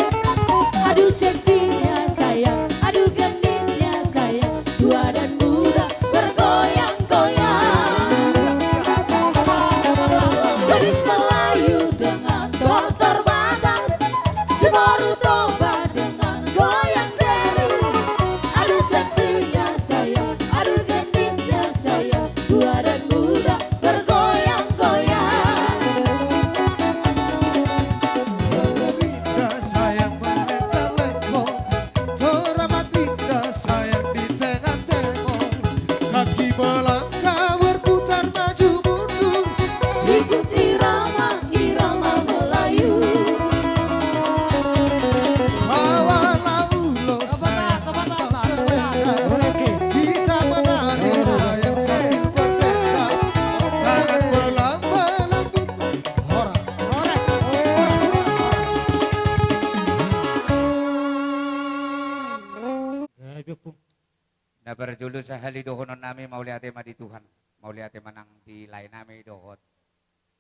Na berjulu sa halidohonon nami mauliate di Tuhan. Mauliate manang di lain nami dohot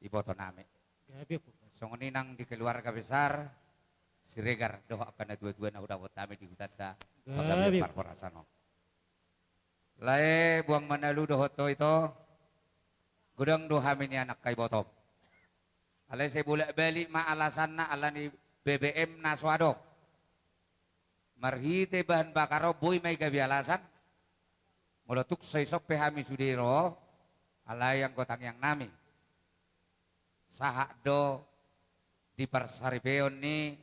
iboto nami. Gabi po. Songoninang di keluarga besar Siregar doh akan na dua-dua na udawot nami di hutan da. Pagabi parporasano. Lae buang manalu dohot to ito. Gudang dohami ni anak kay botom. Alay saya bolak balik ma alasan na ala ni BBM na swado. Marhite bahan bakaro boy may gabi alasan. Mulatuk sa isok pehami sudiro alayang kotang yang nami. Sahak do di persaripeon ni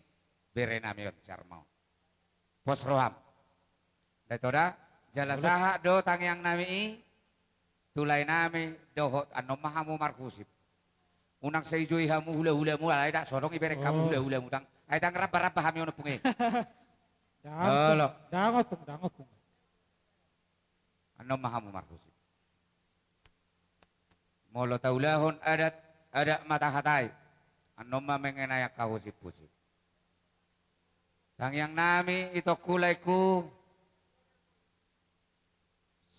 bere nami yon sarmau. Pos roham. Datoda jala sahak do tang yang nami i tulay nami dohot ano mahamu markusip. Unang sa ijoy hamu hula-hula mu alay da sorong iberek kamu hula-hula mu tang ay tang raba-raba hami ono pungi. Dango pong. Ano mahamu markusip. Molo taulahon adat mata hatay. Ano mamengenayak kahusip-husip. Tang yang nami ito kulay ku.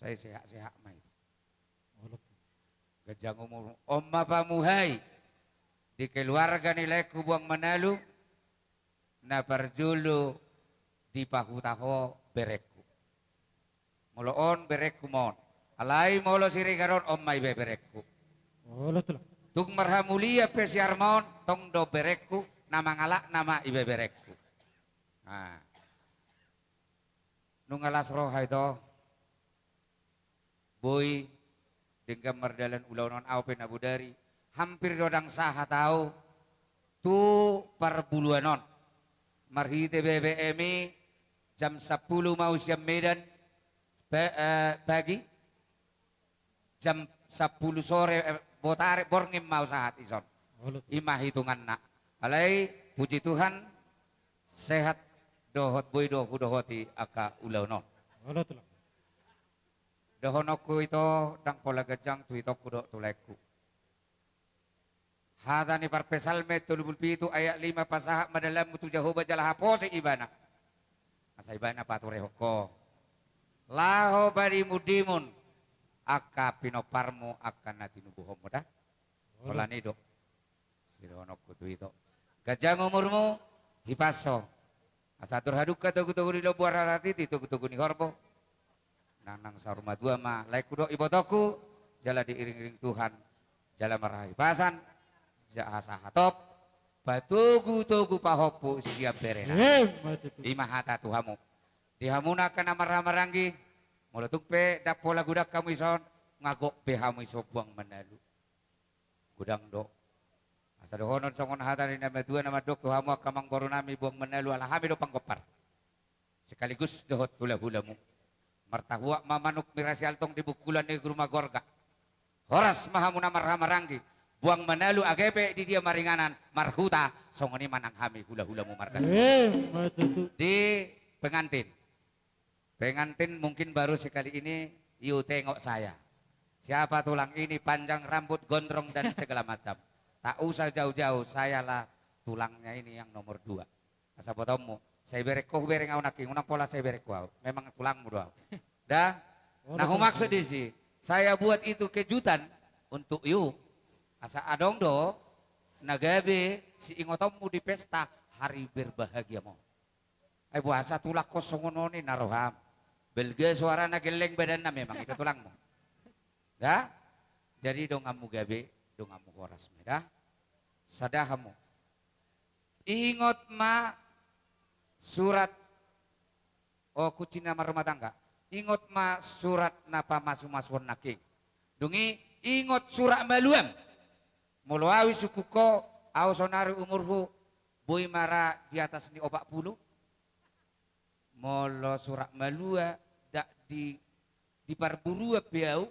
Saya sehat-sehat may. Gajang umur. Omma pamuhay. Di keluarga nilai ku buang manalu. Na perjulu di pahutaho berekku. Moloon berekku mon. Alay molo sirigaron ommay berekku. Tung marhamulia pesiar mon tong do berekku nama ngalak nama ibe berekku. Nah. Nungalas roha itu boy dengan merdalan ulaunan aupen Abu Dari hampir dodang saha tahu tu perbuluanon marhite BBMI jam 10 mau siap Medan pagi jam 10 sore botare borngim mau saat ison imah hitungan nak alai puji Tuhan sehat dohot boy dohoti aka ulaunon dohonokku itu dang pola gejang tu itu kudo tuleku hadani parpesal metulubul pitu ayat 5 pasahak madalam mutu jahoba jalah hapose ibana asa ibana pature hoko laho bari mudimun aka pinoparmu akan natinu buhomo dah pola nido sironokku tu itu gajang umurmu hipaso asatur haduka tugu-tugu di lobuar harati tugu-tugu ni horbo nanang saruma dua ma lai kudo ibotoku jala diiring-iring Tuhan jala marahi pasan jahasa hatop batugu-tugu pahopu siap berena imahata Tuhamu dihamuna kana marah-maranggi mulatuk pe dak pola gudak kamu ison ngagok pe hamu iso buang manalu gudang do asa dohonon songon hata ni nama dua nama dok Tuhamu kamang baru nami buang manalu alahami do panggopar sekaligus dohot hula-hulamu martahua mamanuk mirasi altong di bukulan di rumah gorga horas mahamuna marhamaranggi buang manalu agepe di dia maringanan marhuta songoni manang hami hula-hulamu markas di pengantin mungkin baru sekali ini you tengok saya siapa tulang ini panjang rambut gondrong dan segala macam tak usah jauh-jauh sayalah tulangnya ini yang nomor 2 asa botomu saya berek kau bereng au naking unang pola saya berek kau memang tulangmu doang dah nah maksud di sini saya buat itu kejutan untuk you asa adong do nagabe si ingotommu di pesta hari berbahagia mo ay buasa tulak kosong noni naroham belga suara nageleng badan na memang itu tulangmu dah jadi dongamu gabe dongamu horas dah sadahamu ingot ma surat kucina rumah tangga ingot ma surat napa masu-masuan naking dungi ingot surat maluam mulawi sukuko au sonari umurhu boy mara di atas ni opak puluh molo surat malua dak di parburua piau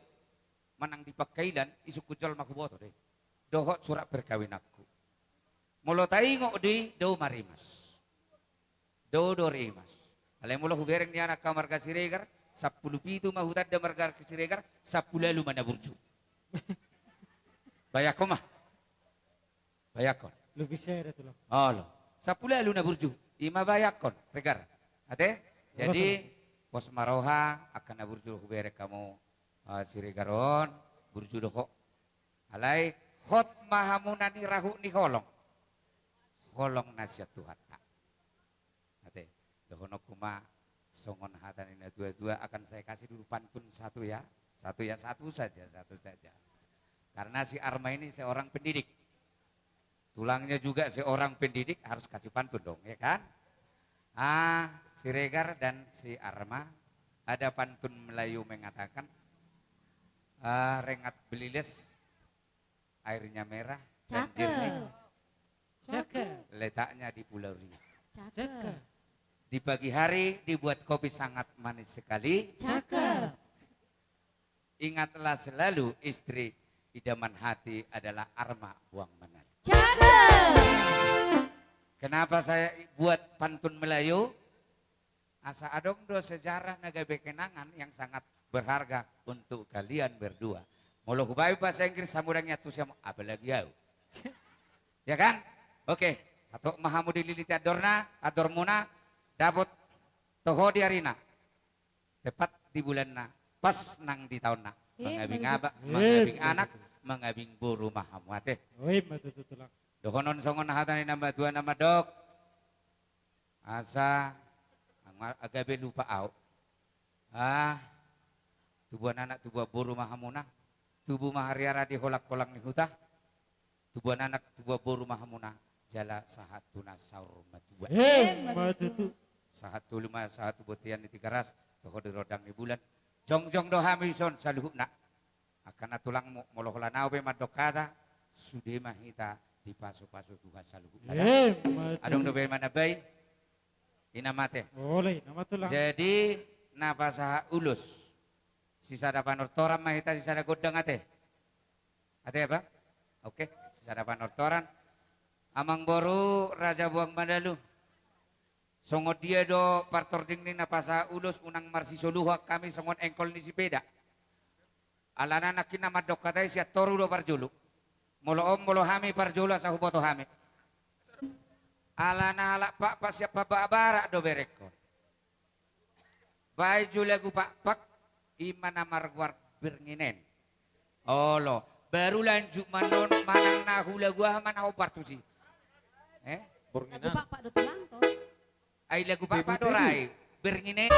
manang di pakailan isu kujol makuboto deh dohot surat perkawin aku molo taingok di do marimas do rimas alay molo hubereng ni anak kamar kasiregar 10 pitu mahutad da margar kasiregar 10 lalu mana burju bayako mah bayakon lebih share itu loh oh lo 10 lalu na burju ima bayakon regar ate jadi pos maroha akan burju bere kamu Siregaron burju doho alai hot mahamunani rahu ni holong nasihat Tuhan tak ate dohono kuma songon hatan ini dua akan saya kasih dulu pantun satu saja karena si Arma ini seorang pendidik tulangnya juga seorang pendidik harus kasih pantun dong ya kan. Si Regar dan si Arma ada pantun Melayu mengatakan rengat beliles airnya merah dan jernih letaknya di Pulau Ria. Di pagi hari dibuat kopi sangat manis sekali. Ingatlah selalu istri idaman hati adalah Arma Buang Manali. Kenapa saya buat pantun Melayu? Asa adong do sejarah nagabe kenangan yang sangat berharga untuk kalian berdua. Molo hubai bahasa Inggris samurangnya tuh siapa apalagi yau. Ya kan? Oke. Atau mahamudi liliti adormuna dapat toho diarina. Tepat di bulan na pas nang di tahun na. Mengabing abak, mengabing anak, mengabing buru mahamuate. Tulang. Dohonon songon hatan nama dua nama dok. Asa agabe lupa au. Tubuhan anak tubuh boru mahamuna. Tubuh mahariara di holak-kolak ni huta. Tubuhan anak tubuh boru mahamuna. Jala sahatuna saur matua. Matutu. Sahatu lima sahatu botian di tiga ras. Toho di rodang di bulan. Jong dohamison saluhna. Akana tulangmu molohola nawe madokada. Sudema hita di pasu-pasu Tuhan saluhna. Adong dobe mana bay. Inamate. Oleh, nama tulang. Jadi napasaha ulus. Sisa da panortoran mahita sisa da godang ate. Ate apa? Oke, sisa da panortoran. Amang boru Raja Buang Mandalu. Songot dia do partording ni napasaha ulus unang marsisoluha kami songon engkol ni si peda. Alana nakin nama dok katay siya toru do parjulu. Molo hami parjulu sa huboto hami. Alana alak pak siapa barak do berekor. Baik lagu pak imana marguar bernginen. Olo baru lanjut manon manang nahu lagu mana opartu sih. Lagu pak do tulang to. Ai lagu pak dorai bernginen.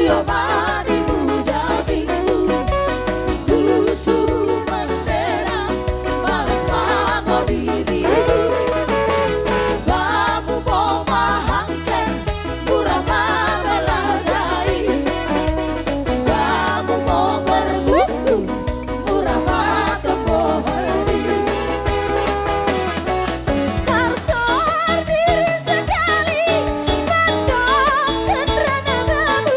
Giovanni muda minggu Kusur bendera balas mamo diri Bamu mau mahangken murah mameladai Bamu mau berbuku murah mata pohari Tarsor diri sekali Bandong dan rana bamu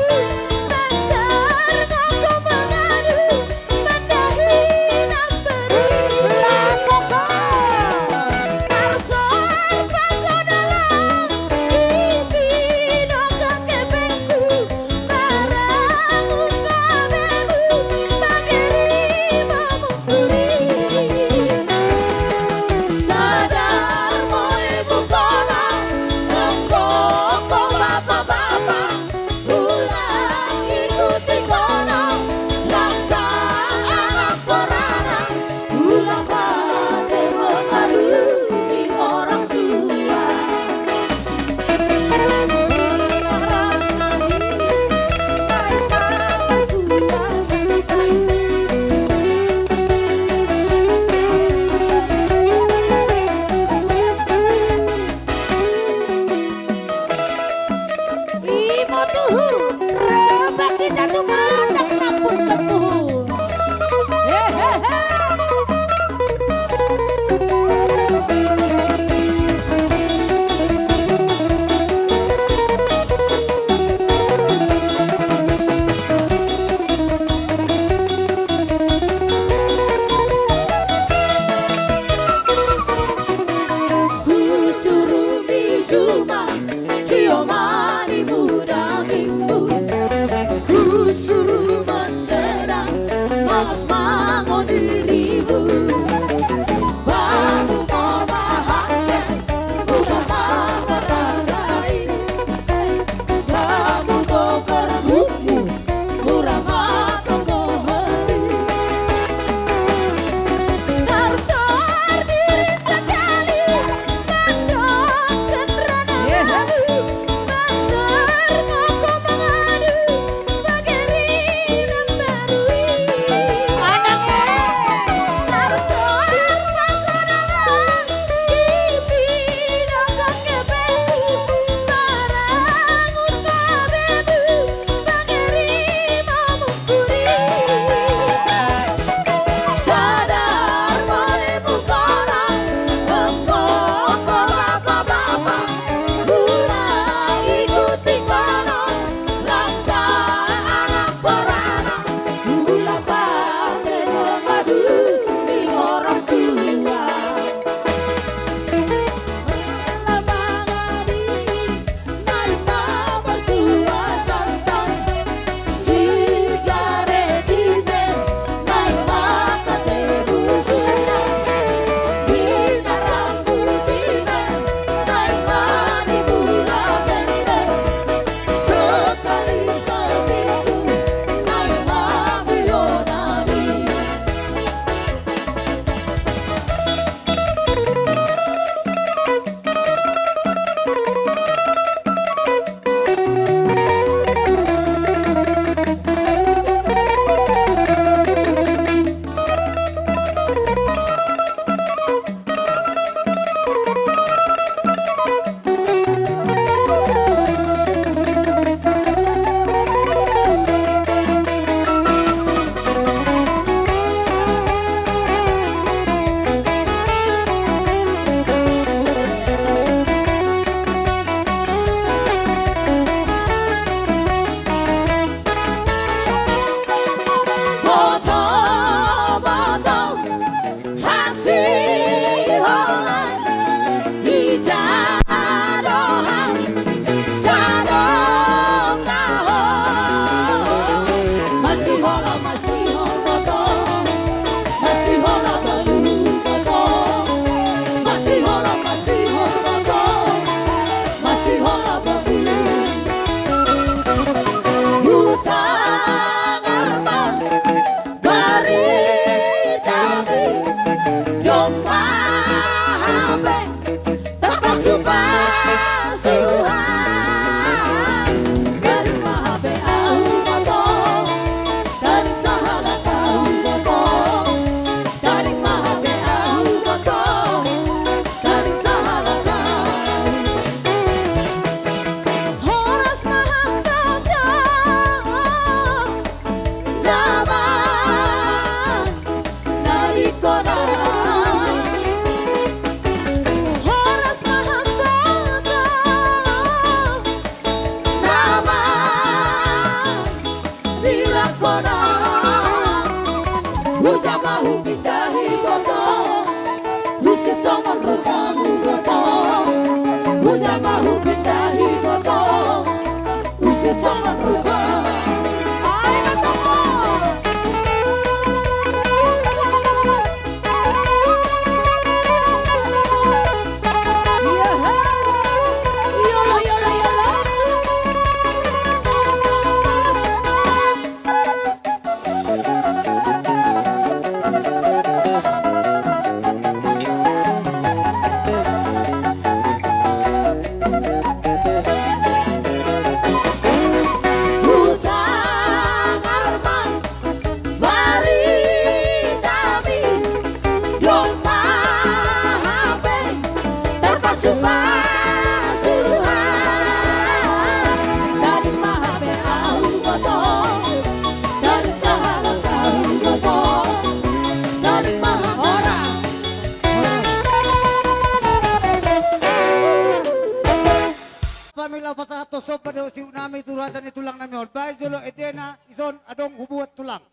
non bai jolo edena ison adong hubuat tulang.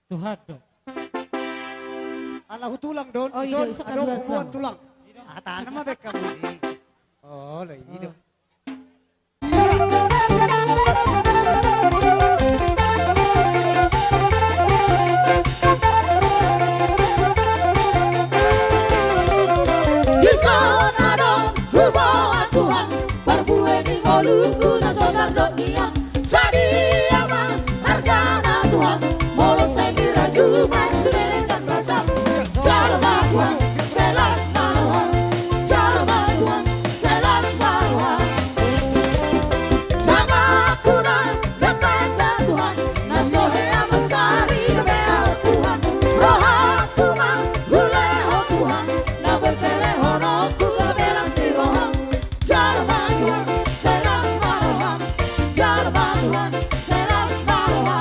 Tuhan dong. Alah tulang don Oh, ison iso adong kaduat hubuat tulang. tulang. Tanah mah bek kamu sih. Oh, lah itu. Di sana dong hubungan Tuhan perbuat di ngolungku na sonar dong dia sadia mah hargana Tuhan molo saya kira cuma suderekan basam jalma Tuhan selas bahwa jalma Tuhan selas bahwa jama kuna datanda Tuhan nasohe amasari bea Tuhan roha kuma guleho Tuhan na bepele hono kula belas di roha jalma Tuhan selas bahwa jalma Tuhan selas bahwa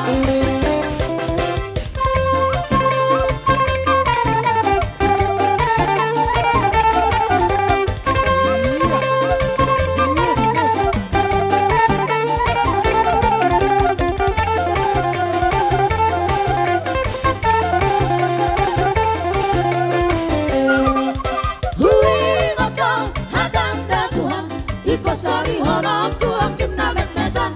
Hui ngotong hadam da Tuhan Iko sari hono ku angkim na met-metan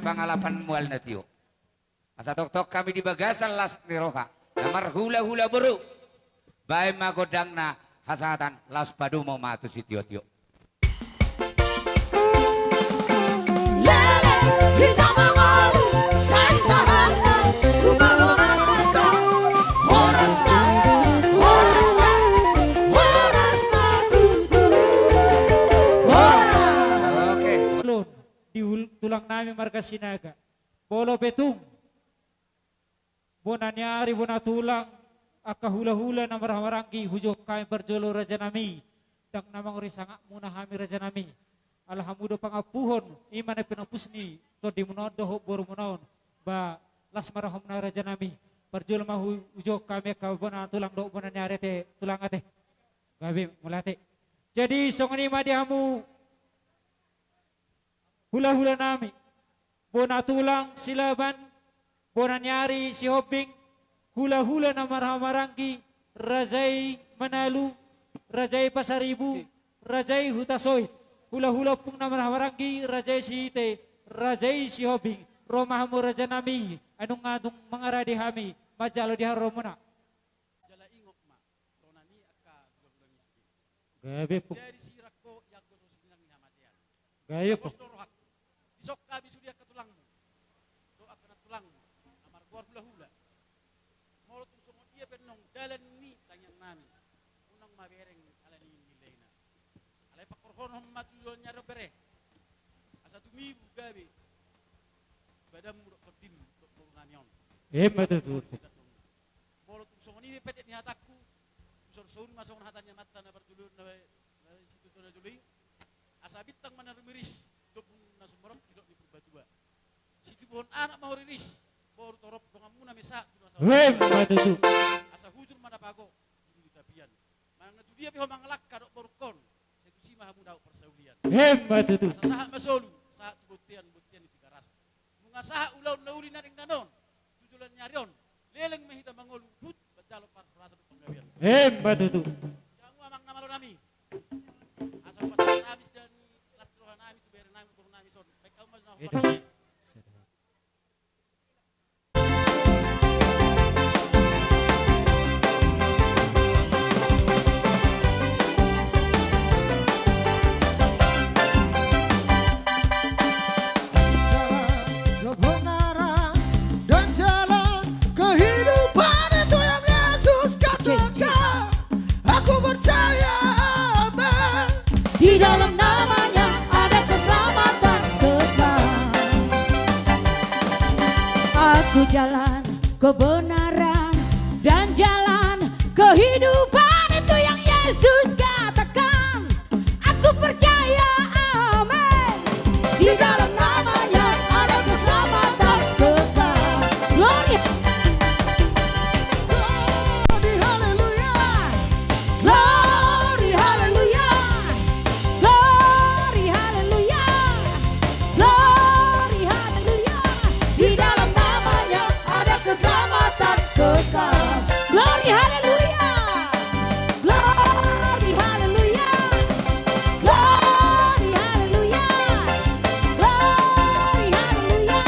pangalapan mual na tiyo. Asa tok kami di bagasan las ni roha. Namar hula-hula buru. Bae magodang na hasatan las padu mau matu si tiyo-tiyo. Lele, kita mengalu, saya sahabat, rumah orang sedang. Horas Oke. Di tulang nami marga Sinaga. Bolo betung. Bona nyari bona tulang. Aka hula-hula na marhamarangki hujok kami berjolo raja nami. Dak namang risangak muna hami raja nami. Alhamdulillah pangapuhon iman pinapusni to di munodo boru munaon ba las marahom na raja nami. Berjolo mahu hujok kami ka bona tulang do bona nyari te tulang ate. Gabi mulate. Jadi songani madihamu hula-hula nami. Bona tulang silaban, bona nyari si hoping, hula-hula na marhamarangki, rajai manalu, rajai pasaribu, rajai hutasoy, hula-hula pung na marhamarangki, rajai si ite, rajai si hoping, romahamu raja nami, anong ngadong mga radi hami, majalo di haromuna. Jala ingok ma, tonani aka gula-gula miskin. Gabi po. Jadi sirako yago susinang ni hamatian. Gabi po. Isok kabi sudia ka tulangmu. Do akan tulangmu. Amar gor hula-hula. Molo tung songo dia penong dalan ni tanyang nami. Unang mabereng ala ni nilena. Alay pakorhon matulo nyaro bere. Asa tumibu gabi. Badam murok kodim do namion. Matutur. Molo tung songo ni pedet ni hataku. Sor-sor masong hatanya mata na bertulur na situ na juli. Asa bitang manarmiris. Tupung nasumorok tidak di Purbatua. Situ pohon anak mau riris. Baru torop dongamuna mesa. Matutur. Asa hujur mana pago. Ini di tapian. Mana tu dia piho mangalak kadok borukon. Sekusi maha muda persaulian. Matutur. Asa sahak masolu. Sahak butian di karas. Bunga sahak ulau nauli naring danon. Tujulan nyarion. Leleng mehita mangolu. Hut bacalo parfrasa penggawian. Matutur. Jangan amang nama lo nami. Asa pasal habis dan las troha nami tu bere nami kurun nami son. Baik kau mas nafas. Kebenaran dan jalan kehidupan itu yang Yesus katakan. Aku percaya, amin. Di dalam namanya ada keselamatan kekal. Aku jalan kebenaran dan jalan kehidupan itu yang Yesus katakan. Aku percaya, amin. Di dalam namanya ada keselamatan kekal. Glory. Glory, haleluya. Glory, haleluya. Glory, haleluya. Glory, haleluya. Di dalam namanya ada keselamatan kekal. Glory, haleluya. Glory, haleluya. Glory, haleluya. Glory, haleluya.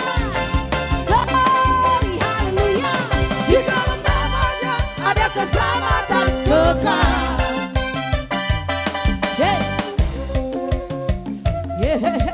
Glory, haleluya. Di dalam namanya ada keselamatan kekal. Yeah. Yeah.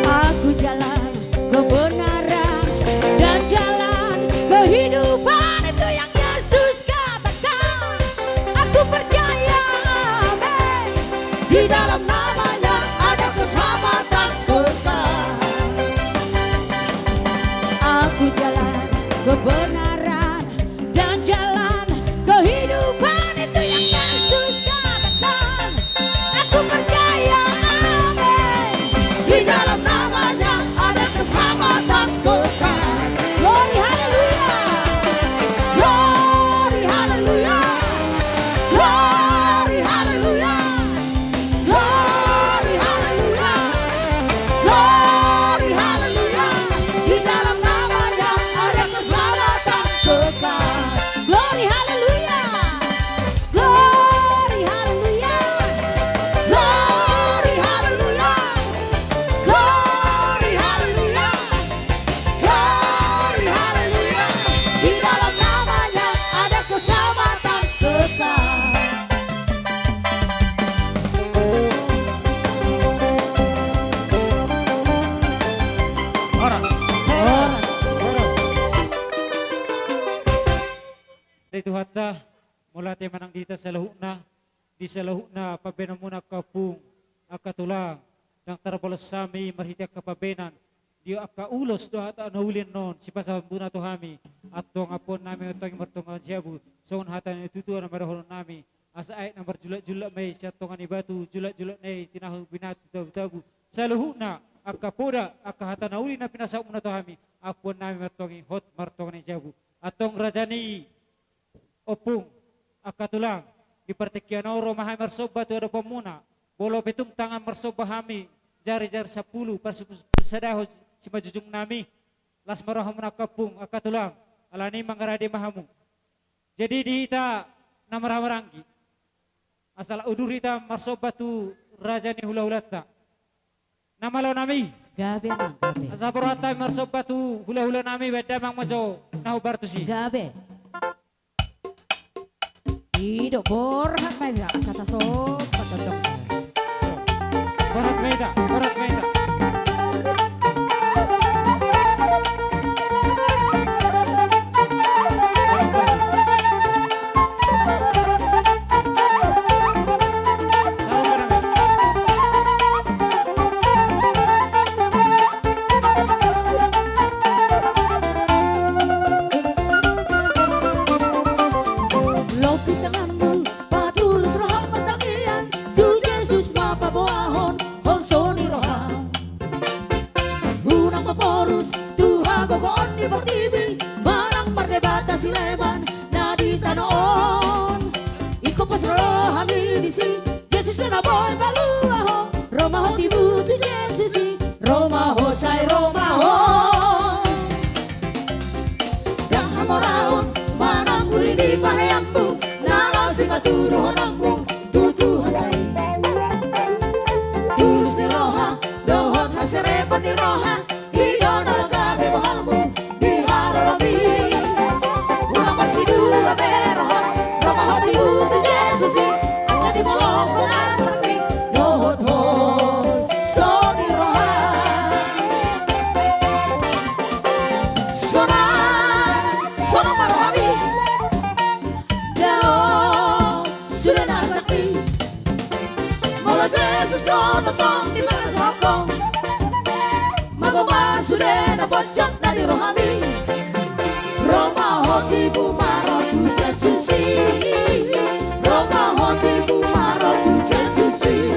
Aku jalan kebenaran dan jalan kehidupan itu yang Yesus katakan. Aku percaya, amin. Di dalam namanya ada keselamatan kekal. Aku jalan kebenaran dan jalan kehidupan itu yang Yesus katakan. Aku percaya, amin. Di dalam namanya ada keselamatan kekal. Tuhatta, mulate manang dita sa lahuna, di sa lahuna, pabenamuna kapung, akatulang, ng tarabalos sami, marhitik kapabenan, di akaulos do at anahulin non, si pasabuna to hami, at to nga po namin itong martungan siyagu, so hatan itutuan na marahon nami, asa ay na marjula-jula may siya to nga ni batu, jula-jula na tinahong binati tabu, sa lahuna, akapuda, akahatan na uli na pinasa muna to hami, apon namin martungan hot martungan ni siyagu, atong rajani, opung, akatulang, di partikyan oro mahay marsoba to ada pamuna, bolo petong tangan marsoba hami, jari-jari 10 persadahos si majujung nami, las maraham na kapung, akatulang, alani mangarade mahamu. Jadi dihita na maramarangi, asal udurita marsoba tu raja ni hula-hulata. Namalaw nami, Gabi mang gabi. asal berata marsoba tu hula-hula nami, beda mang majo, nahu bartusi. Gabi. Hidup borhat pa nila kata sob patodok. Borat beda, borat beda. Lopit tanganmu, patulus roham pertangian, tu Yesus mapabuahon, honsoni roham. Unang maporus, Tuhan gogoon di pertibi, manang mardebata sileman, na di tanoon. Iko pas roham inisi, Yesus na boy baluaho, Romaho tibu tu Yesus, Romaho say Romaho. Yang hamoraon, manang guri di pahayambu, nalau si paturu honangmu, tutu hanai. Tulus ni roha, dohot haserepan ni roha, hidona lagabe bahalmu, di harorobi. Ulang bersidu abe roha, Roma hoti utu Yesusi, asa di molong kuna sakti, dohot hol, so di roha. Sona marohami, Deo sudah nasakti, malah Yesus nonton di mana sokong, magoma sudah napocok dari rohami, Roma hoti bumaro tu Yesusi, Roma hoti bumaro tu Yesusi,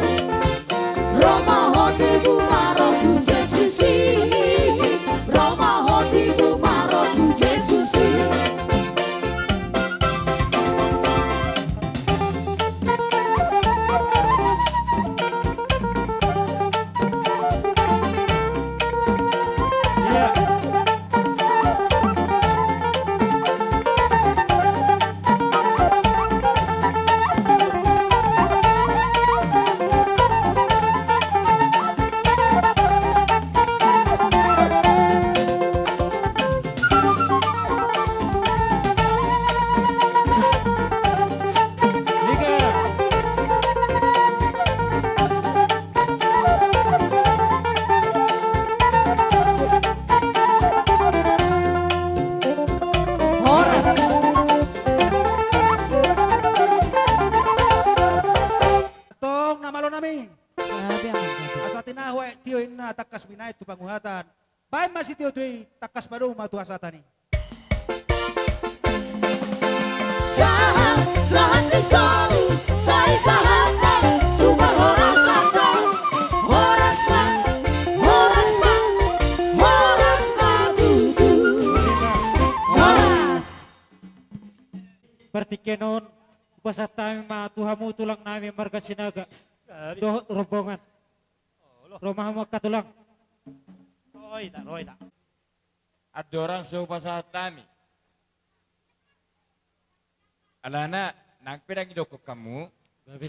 Roma hoti bumaro tu Yesusi, Roma hoti bumaro tu Yesusi. Tong namalo nami. Gabi ang gabi. Asa tinahwe tiyo na takas binay tu panguhatan. Bayan masih tiyo tuy takas baru matu asatani. Sahat di solu, sai sahat na, tumal horas ako, horas ma, tutu, horas. Partikenon, basa tayo matuhamu tulang namin marga sinaga, dohot rombongan, romahamu katulang. Roy ta. Ada orang suhu pasal kami. Alana, nagpirang idoko kamu,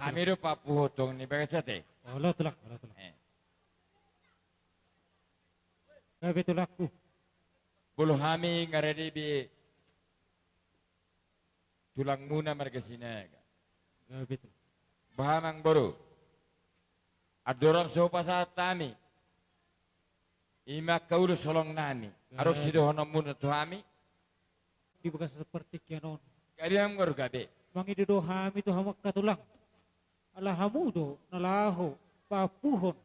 kami ro papuhotong ni bagasate. Wala tulak, wala tulak. Gabi tulakku. Bulu kami ngaredi bi tulang muna marga sinaga. Gabi tulak. Bahamang baru. Ada orang suhu pasal kami. Ima kaulo solong nami. Arok sido hono muna tu kami. Di bekas seperti kianon. Kadiam ngor gabe. Mangi do hami to hamak katulang. Ala hamudo nalaho papuhon.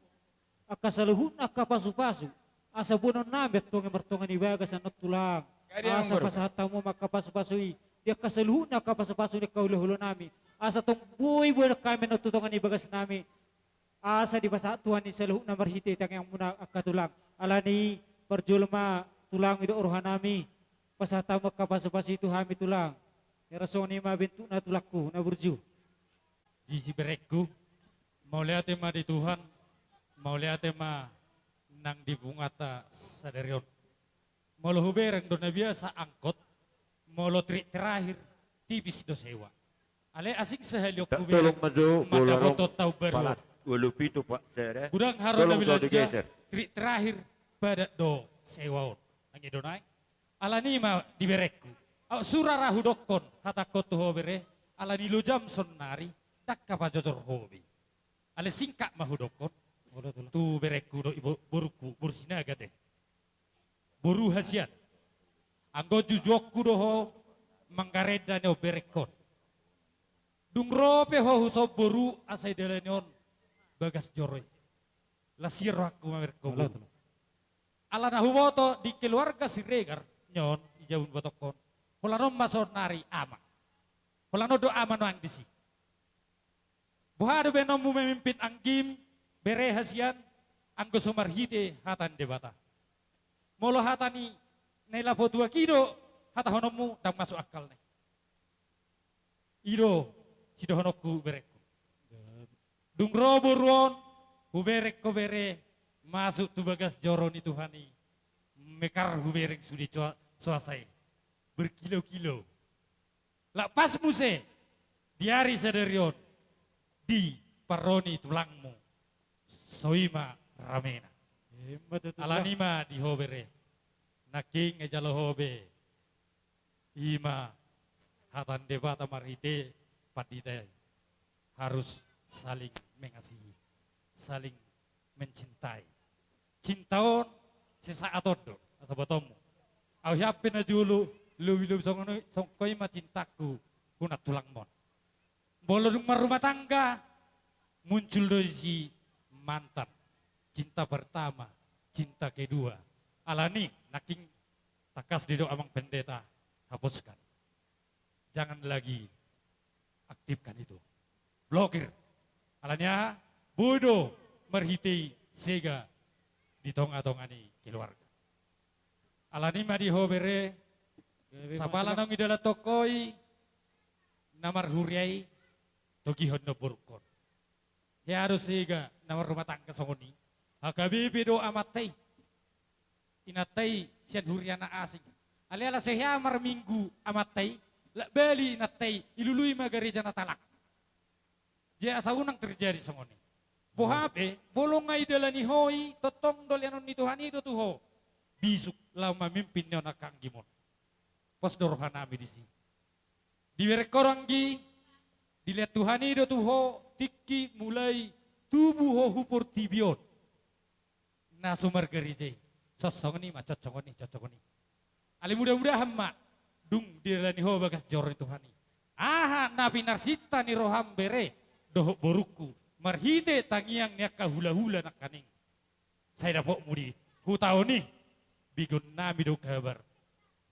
Akasaluhun akapasu-pasu. Asa bunon nabet tong mertongan ibaga sa tulang. Kadiam Asa ngor. pasahatamu makapasu-pasui. Dia kasaluhun akapasu-pasu ni kaulo-hulo nami. Asa tong buhay kami natutungan ibagas nami. Asa di basa Tuhan ni saluhun na marhiti tang yang muna akatulang. Alani perjulma tulang itu uruhan nami. Pasahatamu makapasu-pasu itu hami tulang. Rasoni ma bentuk na tulakku na burju. Di si berekku, mau lihat tema di Tuhan, mau lihat tema nang di bungata sadarion. Mau lo hubereng do na biasa angkot, mau lo trik terakhir tipis do sewa. Ale asik sehaliok Tolong maju, mata bolorong, botot tau baru. palat, walupi itu Pak Sere. Kurang harus na Tolong bilanja digeser. trik terakhir pada do sewa. Nangi do naik. Alani ma di berekku. Surah rahu dokon hatakot tu hobere alani lo jam sonnari dakka pajodor hobi. Ale singkak mahudokon tu berekku do ibu boruku bursinaga teh. Boru hasiat. Anggo jujokku do ho manggareda neo berekon. Dungrope ho huso boru asai delenion bagas joroi. Lasir aku mamerko. Alana humoto di keluarga Siregar nyon ijaun botokon. Kulano masonari ama. Kulano do ama no ang disi. Buhado benom mo memimpin ang game, bere hasian, ang gusumarhite hatan debata. Molo hatani naila po 2 kilo, hatahonom mo dang masuk akal ne. Ido, sidohonokku berekku. Dung robo ruon, huberek ko bere, masuk tu bagas joron itu hani. Mekar huberek sudi suasai. Berkilo-kilo. Lah pas muse diari sadarion di paroni tulangmu soima ramena. Alanima di hobere naking ejalo hobe ima hatan debata marite padite harus saling mengasihi, saling mencintai. Cintaon sesaat odo atau botomu. Au yapin na julu lu songkoi macintaku kunat tulang mon. Bolo rumah tangga muncul dari si mantan. Cinta pertama, cinta kedua. Alani naking takas di do amang pendeta hapuskan. Jangan lagi aktifkan itu. Blokir. Alanya bodoh merhiti sega di tonga-tongani keluarga. Alani madi hobere sapala nang idala tokoi namar huriai togi hono burkon. Ya harus sega namar rumah tangga songoni. Hakabibi do amatai. Inatai sian huriana asing. Aliala seha mar minggu amatai. Lak beli inatai ilului magareja natalak. Dia asaunang terjadi songoni. Bohabe bolong ngai dalani hoi totong dolianon ni Tuhan itu tuho. Bisuk lama mimpin nyo nakang gimon. Pos dorohan nami di sini. Di koranggi, dilihat Tuhan itu tuho, tiki mulai tubuh ho hupur tibion. Nasumar gerijai, sosong ni macet cocok ni. Ali mudah-mudahan mak, dung dilani ho bagas jor Tuhan ini. Aha nabi narsita ni roham bere, dohok boruku, marhite tangiang niaka hula-hula nak kaning. Saya dapat mudi, hutau ni, bigun nami do kabar.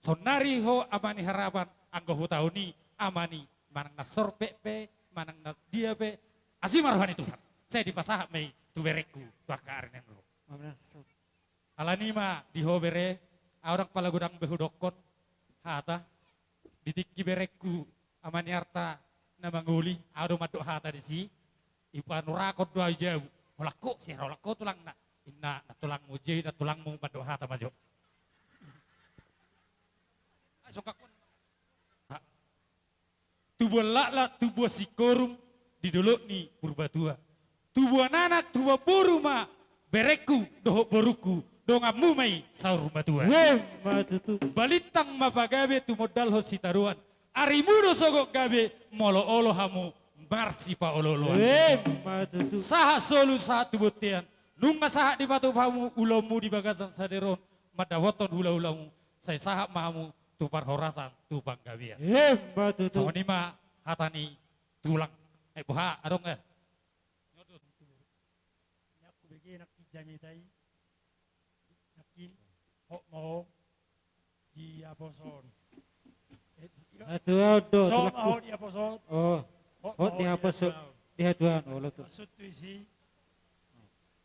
Sonari ho amani harapan anggo hutau ni amani manang na sorpe pe manang na dia pe asimar hani Tuhan. Saya dipasah mei tu bereku bakar neno. Alani ma di ho bere orang pala gudang behudokon hata ditikki bereku amani harta na manguli ado madok hata di si ipan rakot doa jauh. Holako si holako tulang na inna na tulang muji na tulangmu madok hata majo. Tubuh lakla, tubuh sikorum di dolok ni purbatua. Tubuh anak, tubuh buruma, bereku, dohok boruku, dongamu mai saur matua. Balitang mapagabe tu modal hositaruan. Arimudo sogok gabe, molo olo hamu, marsi pa ololoan. Saha solu saha tubutian, nunga saha di batu hamu, ulomu di bagasan saderon, madawoton hula-hulamu, saya saha mahamu, tupar horasan tupang gawian. Batutu. Songoni ma hatani tulang. Buha adong Aku bagi nak kijanya tay, nakin hok mau di aposon. Atuh So mau di aposon. Oh. Hot di aposon. Di hatuan lo tuh. Maksud tu isi,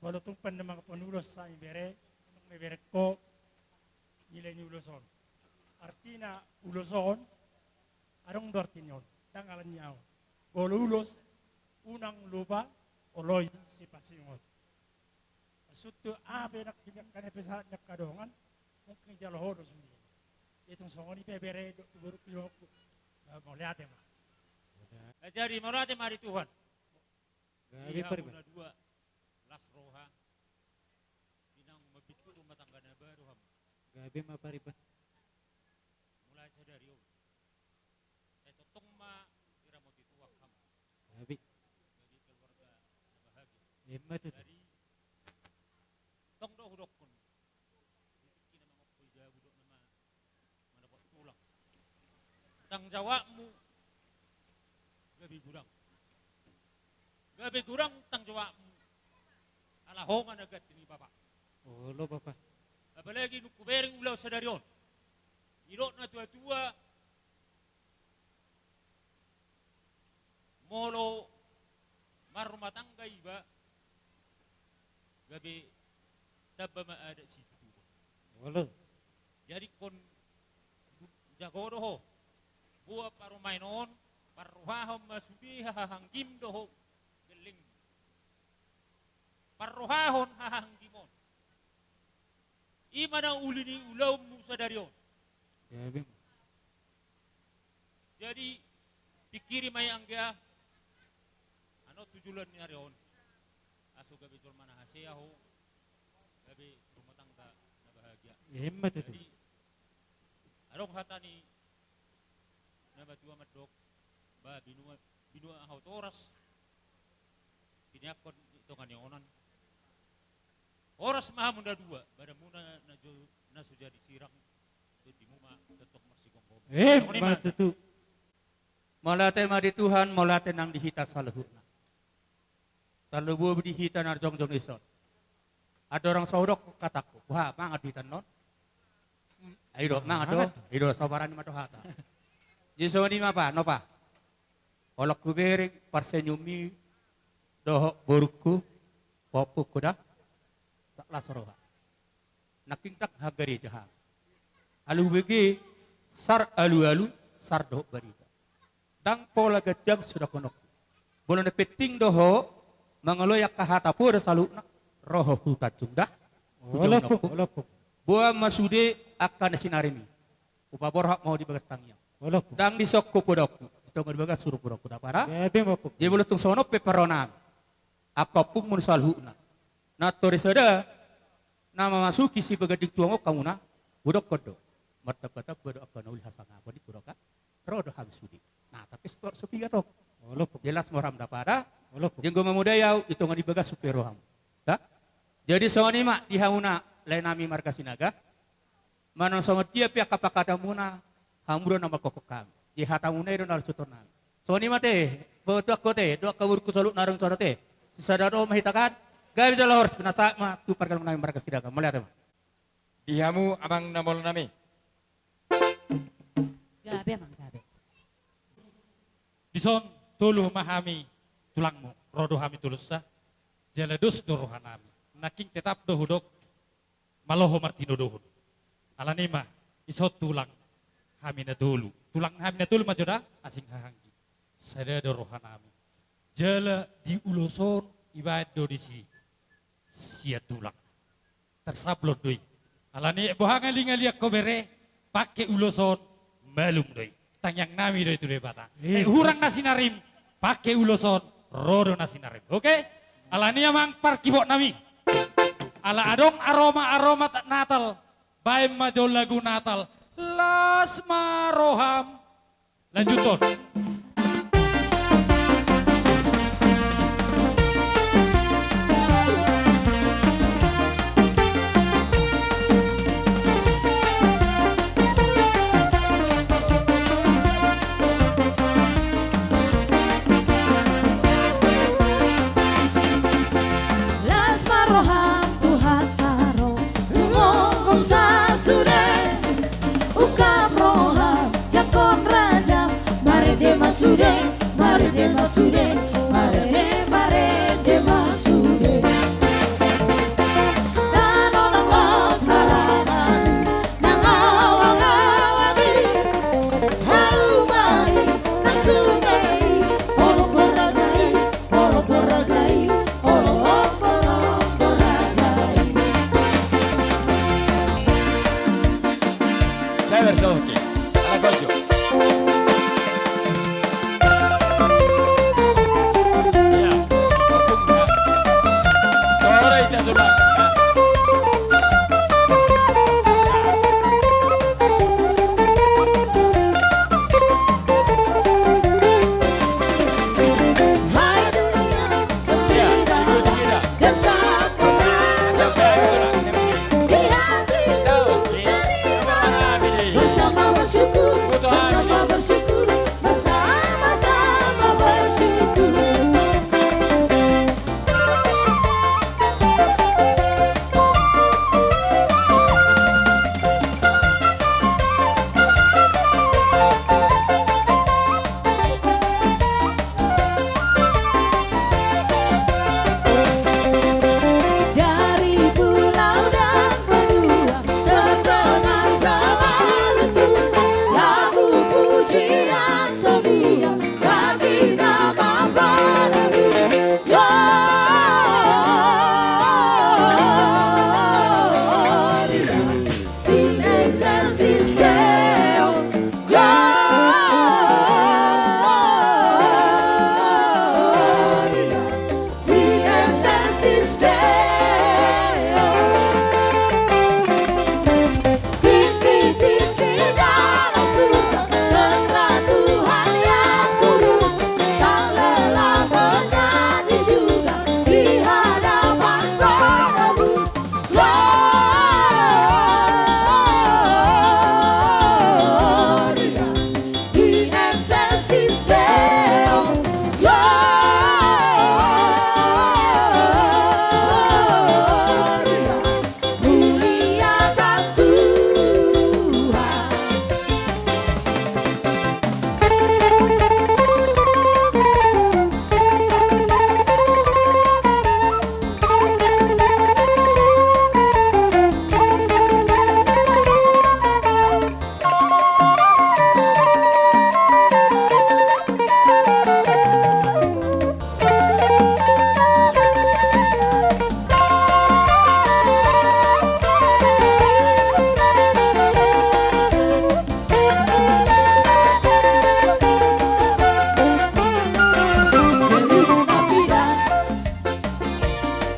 walau tu pandemang penulos sa ibere, ibere ko nilai ni uloson. Artinya uloson, arong dortinyon, tanggalan niyaw. Bolo ulos, unang lupa, oloy si pasingot. Maksud tu abe nak kinyak pesat nyak kadongan, mungkin jaloh dos sendiri. Itong songoni pebere do tubur pilok, mau lihat emang. Jadi morate mari Tuhan. Gabi Iya, perba. una dua, las roha, binang mabitu rumah tangga na baru ham. Gabi ma pariba. Mulai sadari om. Totong ma kira mo dituak ham. Gabi. Gabi keluarga na bahagia. Emma tuh. Dari tong do hudok kun. Dipiki na mga puja hudok na mendapat tulang. Tang jawabmu gabi gurang. Gabi kurang tang jawabmu. Alahongan agad ni Bapak. Oh lo Bapak. Apalagi nung kubering ulaw sa daryon. Irot na tua-tua. Molo marumatangga iba. Gabi taba maada si tuwa. Wala. Jadi kon jagoro ho. Buwa parumainon. Paruhahom masubiha hahanggim doho. Geling. Paruhahon hahanggimon. Ima na uli ni ulaw mo sa daryon. Gabi. Jadi pikiri may angga ano tujulan ni Arion. Aso gabi tur mana hasia ho. Gabi rumah tangga na bahagia. Emma tuh. Jadi arong hatani na batua madok ba binua hautoras. Piniakon ito kanyonan. Oras maha munda dua, pada muna na sujadi sirang itu di muma tetok marsigong bobo. Emma tuh. Malate mari Tuhan, malate nang dihita saluhuna. Talubu dihita narjong jong ison. Ada orang saudok kataku, wah mangat dihita non. Ayo mangat do, sabaran ma do hata. Jisoni apa? Nopa. Olok kubering parsenyumi doh burku popu kuda tak lasroha. Naking tak hagari jaha. Alu begi sar alu sar doh barita. Dang pola gajam sudah konok. Boleh nepeting doho mangaloyak kahata pura salu nak roho hutat jungdah. Olopuk. Buah masude akan sinarimi. Upaborhak mau dibagas tangnya. Olopuk. Dang disok kupodok. Ito nga dibagas suruh pura kuda para. Gabi mapuk. Jadi boleh tung sono peperonan. Ako pun mun salhuna. Na tori sada nama masuki si bagadik tuango kamuna budok kodo. Martap-tap bodo apa naul hasanga apa di kudoka. Rodo habis sudi. Nah, tapi stor supi gatok. Olopuk. Jelas moram dapada. Olopuk. Jenggo mamudayau itu nga dibagas supero ham. Ta? Jadi soni mak dihauna lain nami marga sinaga. Manon sama dia pihak kapakata muna hamuro nama kokok kami. Di hatamuna itu nalar sutorna. Soni mate, betul kote, doa kaburku saluk narung sorote. Sadaro mahitakan, gabi jalur binasa ma tu pargal nami marga sinaga. Melihat mah. Dihamu abang namol nami. Gabi emang gabi. Bison tulu mahami tulangmu. Rodo hami tulusa. Jaladus dorohanami. Naking tetap dohudok. Maloho martino dohud. Alanima isot tulang. Hamina dulu. Tulang hamina dulu majoda asing hahanggi. Sada dorohanami. Jala di uloson ibadah dodisi. Sia tulang. Tersablot doi. Alani bohanga lingalia kobere. Pakai uloson malum doi. Tangyang nami doi tu doi bata. Hurang nasi narim. Pakai uloson rodo nasi narim. Oke? Alani amang parkibok nami. Ala adong aroma Natal. Baik majol lagu Natal. Las maroham. Lanjut ton. masude, marede masude, marede marede masude. Nanonogot harangan ng awang-awagi, haumay ng sungay, olok borajay, olok borajay, olok borajay. Saya bersohki, anak gojo. Ya, sore itu sudah. Bersama bersyukur, bersama bersyukur, bersama-sama bersyukur. Dari pulau dan benua terdengar selalu Tuhan lagu pujian sedia bagi nama baru. Gloria in excelsis Deo, Gloria in excelsis Deo. Tinggi-tinggi dalam surga tentara Tuhan yang kudus, tak lelah menyanyi juga di hadapan penebus. Gloria in excelsis Deo, Gloria muliakan Tuhan.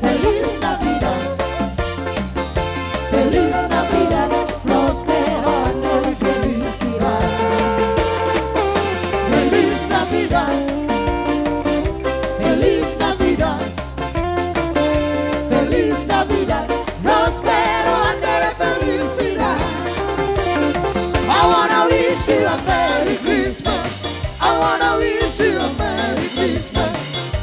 Feliz Navidad, Feliz Navidad, próspero año y felicidad. Feliz Navidad, Feliz Navidad, Feliz Navidad, próspero año y felicidad. I wanna wish you a Merry Christmas. I wanna wish you a Merry Christmas.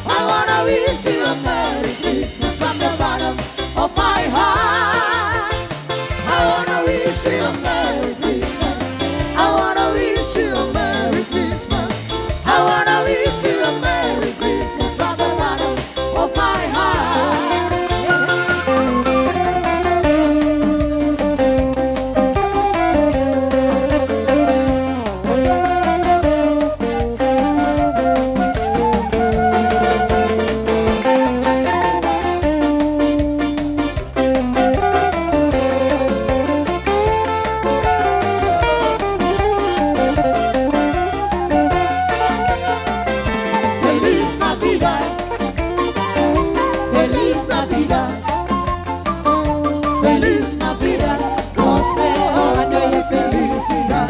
I wanna wish you a Merry Christmas from the bottom of my heart. I wanna wish you a Merry Christmas. I wanna wish you a Merry Christmas. I wanna wish you a Merry Christmas from the bottom of my heart. Feliz Navidad, Feliz Navidad, Feliz Navidad, próspero año y felicidad.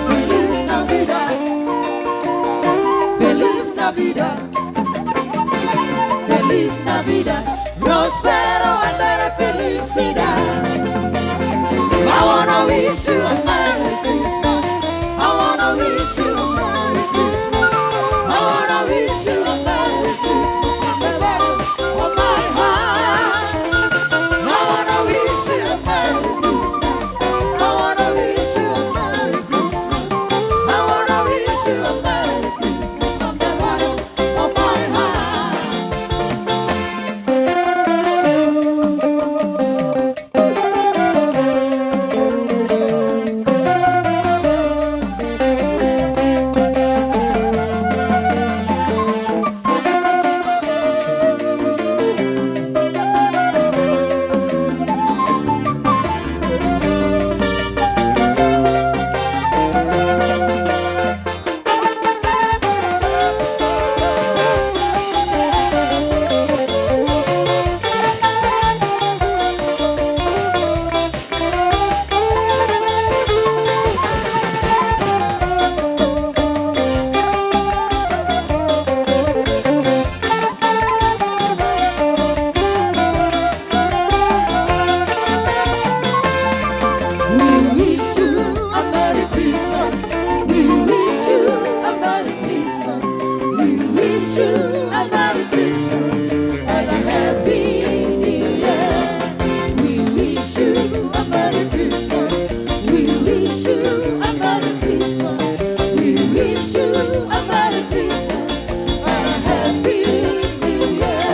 Feliz Navidad, Feliz Navidad, Feliz Navidad, próspero año y felicidad. I wanna wish you a Merry Christmas. I wanna wish you a Merry Christmas. I wanna wish you a Merry Christmas from the bottom of my heart. I wanna wish you a Merry Christmas. I wanna wish you a Merry Christmas. I wanna wish you a Merry Christmas and a Happy New Year. We wish you a Merry Christmas. We wish you a Merry Christmas. We wish you a Merry Christmas and a Happy New Year.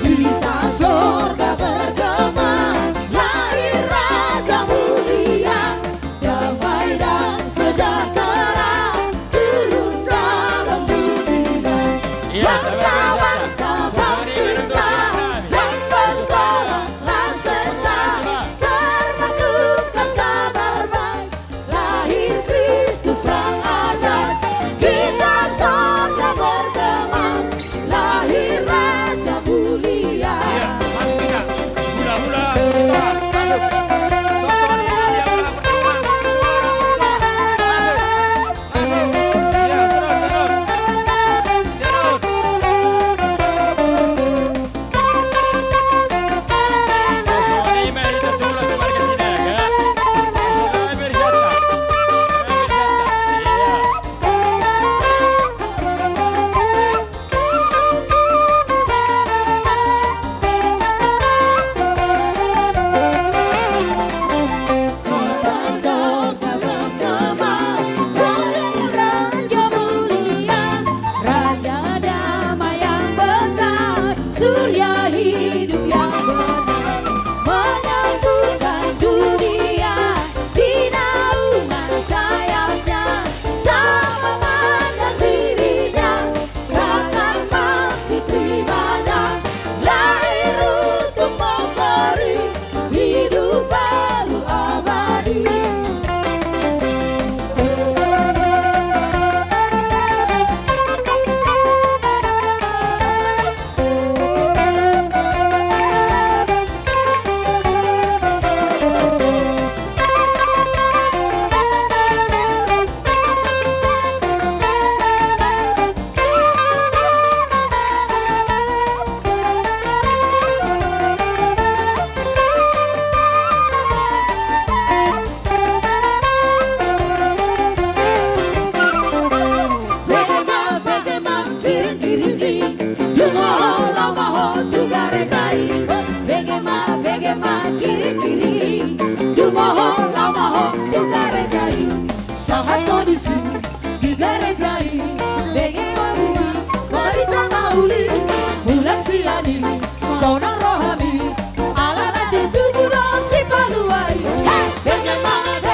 Kita sorga bergema, lahir Raja mulia, damai dan sejahtera turun dalam dunia. Bangsa-bangsa bangkitlah dan bersoraklah serta, terbentuklah kabar baik, lahir Kristus Sang Ajaib. Kita sorga bergema, lahir Raja mulia. Raja damai yang besar, surya hidup yang benar, menyatukan dunia di naungan sayapnya, tak memandang dirinya, takkan mampu terimanya, lahir untuk memberi hidup baru abadi. Bagaimana kiri-kiri, lumaho lamaho juga rezai. Bagaimana kiri-kiri, lumaho lamaho juga rezai. Sahat kondisi juga rezai. Bagaimana wanita mauli, bulan siani, sonang rohani, ala nanti tubuh si paluai. Bagaimana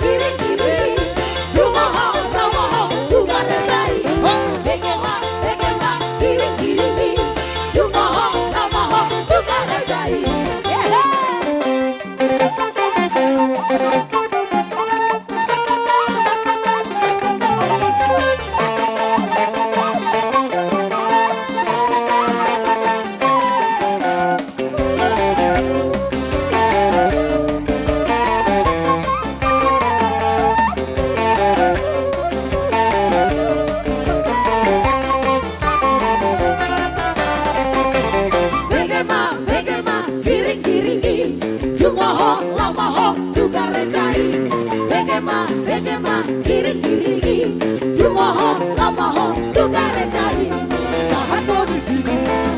kiri-kiri, lumaho lamaho juga rezai. Bagaimana kiri-kiri, lumaho lamaho juga rezai. Bagaimana kiri-kiri, lumaho lamaho juga rezai. Bagaimana kiri-kiri, lumaho lamaho juga rezai. Sahat kondisi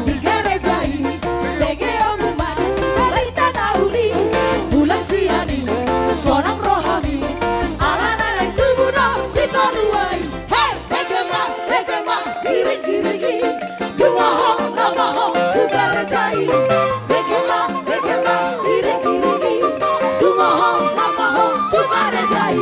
tiga rezai. Bagaimana manis wanita nauli, bulan siani, sonang rohani, ala nanti tubuh si paluai. Bagaimana kiri-kiri, lumaho lamaho juga rezai. Bagaimana kiri-kiri, lumaho lamaho juga rezai.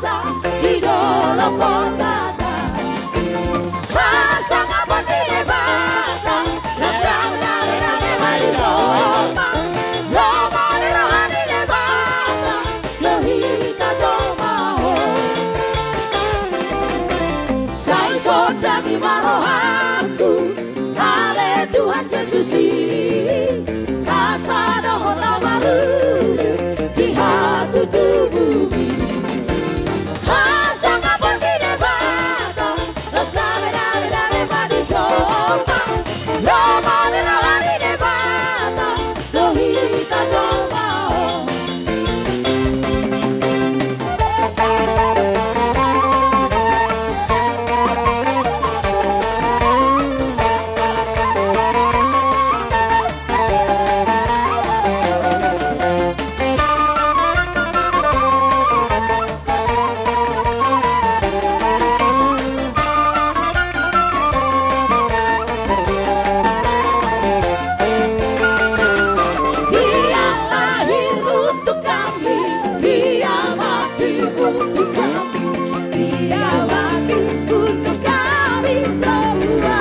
rasa di dalam kota. Rasa ngapun di debata, rasa dari mari zoma, loma di rohani debata, lohita zoma ho. Sai sodagi marohanku, ale Tuhan Yesus ini, rasa dohon baru di hati tubuh. Rasa ngapun di debata, rasa dari mari zoma, loma di rohani debata, lohita zoma ho. Dia lahir untuk kami, dia mati untuk kami, dia bangkit untuk kami semua.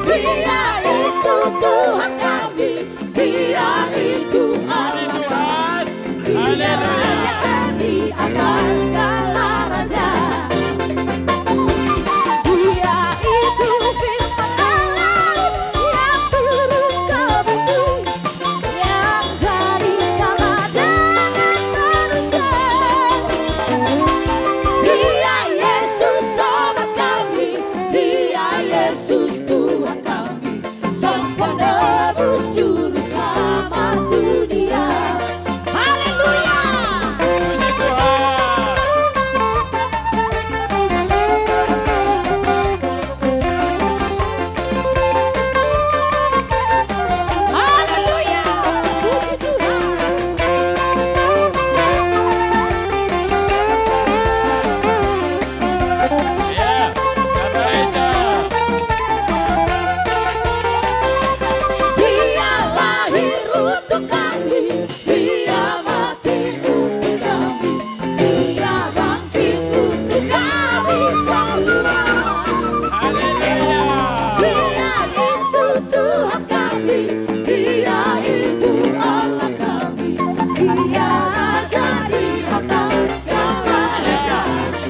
Dia itu Tuhan kami, dia itu Allah kami, dia raja di atas segala raja. Dia itu firman Allah yang turun ke bumi, yang jadi sama dengan manusia. Dia Yesus sobat kami, dia Yesus Tuhan kami, sang penebus juru selamat dunia. Haleluya. Haleluya. Puji Tuhan. Dia lahir untuk kami, dia mati untuk kami, dia bangkit untuk kami semua. Dia itu Tuhan kami, dia itu Allah kami, dia jadi atas segala raja.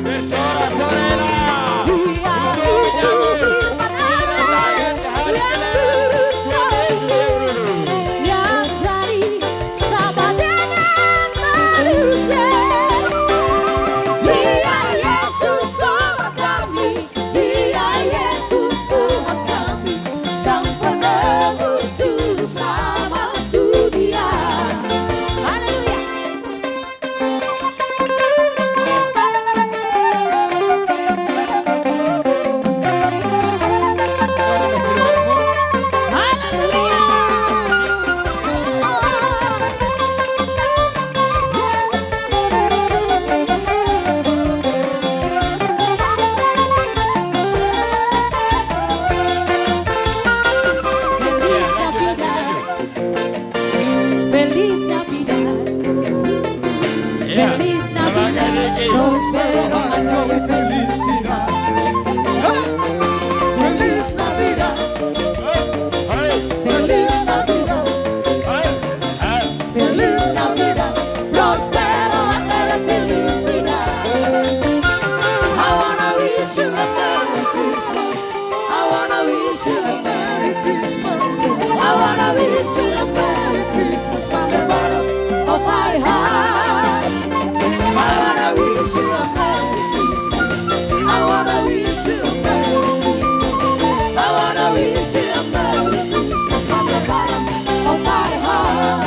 Dia itu firman Allah yang turun ke bumi, yang jadi sama dengan manusia. Dia Yesus sobat kami, dia Yesus Tuhan kami, sang penebus juru selamat dunia. Haleluya. Feliz Navidad, Feliz Navidad, próspero año y felicidad. Feliz Navidad, Feliz Navidad, Feliz Navidad, próspero año y felicidad. I wanna wish you a Merry Christmas. I wanna wish you a Merry Christmas. I wanna wish you a Merry Christmas from the bottom of my heart. I wanna wish you a Merry Christmas. I wanna wish you a Merry Christmas. I wanna wish you a Merry Christmas from the bottom of my heart.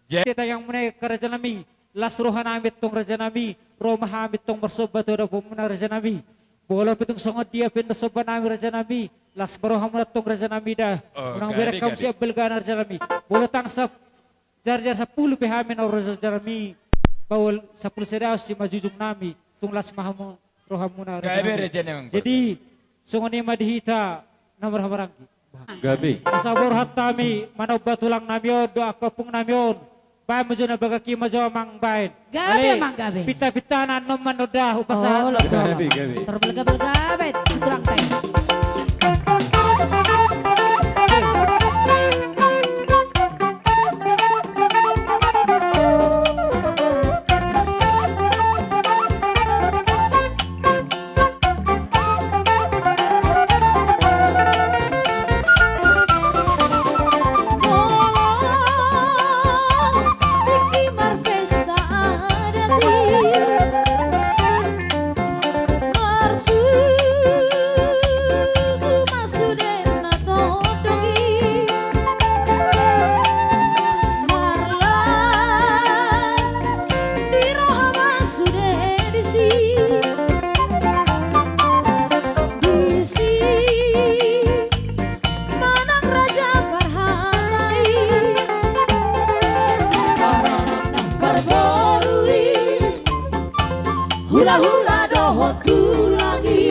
Kita yang menaik ke raja nami, las rohan amit tong raja nami, romah amit tong bersobat ora pemuna raja nami. Bola pitung songot dia pindah sobat nami raja nami, las baroham tong raja nami dah. Unang berek kam siap belgana raja nami. Bola tangsap jar-jar 10 pehamen raja nami. Bawal 10 sedaus si majujung nami, tung las mahamu rohamuna raja nami. Jadi songot ni madihita nomor hamarangki. Gabi. Asabor hatami manobat tulang namion doa kopung namion. Bae mujuna bagaki majo mang bain. Gabi mang gabi. Pita-pitanan no manodah upasahan. Gabi. Terbelga-belga tulang teh. Hula-hula doho tulangi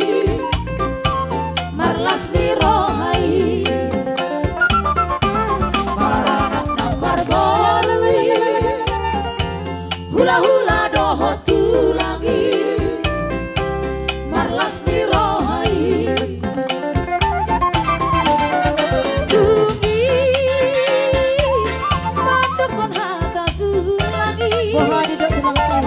marlas di rohai baranak nampar borui hula-hula doho tulangi marlas di rohai dungi mandukon hata tulangi bola di dok tulang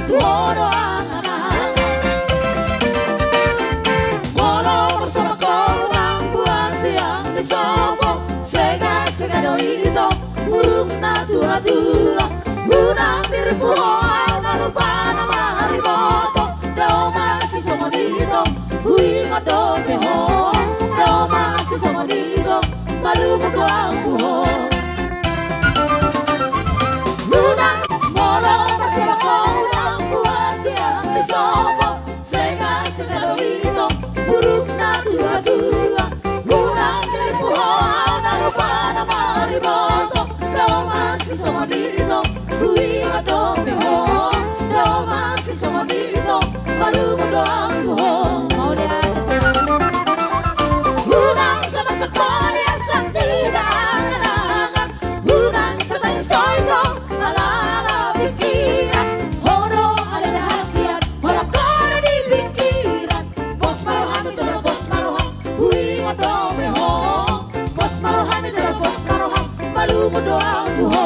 Tuhono angan-angan Walau bersama korang buat tiang di sobo Sega-sega doito burung na tua-tua Gunang diri puhoan na lupa nama harimoto Dao masih sama dito hui ngodo beho Dao masih sama dito balu berdoa tuho Gunang walau bersama korang buat tiang di sobo Sega-sega doito burung na tua-tua Gunang diri puhoan na lupa nama harimoto Dao masih sama dito hui ngodo beho Dao masih sama dito balu berdoa tuho Gunang sama sekali asal tidak angan-angan Gunang setang soito ala-ala pikiran Hodo ada rahasia walau kau di pikiran Bos maruham itu adalah bos maruham hui ngodo beho Bos maruham itu adalah bos maruham balu berdoa tuho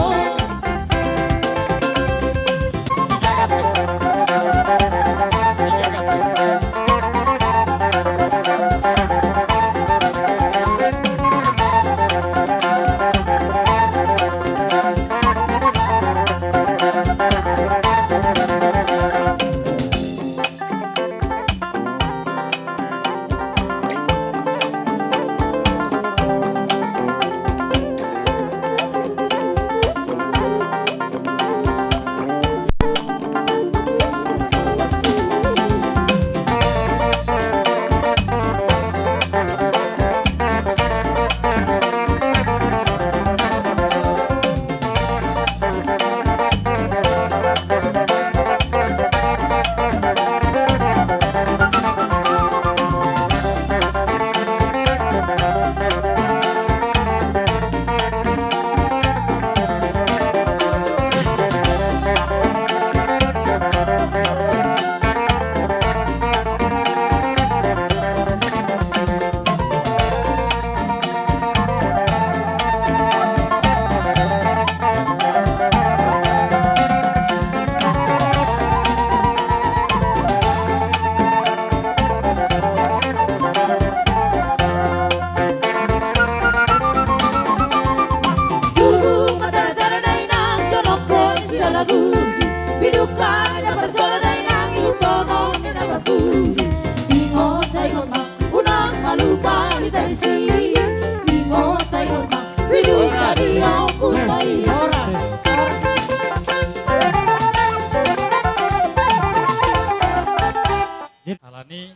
Alani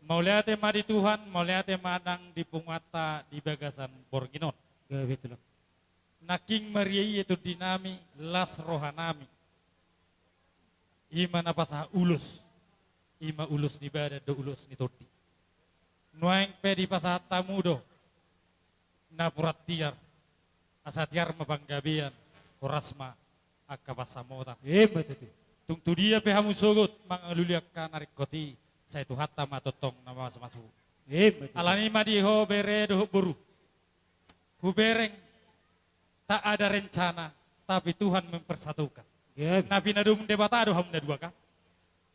mau lihat tema di Tuhan, mau lihat tema adang di Pungwata di Bagasan Borginon. Betul. Naking Mariai itu dinami las rohanami. Ima napasa ulus. Ima ulus ni bada do ulus ni toti. Nuaing pedi pasah tamudo. Napurat tiar. Asatiar mabanggabian. Korasma akabasamota. Betul. Tungtu dia pehamu sogot mangaluliak narik koti. Saya tu hatta matotong nama masuk. Alani madi ho bere do buru. Hubereng tak ada rencana tapi Tuhan mempersatukan. Nabi nadum debata do hamna dua kan.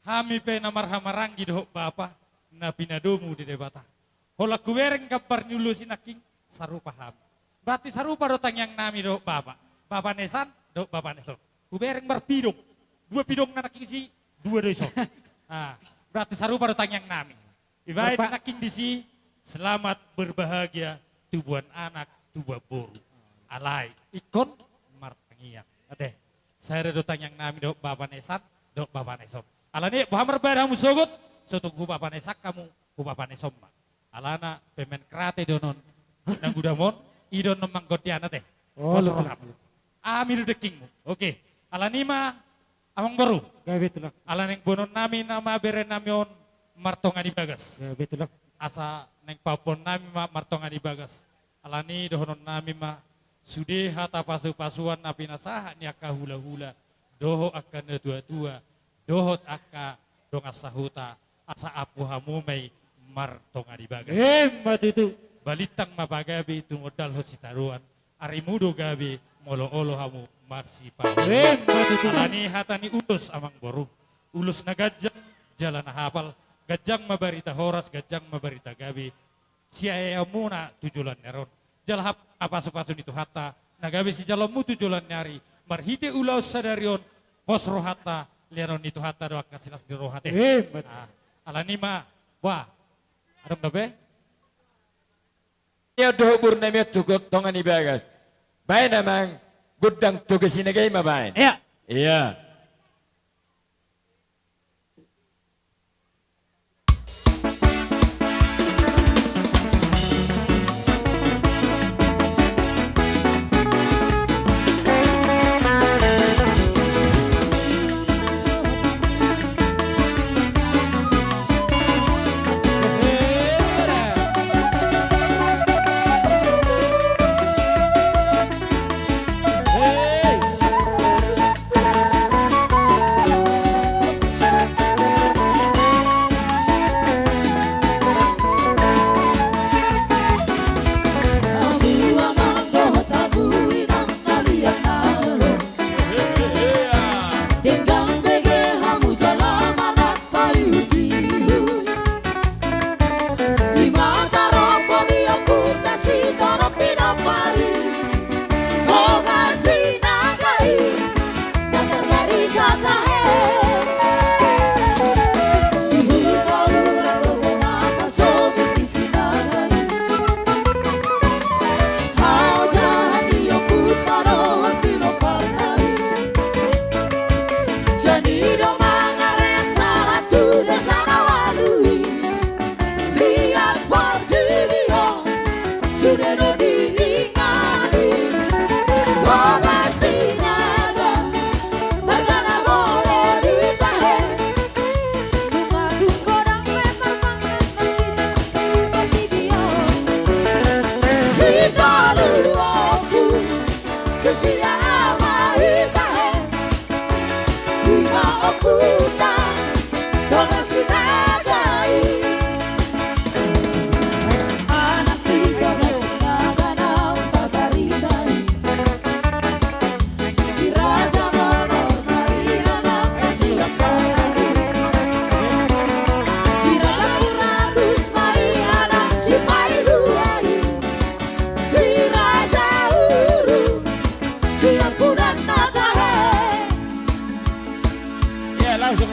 Hami pe namar hamarangi do bapa nabi nadumu di debata. Hola kubereng kabar nyulu sinaking sarupa ham. Berarti sarupa do yang nami do bapa. Bapa nesan do bapa neson. Kubereng berpidong. Dua pidong naking si dua do iso. Ah. Berarti sarupa datang yang nami. Ibarat naking disi selamat berbahagia tubuhan anak tubuh boru. Alai ikon martangiak. Ate saya datang yang nami dok bapa nesan dok bapa neson. Alani Muhammad badamu sogut sotung hubapane sakkamu, hubapane somma. Alana pemen krate donon, nang gudamon, idon nomang gotiana teh. Oh, Masuk lepas. kenapa? Amil dekingmu. Oke. Alanima, amang baru. Gabe tulak. Alan yang bonon nami nama bere namion martongani bagas. Gabe tulak. Asa neng papon nami ma martongani bagas. Alani dohonon nami ma sude hata pasu-pasuan napi nasaha ni akka hula-hula. Doho akka nedua-dua. Dohot akka donga sahuta. Asa apu hamumei martongani bagas. Hebat itu. Balitang mapagabi itu modal hositaruan. Arimudo gabi molo-olo hamu marsipan. Alani hatani ulus amang boru. Ulus na gajang jalan hafal. Gajang mabarita horas, gajang mabarita gabi. Siaya muna tujulan neron. Jalhap apa sepasun itu hatta. Nagabi si jalomu tujulan nyari. Marhite ulau sadarion. Posro hatta. Leron itu hatta doa kasilas di rohate. Alani ma. Wah. Adam dabe? Ya doh burnami tukut tongan ibagas. Baik namang gudang tugas ini gay mabain. Iya. Iya.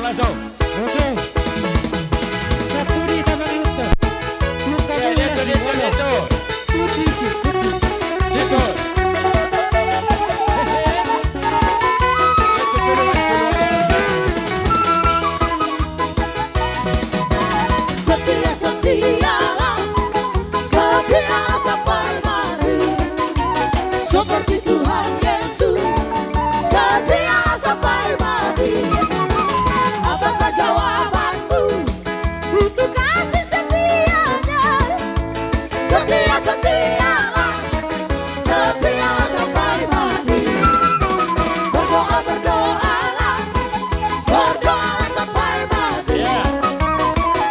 langsung. Oke. Satu di tangan itu. Luka itu. Itu. Setia-setialah, setia sampai mati. Seperti Tuhan Yesus, setia sampai mati. Apakah jawabanmu untuk kasih setianya? Setia-setialah, setia sampai mati. Berdoa, berdoalah, berdoa sampai mati.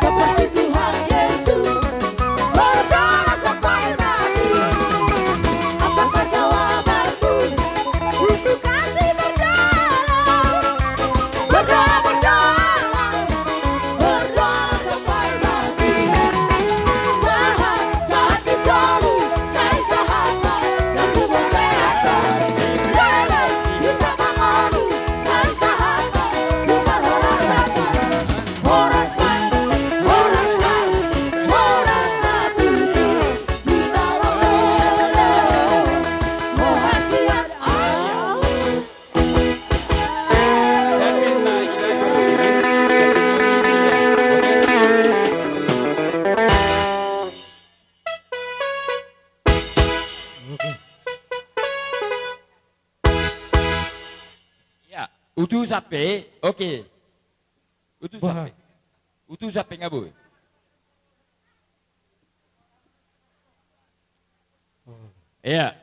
Seperti Tuhan Utu sape, oke. Utu Wah. sape. Utu sape ngabu. Iya.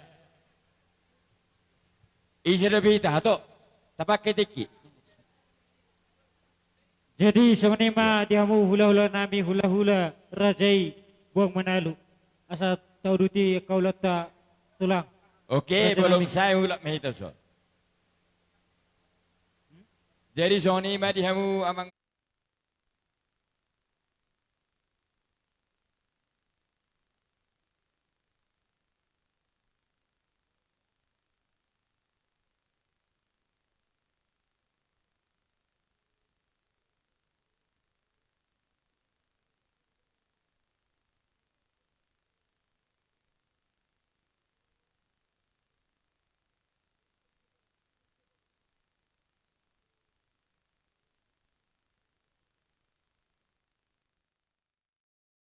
Isi lebih tato. Tapak ketiki. Jadi semenima diamu hula-hula nami hula-hula rajai buang menalu. Asa tahu duti kau letak tulang. Oke, Raja belum nami. saya ulak mehita so. Jadi soni ma dihamu amang